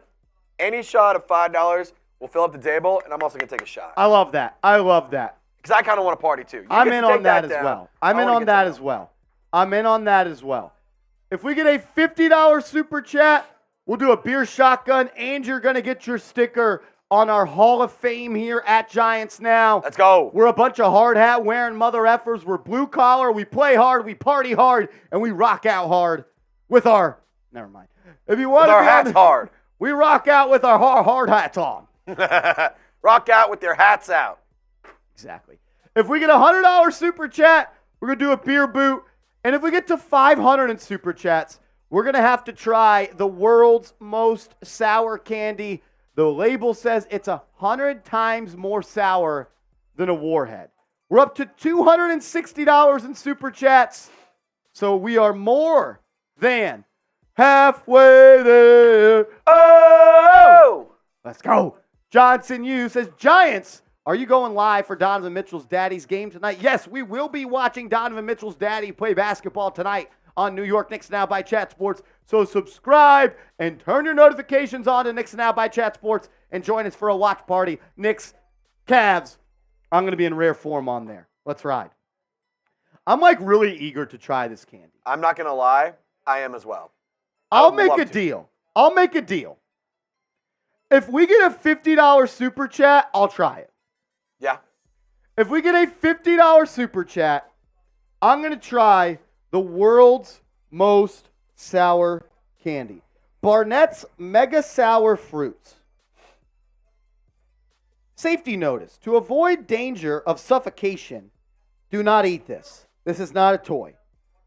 Any shot of $5 will fill up the table, and I'm also going to take a shot. I love that. I love that. Because I kind of want to party, too. I'm in on that as well. I'm in on that as well. I'm in on that as well. If we get a $50 super chat, we'll do a beer shotgun, and you're going to get your sticker on our Hall of Fame here at Giants Now. Let's go. We're a bunch of hard hat wearing mother effers. We're blue collar. We play hard. We party hard, and we rock out hard with our. Never mind. If you want with our hats hard, we rock out with our hard hats on. Rock out with your hats out. Exactly. If we get a $100 super chat, we're gonna do a beer boot, and if we get to 500 in super chats, we're gonna have to try the world's most sour candy. The label says it's 100 times more sour than a Warhead. We're up to $260 in super chats, so we are more than halfway there. Oh! Let's go. Johnson U says, Giants, are you going live for Donovan Mitchell's daddy's game tonight? Yes, we will be watching Donovan Mitchell's daddy play basketball tonight on New York Knicks Now by Chat Sports. So subscribe and turn your notifications on to Knicks Now by Chat Sports and join us for a watch party. Knicks, Cavs. I'm going to be in rare form on there. Let's ride. I'm like really eager to try this candy. I'm not going to lie. I am as well. I'll make a deal. I'll make a deal. If we get a $50 super chat, I'll try it. Yeah. If we get a $50 super chat, I'm going to try the world's most sour candy. Barnett's Mega Sour Fruits. Safety notice. To avoid danger of suffocation, do not eat this. This is not a toy.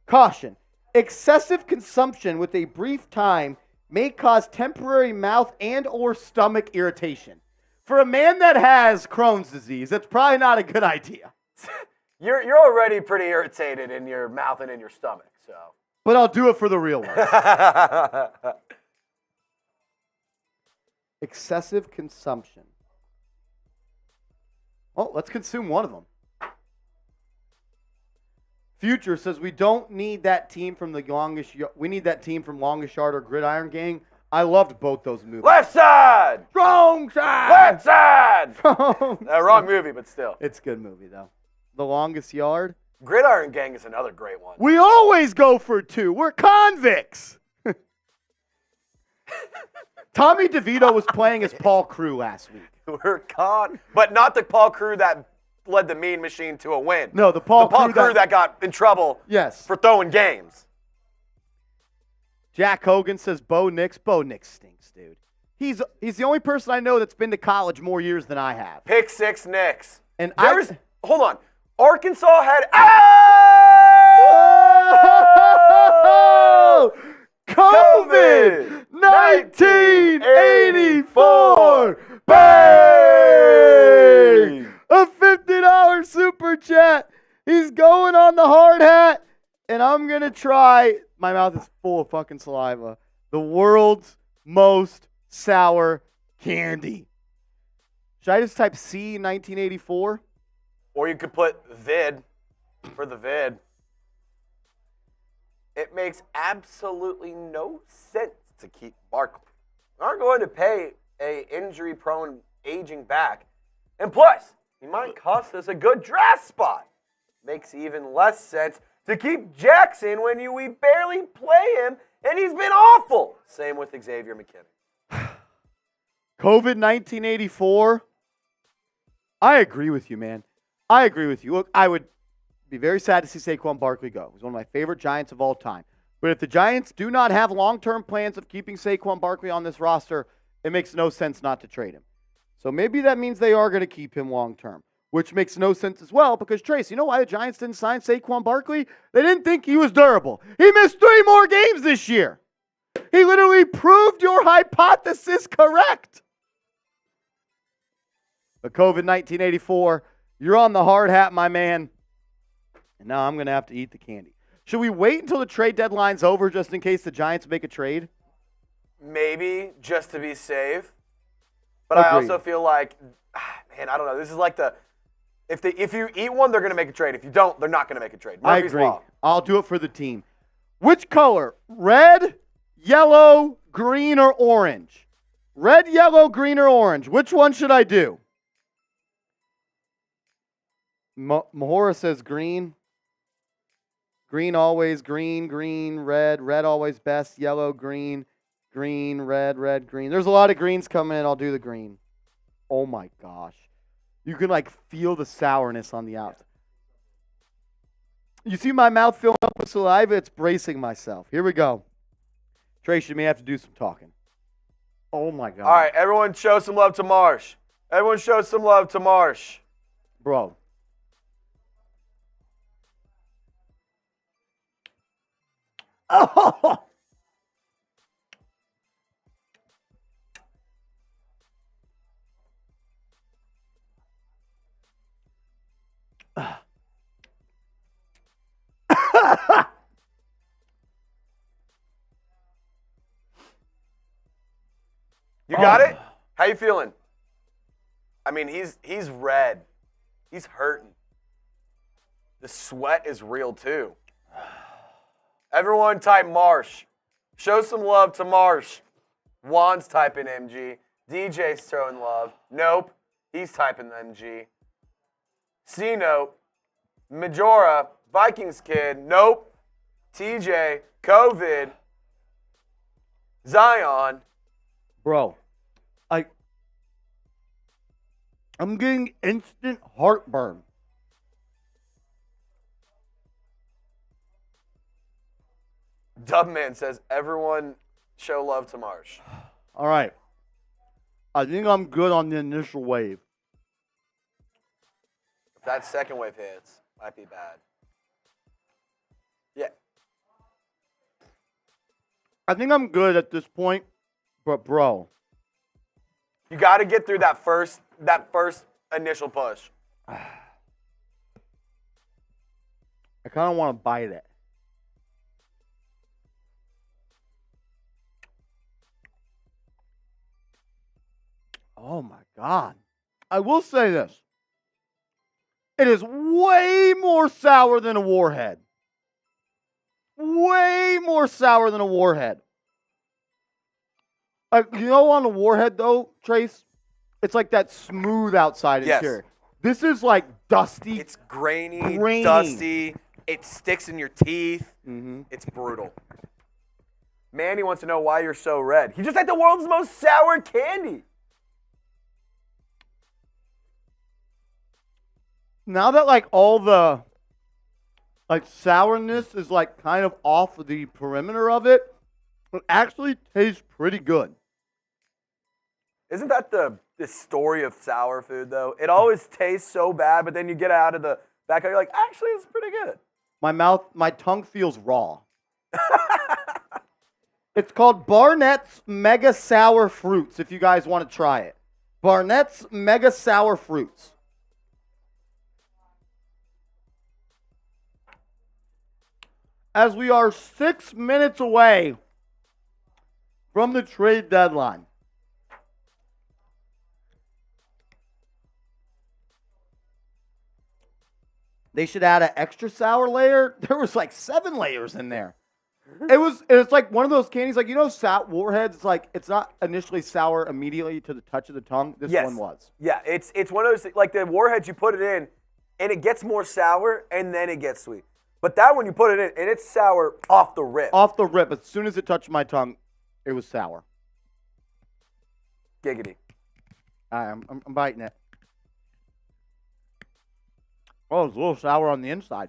Caution. Excessive consumption with a brief time may cause temporary mouth and or stomach irritation. For a man that has Crohn's disease, that's probably not a good idea. You're already pretty irritated in your mouth and in your stomach, so. But I'll do it for the real one. Excessive consumption. Oh, let's consume one of them. Future says we don't need that team from the longest. We need that team from Longest Yard or Gridiron Gang. I loved both those movies. Left side, strong side, left side. Wrong movie, but still. It's a good movie though. The Longest Yard. Gridiron Gang is another great one. We always go for two. We're convicts. Tommy DeVito was playing as Paul Crewe last week. We're caught, but not the Paul Crewe that led the Mean Machine to a win. No, the Paul Crewe that got in trouble. Yes. For throwing games. Jack Hogan says Bo Nix. Bo Nix stinks, dude. He's the only person I know that's been to college more years than I have. Pick six Knicks. And hold on. Arkansas had COVID 1984. Bang! A $50 super chat. He's going on the hard hat, and I'm gonna try. My mouth is full of fucking saliva. The world's most sour candy. Should I just type C 1984? Or you could put vid for the vid. It makes absolutely no sense to keep Barkley. We aren't going to pay a injury-prone aging back. And plus, he might cost us a good draft spot. Makes even less sense to keep Jackson when we barely play him, and he's been awful. Same with Xavier McKinney. COVID 1984. I agree with you, man. I agree with you. Look, I would be very sad to see Saquon Barkley go. He's one of my favorite Giants of all time. But if the Giants do not have long-term plans of keeping Saquon Barkley on this roster, it makes no sense not to trade him. So maybe that means they are going to keep him long-term, which makes no sense as well because, Trace, you know why the Giants didn't sign Saquon Barkley? They didn't think he was durable. He missed 3 more games this year. He literally proved your hypothesis correct. But COVID 1984, you're on the hard hat, my man. And now I'm going to have to eat the candy. Should we wait until the trade deadline's over just in case the Giants make a trade? Maybe, just to be safe. But Agreed. I also feel like, man, I don't know. This is like if you eat one, they're going to make a trade. If you don't, they're not going to make a trade. Murphy's I agree. Law. I'll do it for the team. Which color? Red, yellow, green, or orange? Red, yellow, green, or orange? Which one should I do? Mahora says green. Green always, green, red always best, yellow, green, red, green. There's a lot of greens coming in. I'll do the green. Oh my gosh. You can like feel the sourness on the outside. You see my mouth filling up with saliva? It's bracing myself. Here we go. Trace, you may have to do some talking. Oh my God. All right, everyone show some love to Marsh. Everyone show some love to Marsh. Bro. Oh! You got it? How you feeling? I mean, he's red. He's hurting. The sweat is real too. Everyone type Marsh. Show some love to Marsh. Juan's typing MG. DJ's throwing love. Nope. He's typing MG. C-Note. Majora. Vikings kid. Nope. TJ. COVID. Zion. Bro. I'm getting instant heartburn. Dubman says, everyone show love to Marsh. All right. I think I'm good on the initial wave. If that second wave hits, might be bad. Yeah. I think I'm good at this point, but bro. You got to get through that first initial push. I kind of want to bite it. Oh my God. I will say this. It is way more sour than a Warhead. Way more sour than a Warhead. You know, on a Warhead, though, Trace, it's like that smooth outside interior. This is like dusty. It's grainy, dusty. It sticks in your teeth. Mm-hmm. It's brutal. Manny wants to know why you're so red. He just ate the world's most sour candy. Now that like all the like sourness is like kind of off of the perimeter of it, it actually tastes pretty good. Isn't that the story of sour food, though? It always tastes so bad, but then you get out of the back, you're like, actually, it's pretty good. My tongue feels raw. It's called Barnett's Mega Sour Fruits, if you guys want to try it. Barnett's Mega Sour Fruits. As we are 6 minutes away from the trade deadline. They should add an extra sour layer. There was like 7 layers in there. It's like one of those candies, like, you know, Warheads, it's like, it's not initially sour immediately to the touch of the tongue. This one was. Yeah, it's one of those, like the Warheads, you put it in, and it gets more sour, and then it gets sweet. But that one, you put it in, and it's sour off the rip. Off the rip. As soon as it touched my tongue, it was sour. Giggity. I'm biting it. Oh, it's a little sour on the inside.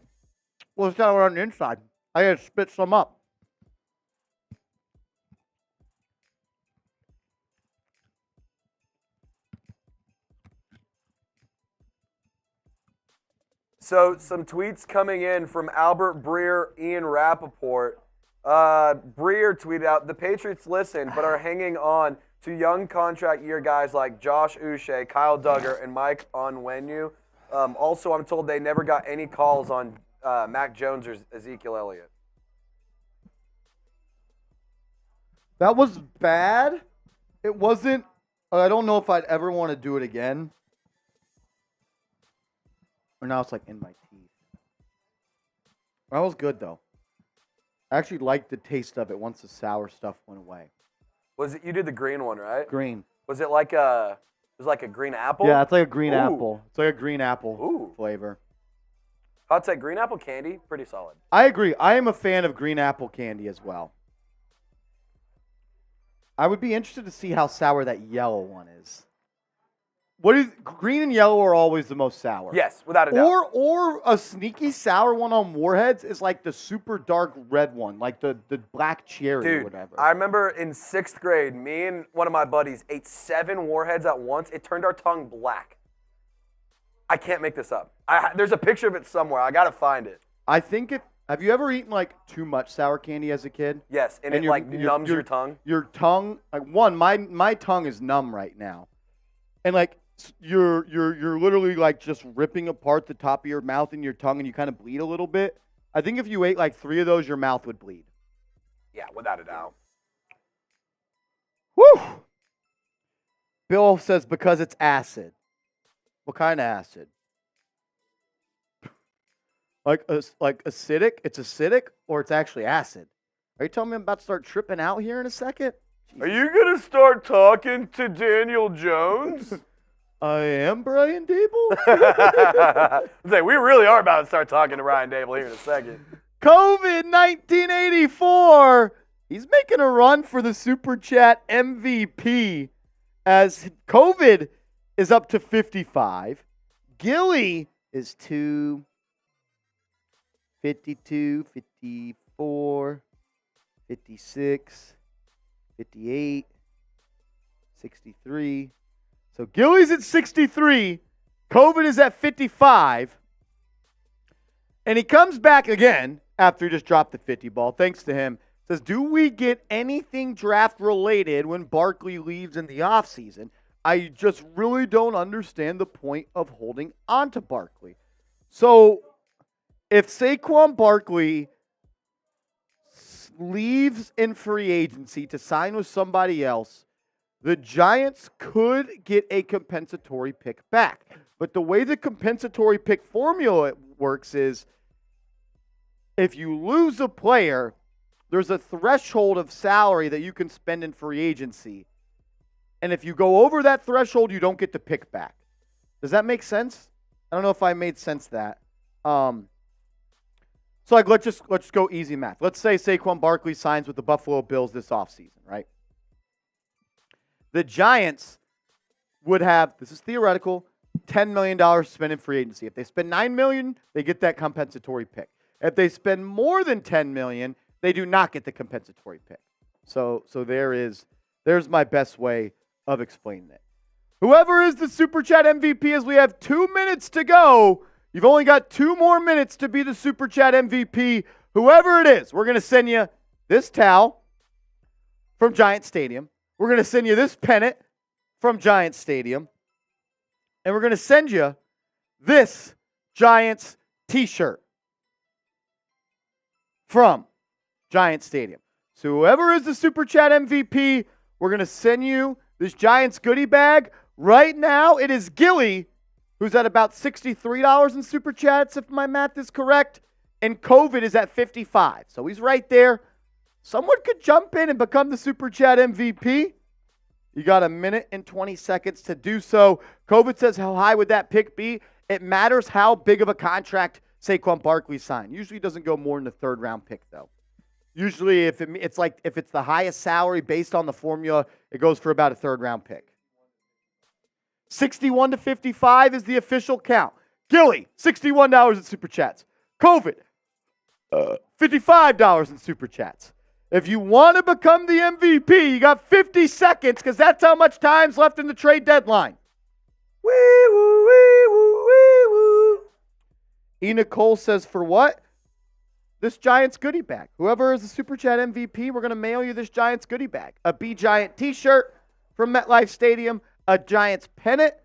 A little sour on the inside. I had to spit some up. So, some tweets coming in from Albert Breer, Ian Rappaport. Breer tweeted out, the Patriots listen, but are hanging on to young contract year guys like Josh Uche, Kyle Duggar, and Mike Onwenu. Also, I'm told they never got any calls on Mac Jones or Ezekiel Elliott. That was bad. It wasn't. I don't know if I'd ever want to do it again. Or now it's like in my teeth. That was good though. I actually liked the taste of it once the sour stuff went away. Was it? You did the green one, right? Green. Was it like a green apple? Yeah, it's like a green Ooh. apple. It's like a green apple Ooh. flavor. I'd say green apple candy, pretty solid. I agree. I am a fan of green apple candy as well. I would be interested to see how sour that yellow one is. Green and yellow are always the most sour. Yes, without a doubt. Or a sneaky sour one on Warheads is like the super dark red one, like the black cherry Dude, or whatever. I remember in 6th grade, me and one of my buddies ate 7 Warheads at once. It turned our tongue black. I can't make this up. There's a picture of it somewhere. I got to find it. I think have you ever eaten like too much sour candy as a kid? Yes, and it like numbs your tongue. Your tongue, like my tongue is numb right now. And like you're literally like just ripping apart the top of your mouth and your tongue and you kind of bleed a little bit. I think if you ate like 3 of those, your mouth would bleed. Yeah, without a doubt. Whew. Bill says because it's acid. What kind of acid? Like acidic? It's acidic or it's actually acid? Are you telling me I'm about to start tripping out here in a second? Are you going to start talking to Daniel Jones? I am Brian Dable. We really are about to start talking to Brian Dable here in a second. COVID 1984. He's making a run for the Super Chat MVP as COVID is up to 55. Gilly is 2, 52, 54, 56, 58, 63. So Gilly's at 63. COVID is at 55. And he comes back again after he just dropped the 50 ball. Thanks to him. Says, do we get anything draft related when Barkley leaves in the offseason? I just really don't understand the point of holding on to Barkley. So if Saquon Barkley leaves in free agency to sign with somebody else, the Giants could get a compensatory pick back. But the way the compensatory pick formula works is if you lose a player, there's a threshold of salary that you can spend in free agency. And if you go over that threshold, you don't get the pick back. Does that make sense? I don't know if I made sense that. So like let's just go easy math. Let's say Saquon Barkley signs with the Buffalo Bills this offseason, right? The Giants would have, this is theoretical, $10 million to spend in free agency. If they spend $9 million, they get that compensatory pick. If they spend more than $10 million, they do not get the compensatory pick. So there's my best way of explaining it. Whoever is the Super Chat MVP, as we have 2 minutes to go, you've only got 2 more minutes to be the Super Chat MVP. Whoever it is, we're going to send you this towel from Giant Stadium. We're going to send you this pennant from Giant Stadium. And we're going to send you this Giants t-shirt from Giant Stadium. So whoever is the Super Chat MVP, we're going to send you this Giants goodie bag. Right now, it is Gilly, who's at about $63 in Super Chats, if my math is correct. And COVID is at 55. So he's right there. Someone could jump in and become the Super Chat MVP. You got 1 minute and 20 seconds to do so. COVID says, how high would that pick be? It matters how big of a contract Saquon Barkley signed. Usually doesn't go more than the 3rd round pick, though. Usually if it's the highest salary based on the formula, it goes for about a 3rd round pick. 61 to 55 is the official count. Gilly, $61 in Super Chats. COVID, $55 in Super Chats. If you want to become the MVP, you got 50 seconds because that's how much time's left in the trade deadline. Wee woo, wee woo, wee woo. E. Nicole says, for what? This Giants goodie bag. Whoever is the Super Chat MVP, we're going to mail you this Giants goodie bag. A B Giant t-shirt from MetLife Stadium, a Giants pennant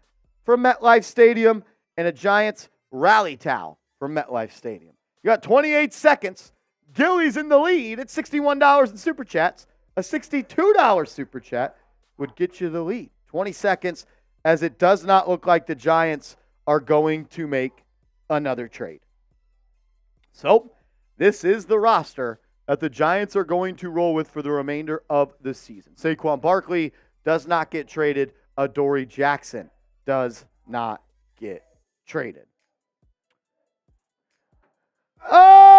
from MetLife Stadium, and a Giants rally towel from MetLife Stadium. You got 28 seconds. Gilly's in the lead at $61 in Super Chats. A $62 Super Chat would get you the lead. 20 seconds, as it does not look like the Giants are going to make another trade. So, this is the roster that the Giants are going to roll with for the remainder of the season. Saquon Barkley does not get traded. Adoree Jackson does not get traded. Oh!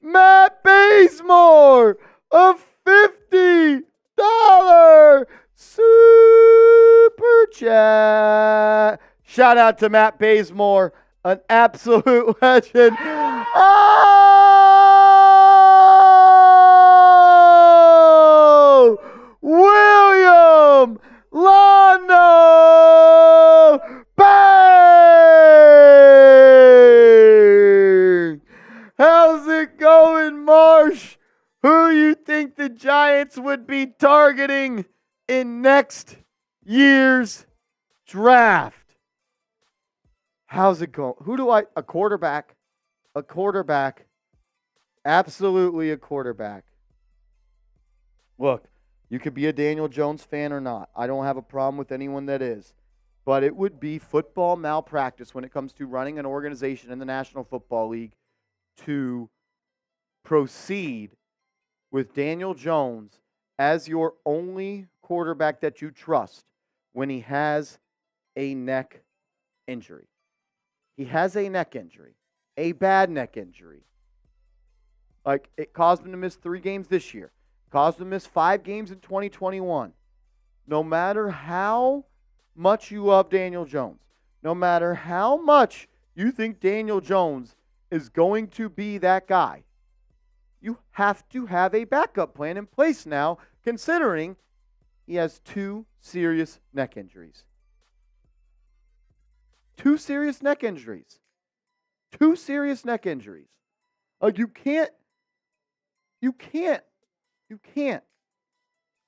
Matt Bazemore, a $50 super chat. Shout out to Matt Bazemore, an absolute legend. Oh! William Lano Bang! How's it going, Marsh? Who you think the Giants would be targeting in next year's draft? How's it going? A quarterback. A quarterback. Absolutely a quarterback. Look, you could be a Daniel Jones fan or not. I don't have a problem with anyone that is. But it would be football malpractice when it comes to running an organization in the National Football League to proceed with Daniel Jones as your only quarterback that you trust when he has a neck injury. He has a neck injury, a bad neck injury. Like, it caused him to miss 3 games this year. Caused him to miss 5 games in 2021. No matter how much you love Daniel Jones, no matter how much you think Daniel Jones is going to be that guy, you have to have a backup plan in place now, considering he has 2 serious neck injuries. 2 serious neck injuries. 2 serious neck injuries. Like, you can't.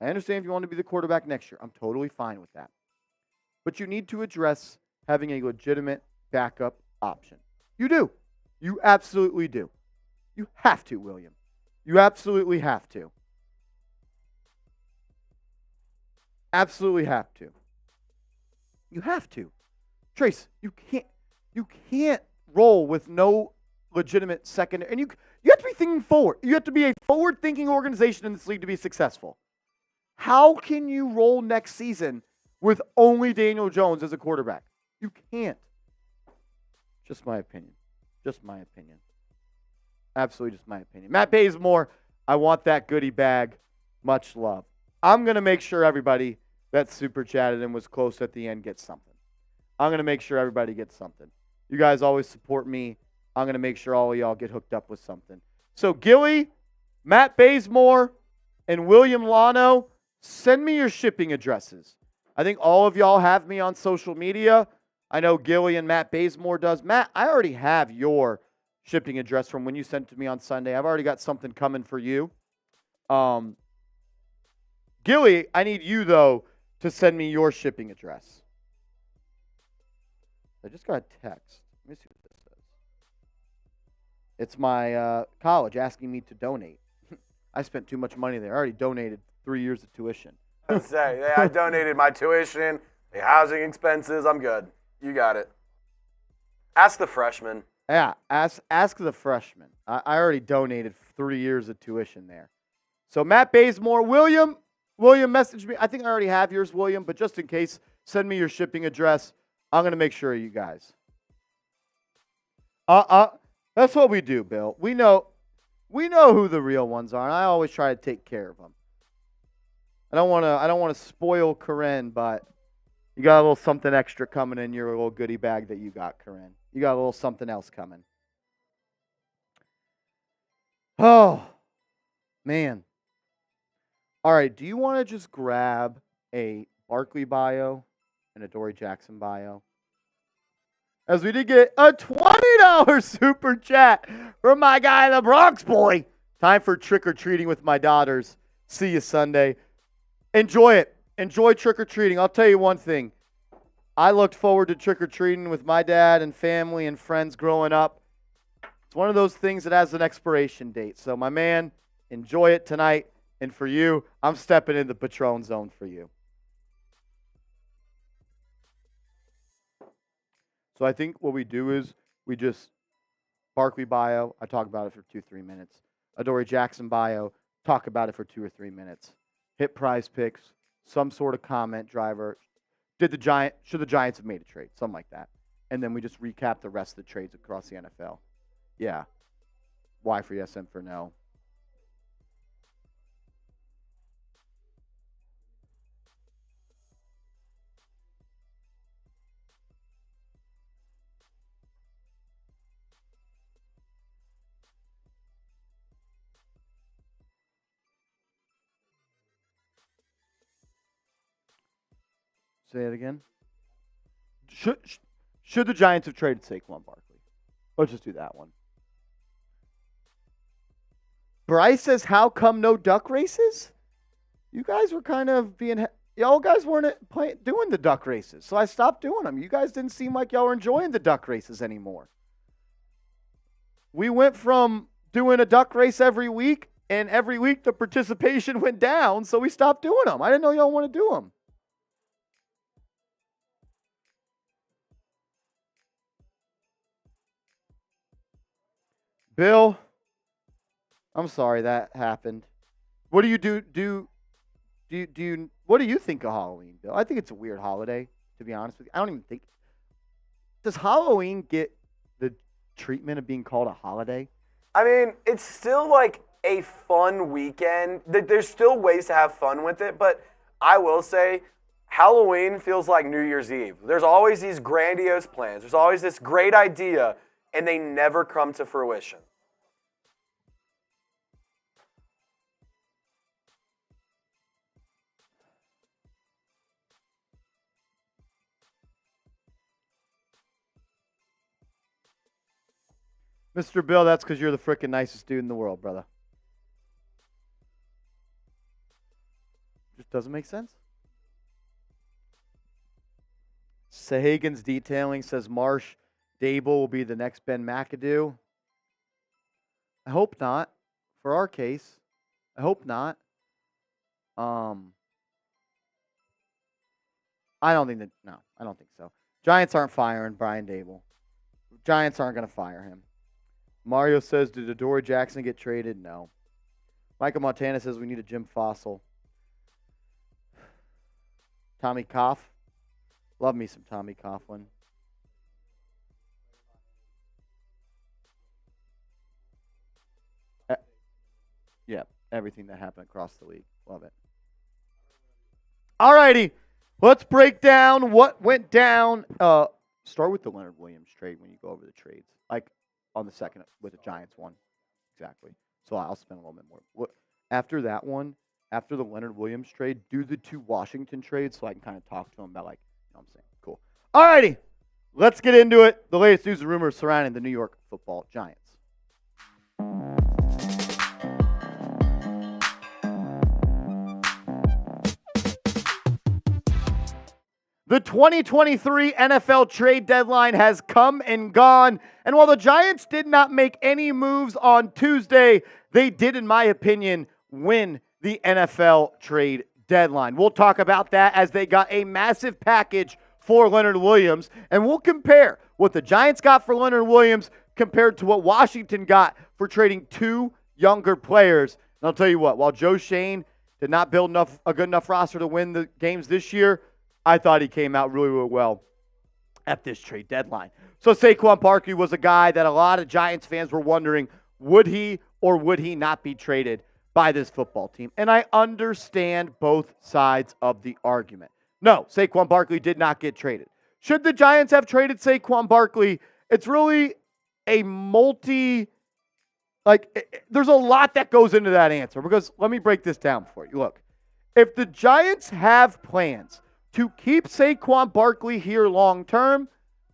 I understand if you want to be the quarterback next year. I'm totally fine with that. But you need to address having a legitimate backup option. You do. You absolutely do. You have to, William. You absolutely have to. Absolutely have to. You have to. Trace, you can't roll with no legitimate secondary. And you have to be thinking forward. You have to be a forward-thinking organization in this league to be successful. How can you roll next season with only Daniel Jones as a quarterback? You can't. Just my opinion. Just my opinion. Absolutely just my opinion. Matt Bazemore, I want that goodie bag. Much love. I'm going to make sure everybody that super chatted and was close at the end gets something. I'm going to make sure everybody gets something. You guys always support me. I'm going to make sure all of y'all get hooked up with something. So, Gilly, Matt Bazemore, and William Lano, send me your shipping addresses. I think all of y'all have me on social media. I know Gilly and Matt Bazemore does. Matt, I already have your shipping address from when you sent it to me on Sunday. I've already got something coming for you. Gilly, I need you, though, to send me your shipping address. I just got a text. Let me see what this says. It's my college asking me to donate. I spent too much money there. I already donated 3 years of tuition. I donated my tuition, the housing expenses. I'm good. You got it. Ask the freshman. Yeah, ask the freshman. I already donated 3 years of tuition there. So Matt Bazemore, William messaged me. I think I already have yours, William, but just in case, send me your shipping address. I'm going to make sure of you guys. That's what we do, Bill. We know who the real ones are, and I always try to take care of them. I don't want to spoil Corinne, but you got a little something extra coming in your little goodie bag that you got, Corinne. You got a little something else coming. Oh, man. All right, do you want to just grab a Barkley bio and a Adoree Jackson bio? As we did get a $20 super chat from my guy, the Bronx boy. Time for trick-or-treating with my daughters. See you Sunday. Enjoy it. Enjoy trick-or-treating. I'll tell you one thing. I looked forward to trick-or-treating with my dad and family and friends growing up. It's one of those things that has an expiration date. So, my man, enjoy it tonight. And for you, I'm stepping in the Patron zone for you. So I think what we do is We just, Barkley bio, I talk about it for 2-3 minutes. Adoree Jackson bio, talk about it for 2 or 3 minutes. Hit prize picks, some sort of comment driver. Should the Giants have made a trade? Something like that. And then we just recap the rest of the trades across the NFL. Yeah. Y for yes, M for no. Say it again. Should the Giants have traded Saquon Barkley? Let's just do that one. Bryce says, how come no duck races? You guys were kind of being... Y'all guys weren't doing the duck races, so I stopped doing them. You guys didn't seem like y'all were enjoying the duck races anymore. We went from doing a duck race every week, and every week the participation went down, so we stopped doing them. I didn't know y'all want to do them. Bill, I'm sorry that happened. What do you do? What do you think of Halloween, Bill? I think it's a weird holiday, to be honest with you. I don't even think. Does Halloween get the treatment of being called a holiday? I mean, it's still like a fun weekend. There's still ways to have fun with it, but I will say Halloween feels like New Year's Eve. There's always these grandiose plans. There's always this great idea, and they never come to fruition. Mr. Bill, that's because you're the frickin' nicest dude in the world, brother. Just doesn't make sense. Sahagan's Detailing says Marsh Dable will be the next Ben McAdoo. I hope not. For our case, I hope not. I don't think so. Giants aren't firing Brian Dable. Giants aren't going to fire him. Mario says, did Adoree Jackson get traded? No. Michael Montana says we need a Jim Fossil. Tommy Koff. Love me some Tommy Coughlin. Yeah, everything that happened across the league. Love it. All righty. Let's break down what went down. Start with the Leonard Williams trade when you go over the trades. Like on the second with the Giants one. Exactly. So I'll spend a little bit more. After that one, after the Leonard Williams trade, do the 2 Washington trades so I can kind of talk to them about, like, you know what I'm saying? Cool. All righty. Let's get into it. The latest news and rumors surrounding the New York Football Giants. The 2023 NFL trade deadline has come and gone, and while the Giants did not make any moves on Tuesday, they did, in my opinion, win the NFL trade deadline. We'll talk about that as they got a massive package for Leonard Williams, and we'll compare what the Giants got for Leonard Williams compared to what Washington got for trading 2 younger players. And I'll tell you what, while Joe Shane did not build a good enough roster to win the games this year, I thought he came out really, really well at this trade deadline. So Saquon Barkley was a guy that a lot of Giants fans were wondering, would he or would he not be traded by this football team? And I understand both sides of the argument. No, Saquon Barkley did not get traded. Should the Giants have traded Saquon Barkley? It's really a there's a lot that goes into that answer, because let me break this down for you. Look, if the Giants have plans to keep Saquon Barkley here long term,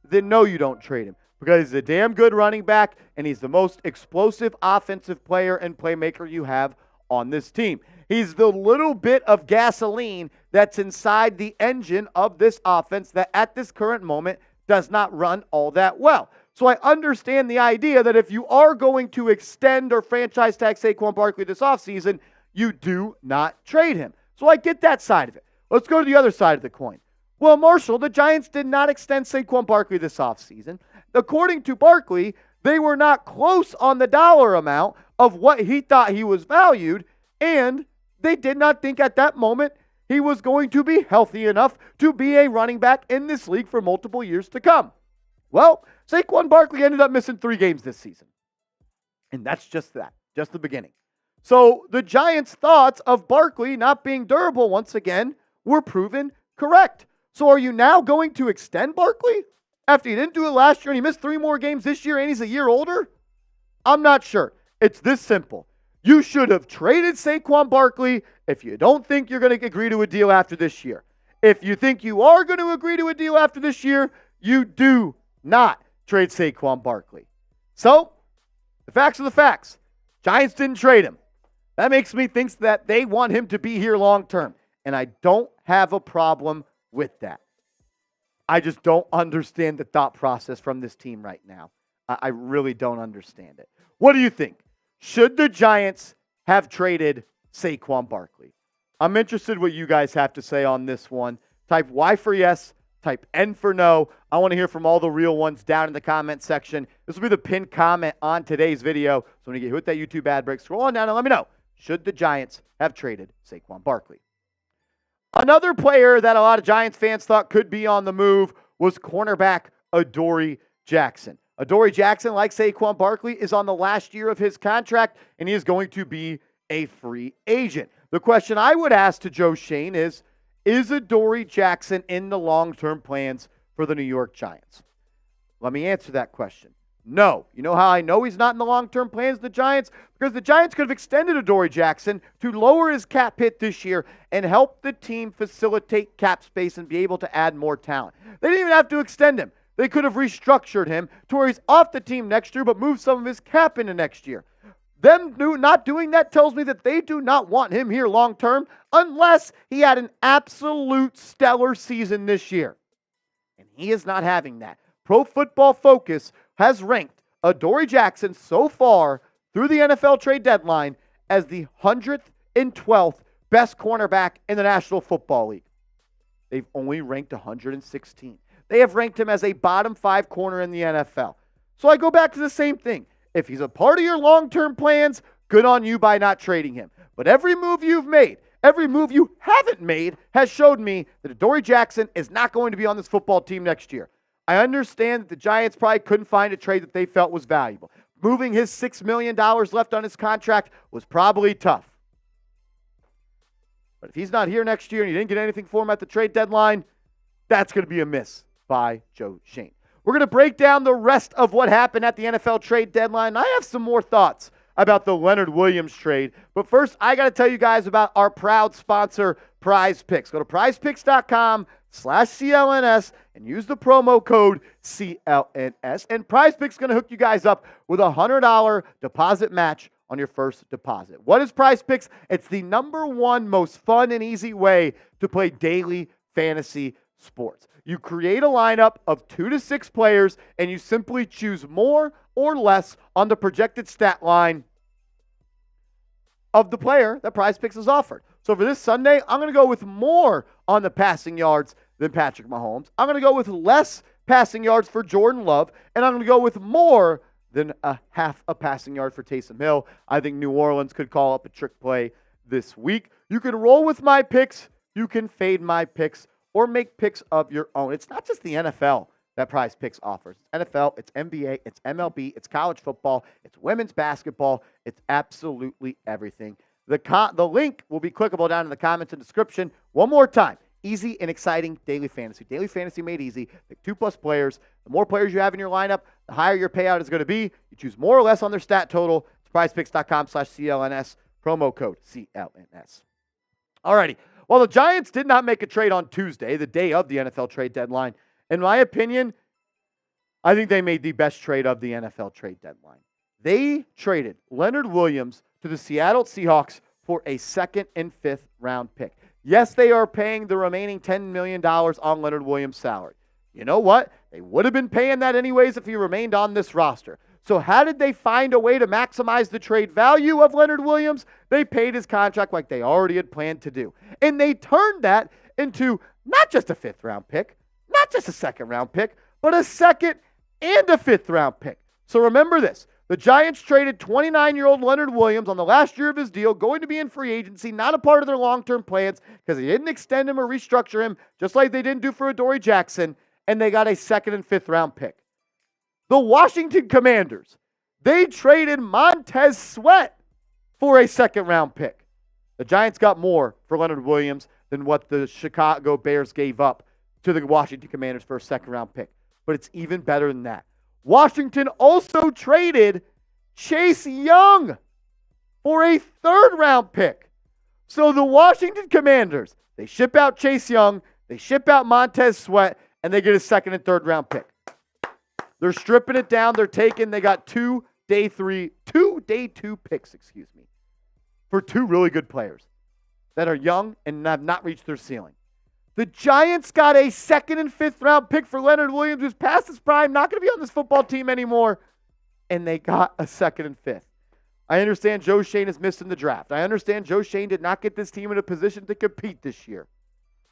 then no, you don't trade him, because he's a damn good running back and he's the most explosive offensive player and playmaker you have on this team. He's the little bit of gasoline that's inside the engine of this offense that at this current moment does not run all that well. So I understand the idea that if you are going to extend or franchise tag Saquon Barkley this offseason, you do not trade him. So I get that side of it. Let's go to the other side of the coin. Well, Marshall, the Giants did not extend Saquon Barkley this offseason. according to Barkley, they were not close on the dollar amount of what he thought he was valued, and they did not think at that moment he was going to be healthy enough to be a running back in this league for multiple years to come. Well, Saquon Barkley ended up missing 3 games this season. And that's just that, just the beginning. So the Giants' thoughts of Barkley not being durable once again were proven correct. So are you now going to extend Barkley after you didn't do it last year and he missed 3 more games this year and he's a year older? I'm not sure. It's this simple. You should have traded Saquon Barkley if you don't think you're going to agree to a deal after this year. If you think you are going to agree to a deal after this year, you do not trade Saquon Barkley. So, the facts are the facts. Giants didn't trade him. That makes me think that they want him to be here long term. And I don't have a problem with that. I just don't understand the thought process from this team right now. I really don't understand it. What do you think? Should the Giants have traded Saquon Barkley? I'm interested what you guys have to say on this one. Type Y for yes, type N for no. I want to hear from all the real ones down in the comment section. This will be the pinned comment on today's video. So when you get hit with that YouTube ad break, scroll on down and let me know. Should the Giants have traded Saquon Barkley? Another player that a lot of Giants fans thought could be on the move was cornerback Adoree Jackson. Adoree Jackson, like Saquon Barkley, is on the last year of his contract, and he is going to be a free agent. The question I would ask to Joe Schoen is Adoree Jackson in the long-term plans for the New York Giants? Let me answer that question. No. You know how I know he's not in the long-term plans of the Giants? Because the Giants could have extended Adoree Jackson to lower his cap hit this year and help the team facilitate cap space and be able to add more talent. They didn't even have to extend him. They could have restructured him to where he's off the team next year but moved some of his cap into next year. Them not doing that tells me that they do not want him here long-term unless he had an absolute stellar season this year. And he is not having that. Pro Football Focus has ranked Adoree Jackson so far through the NFL trade deadline as the 112th best cornerback in the National Football League. They've only ranked 116. They have ranked him as a bottom 5 corner in the NFL. So I go back to the same thing. If he's a part of your long-term plans, good on you by not trading him. But every move you've made, every move you haven't made has showed me that Adoree Jackson is not going to be on this football team next year. I understand that the Giants probably couldn't find a trade that they felt was valuable. Moving his $6 million left on his contract was probably tough. But if he's not here next year and you didn't get anything for him at the trade deadline, that's going to be a miss by Joe Schoen. We're going to break down the rest of what happened at the NFL trade deadline. I have some more thoughts about the Leonard Williams trade. But first, I got to tell you guys about our proud sponsor, Prize Picks. Go to prizepicks.com/CLNS and use the promo code CLNS. And Prize Picks is going to hook you guys up with a $100 deposit match on your first deposit. What is Prize Picks? It's the #1 most fun and easy way to play daily fantasy sports. You create a lineup of 2 to 6 players, and you simply choose more or less on the projected stat line of the player that Prize Picks has offered. So for this Sunday, I'm going to go with more on the passing yards than Patrick Mahomes. I'm going to go with less passing yards for Jordan Love, and I'm going to go with more than a half a passing yard for Taysom Hill. I think New Orleans could call up a trick play this week. You can roll with my picks. You can fade my picks or make picks of your own. It's not just the NFL that Prize Picks offers. It's NFL, it's NBA, it's MLB, it's college football, it's women's basketball. It's absolutely everything. The link will be clickable down in the comments and description. One more time. Easy and exciting daily fantasy. Daily fantasy made easy. Pick 2+ players. The more players you have in your lineup, the higher your payout is going to be. You choose more or less on their stat total. It's prizepicks.com/CLNS. Promo code CLNS. Alrighty. Well, the Giants did not make a trade on Tuesday, the day of the NFL trade deadline. In my opinion, I think they made the best trade of the NFL trade deadline. They traded Leonard Williams to the Seattle Seahawks for a 2nd and 5th round pick. Yes, they are paying the remaining $10 million on Leonard Williams' salary. You know what? They would have been paying that anyways if he remained on this roster. So how did they find a way to maximize the trade value of Leonard Williams? They paid his contract like they already had planned to do. And they turned that into not just a 5th round pick, not just a 2nd round pick, but a 2nd and a 5th-round pick. So remember this. The Giants traded 29-year-old Leonard Williams on the last year of his deal, going to be in free agency, not a part of their long-term plans because they didn't extend him or restructure him, just like they didn't do for Adoree Jackson, and they got a 2nd and 5th-round pick. The Washington Commanders, they traded Montez Sweat for a 2nd-round pick. The Giants got more for Leonard Williams than what the Chicago Bears gave up to the Washington Commanders for a 2nd-round pick. But it's even better than that. Washington also traded Chase Young for a 3rd-round pick. So the Washington Commanders, they ship out Chase Young, they ship out Montez Sweat, and they get a 2nd and 3rd-round pick. They're stripping it down. They're taking, they got 2 day 2 picks, for 2 really good players that are young and have not reached their ceiling. The Giants got a 2nd and 5th-round pick for Leonard Williams, who's past his prime, not going to be on this football team anymore, and they got a 2nd and 5th. I understand Joe Schoen is missing the draft. I understand Joe Schoen did not get this team in a position to compete this year.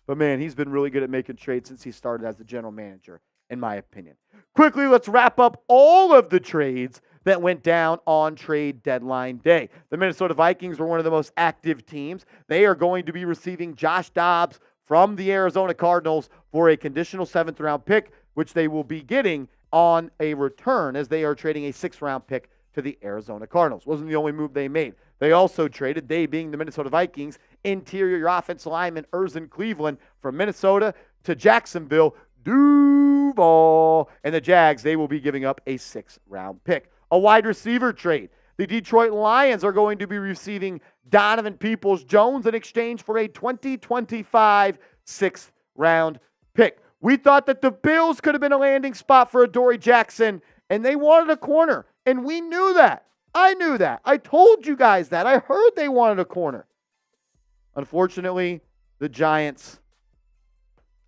But, man, he's been really good at making trades since he started as the general manager, in my opinion. Quickly, let's wrap up all of the trades that went down on trade deadline day. The Minnesota Vikings were one of the most active teams. They are going to be receiving Josh Dobbs from the Arizona Cardinals for a conditional 7th-round pick, which they will be getting on a return as they are trading a 6th-round pick to the Arizona Cardinals. Wasn't the only move they made. They also traded, they being the Minnesota Vikings, interior offensive lineman Erzin Cleveland from Minnesota to Jacksonville, Duval. And the Jags, they will be giving up a 6th-round pick. A wide receiver trade. The Detroit Lions are going to be receiving Donovan Peoples-Jones in exchange for a 2025 6th-round pick. We thought that the Bills could have been a landing spot for Adoree Jackson, and they wanted a corner, and we knew that. I knew that. I told you guys that. I heard they wanted a corner. Unfortunately, the Giants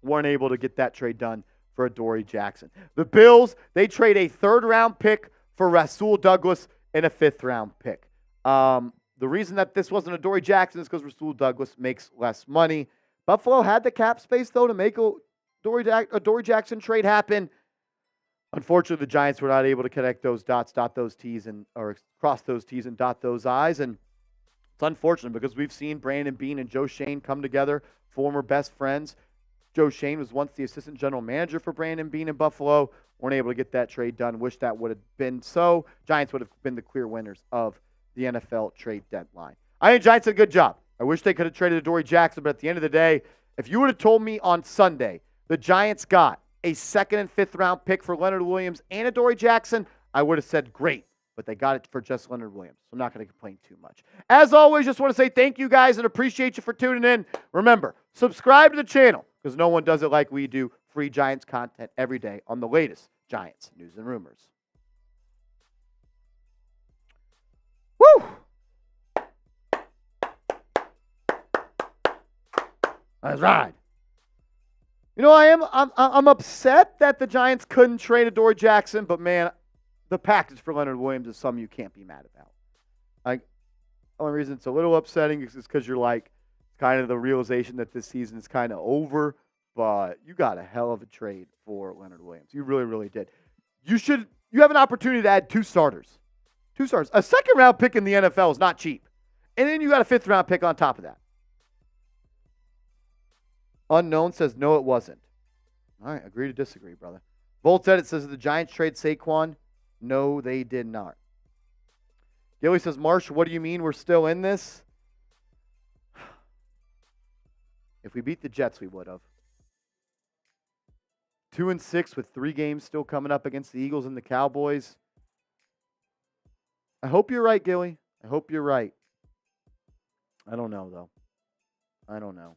weren't able to get that trade done for Adoree Jackson. The Bills, they trade a 3rd-round pick for Rasul Douglas and a 5th-round pick. The reason that this wasn't Adoree Jackson is because Rasul Douglas makes less money. Buffalo had the cap space, though, to make a Adoree Jackson trade happen. Unfortunately, the Giants were not able to connect those dots, dot those T's, or cross those T's and dot those I's. And it's unfortunate because we've seen Brandon Beane and Joe Schoen come together, former best friends. Joe Schoen was once the assistant general manager for Brandon Beane in Buffalo. Weren't able to get that trade done. Wish that would have been so. Giants would have been the clear winners of the NFL trade deadline. I think Giants did a good job. I wish they could have traded Adoree Jackson, but at the end of the day, if you would have told me on Sunday the Giants got a 2nd and 5th-round pick for Leonard Williams and Adoree Jackson, I would have said great. But they got it for just Leonard Williams. So I'm not going to complain too much. As always, just want to say thank you guys and appreciate you for tuning in. Remember, subscribe to the channel because no one does it like we do. Free Giants content every day on the latest Giants news and rumors. Woo! That's right. You know, I'm upset that the Giants couldn't trade Adoree Jackson, but man, the package for Leonard Williams is something you can't be mad about. The only reason it's a little upsetting is because you're like, kind of the realization that this season is kind of over, but you got a hell of a trade for Leonard Williams. You really, really did. You have an opportunity to add 2 starters. 2 starters. A 2nd-round pick in the NFL is not cheap. And then you got a 5th-round pick on top of that. Unknown says, no, it wasn't. All right, agree to disagree, brother. Volt said it says the Giants trade Saquon. No, they did not. Gilly says, Marsh, what do you mean we're still in this? If we beat the Jets, we would have. 2-6 with 3 games still coming up against the Eagles and the Cowboys. I hope you're right, Gilly. I hope you're right. I don't know, though. I don't know.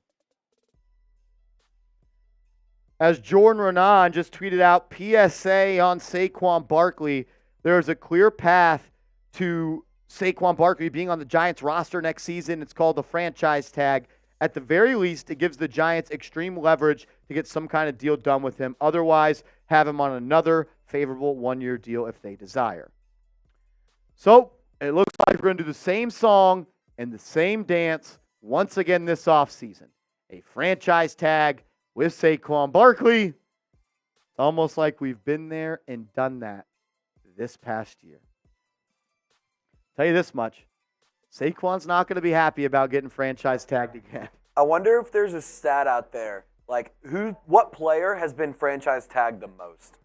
As Jordan Renan just tweeted out, PSA on Saquon Barkley, there's a clear path to Saquon Barkley being on the Giants roster next season. It's called the franchise tag. At the very least, it gives the Giants extreme leverage to get some kind of deal done with him. Otherwise, have him on another favorable 1-year deal if they desire. So, it looks like we're going to do the same song and the same dance once again this offseason. A franchise tag with Saquon Barkley. It's almost like we've been there and done that this past year. Tell you this much. Saquon's not going to be happy about getting franchise tagged again. I wonder if there's a stat out there, like what player has been franchise tagged the most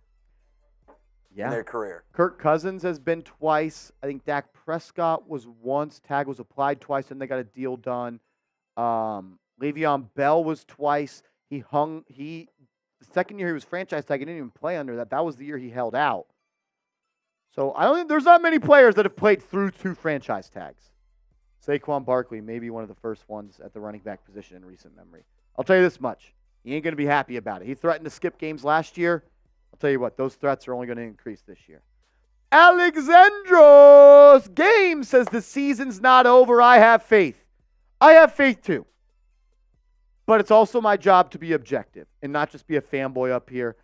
in their career? Kirk Cousins has been twice. I think Dak Prescott was once. Tag was applied twice, and they got a deal done. Le'Veon Bell was twice. The second year he was franchise tagged, he didn't even play under that. That was the year he held out. So I don't think there's not many players that have played through 2 franchise tags. Saquon Barkley may be one of the first ones at the running back position in recent memory. I'll tell you this much. He ain't going to be happy about it. He threatened to skip games last year. I'll tell you what, those threats are only going to increase this year. Alexandros Game says the season's not over. I have faith. I have faith too. But it's also my job to be objective and not just be a fanboy up here.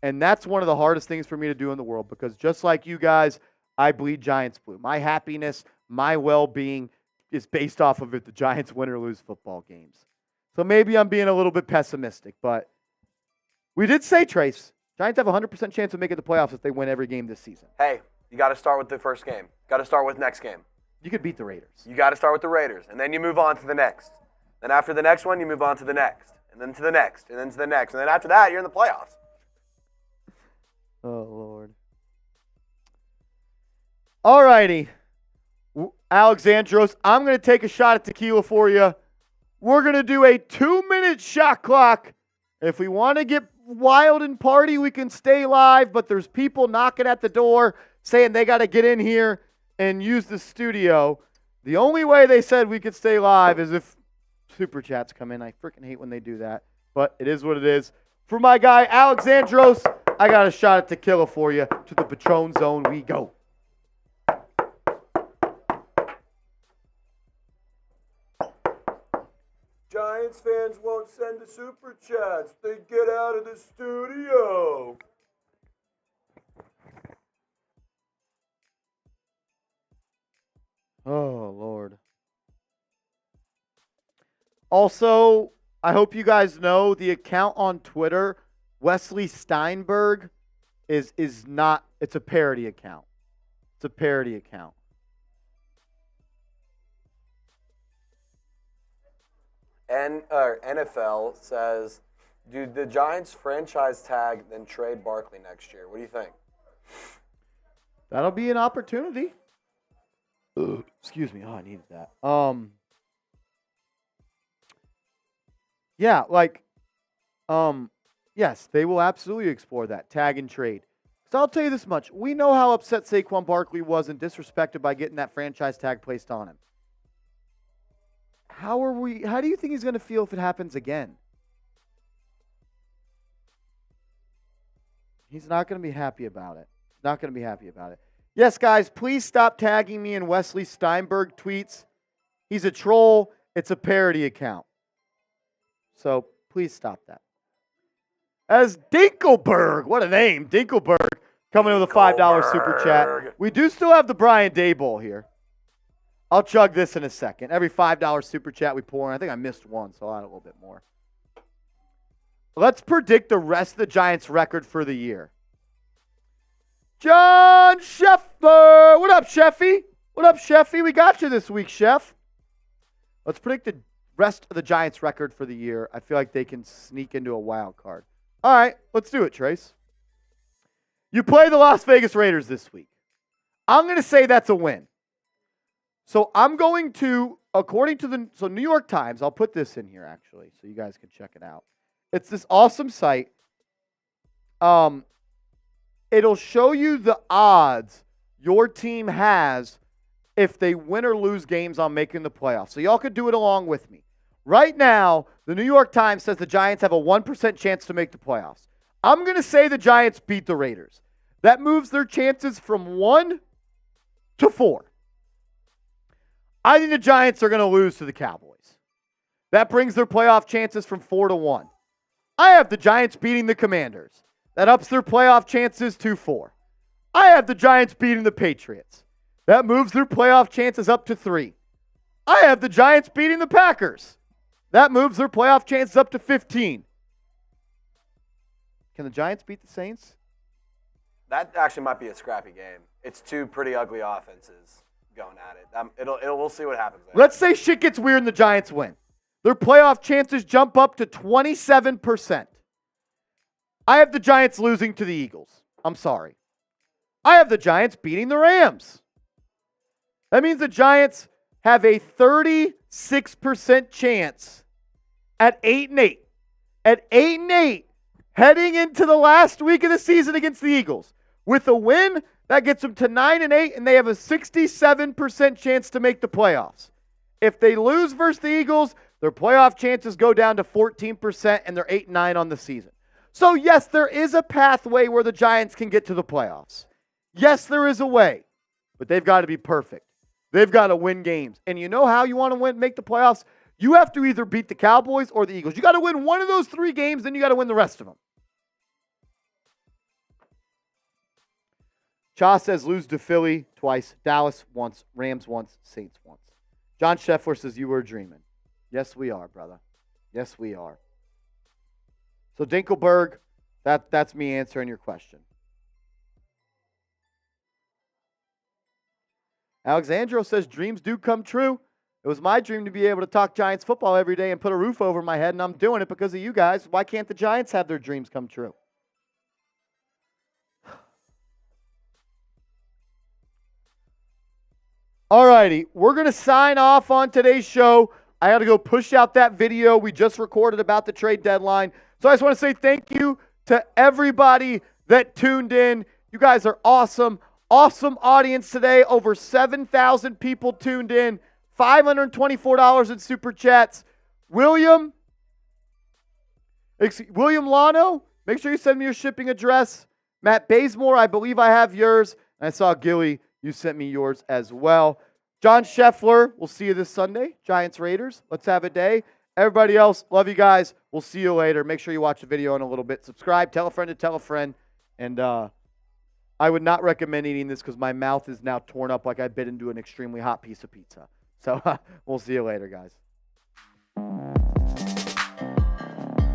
And that's one of the hardest things for me to do in the world because just like you guys, I bleed Giants blue. My happiness, my well-being is based off of if the Giants win or lose football games. So maybe I'm being a little bit pessimistic, but we did say, Trace, Giants have a 100% chance of making the playoffs if they win every game this season. Hey, you got to start with the first game. Got to start with next game. You could beat the Raiders. You got to start with the Raiders, and then you move on to the next. Then after the next one, you move on to the next, and then to the next, and then to the next. And then after that, you're in the playoffs. Oh, Lord. All righty. Alexandros, I'm going to take a shot at tequila for you. We're going to do a 2-minute shot clock. If we want to get wild and party, we can stay live, but there's people knocking at the door saying they got to get in here and use the studio. The only way they said we could stay live is if super chats come in. I freaking hate when they do that, but it is what it is. For my guy, Alexandros, I got a shot at tequila for you. To the Patron Zone we go. Giants fans won't send the super chats. They get out of the studio. Oh, Lord. Also, I hope you guys know the account on Twitter, Wesley Steinberg, is not, it's a parody account. It's a parody account. NFL says, do the Giants franchise tag then trade Barkley next year? What do you think? That'll be an opportunity. Excuse me. Oh, I needed that. Yeah, yes, they will absolutely explore that tag and trade. So I'll tell you this much: we know how upset Saquon Barkley was and disrespected by getting that franchise tag placed on him. How do you think he's going to feel if it happens again? He's not going to be happy about it. He's not going to be happy about it. Yes, guys, please stop tagging me in Wesley Steinberg tweets. He's a troll. It's a parody account. So please stop that. As Dinkelberg, what a name, Dinkelberg, coming in with a $5 super chat. We do still have the Bryan Day Bowl here. I'll chug this in a second. Every $5 super chat we pour in. I think I missed one, so I'll add a little bit more. Let's predict the rest of the Giants' record for the year. John Scheffler. What up, Sheffy? What up, Sheffy? We got you this week, Chef. Let's predict the rest of the Giants' record for the year. I feel like they can sneak into a wild card. All right, let's do it, Trace. You play the Las Vegas Raiders this week. I'm going to say that's a win. So I'm going to, according to the New York Times, I'll put this in here actually so you guys can check it out. It's this awesome site. It'll show you the odds your team has if they win or lose games on making the playoffs. So y'all could do it along with me. Right now, the New York Times says the Giants have a 1% chance to make the playoffs. I'm going to say the Giants beat the Raiders. That moves their chances from 1 to 4. I think the Giants are going to lose to the Cowboys. That brings their playoff chances from 4 to 1. I have the Giants beating the Commanders. That ups their playoff chances to 4. I have the Giants beating the Patriots. That moves their playoff chances up to 3. I have the Giants beating the Packers. That moves their playoff chances up to 15. Can the Giants beat the Saints? That actually might be a scrappy game. It's two pretty ugly offenses going at it. We'll see what happens there. Let's say shit gets weird and the Giants win. Their playoff chances jump up to 27%. I have the Giants losing to the Eagles. I'm sorry. I have the Giants beating the Rams. That means the Giants have a 36% chance at 8-8. At 8-8, heading into the last week of the season against the Eagles. With a win, that gets them to 9-8, and they have a 67% chance to make the playoffs. If they lose versus the Eagles, their playoff chances go down to 14%, and they're 8-9 on the season. So, yes, there is a pathway where the Giants can get to the playoffs. Yes, there is a way, but they've got to be perfect. They've got to win games. And you know how you want to make the playoffs? You have to either beat the Cowboys or the Eagles. You got to win one of those 3 games, then you got to win the rest of them. Cha says lose to Philly twice, Dallas once, Rams once, Saints once. John Scheffler says you were dreaming. Yes, we are, brother. Yes, we are. So Dinkelberg, that's me answering your question. Alexandro says dreams do come true. It was my dream to be able to talk Giants football every day and put a roof over my head, and I'm doing it because of you guys. Why can't the Giants have their dreams come true? All righty, we're going to sign off on today's show. I got to go push out that video we just recorded about the trade deadline. So I just want to say thank you to everybody that tuned in. You guys are awesome. Awesome audience today. Over 7,000 people tuned in. $524 in super chats. William Lano, make sure you send me your shipping address. Matt Bazemore, I believe I have yours. And I saw Gilly, you sent me yours as well. John Scheffler, we'll see you this Sunday. Giants Raiders, let's have a day. Everybody else, love you guys. We'll see you later. Make sure you watch the video in a little bit. Subscribe, tell a friend to tell a friend. And I would not recommend eating this because my mouth is now torn up like I bit into an extremely hot piece of pizza. So we'll see you later, guys.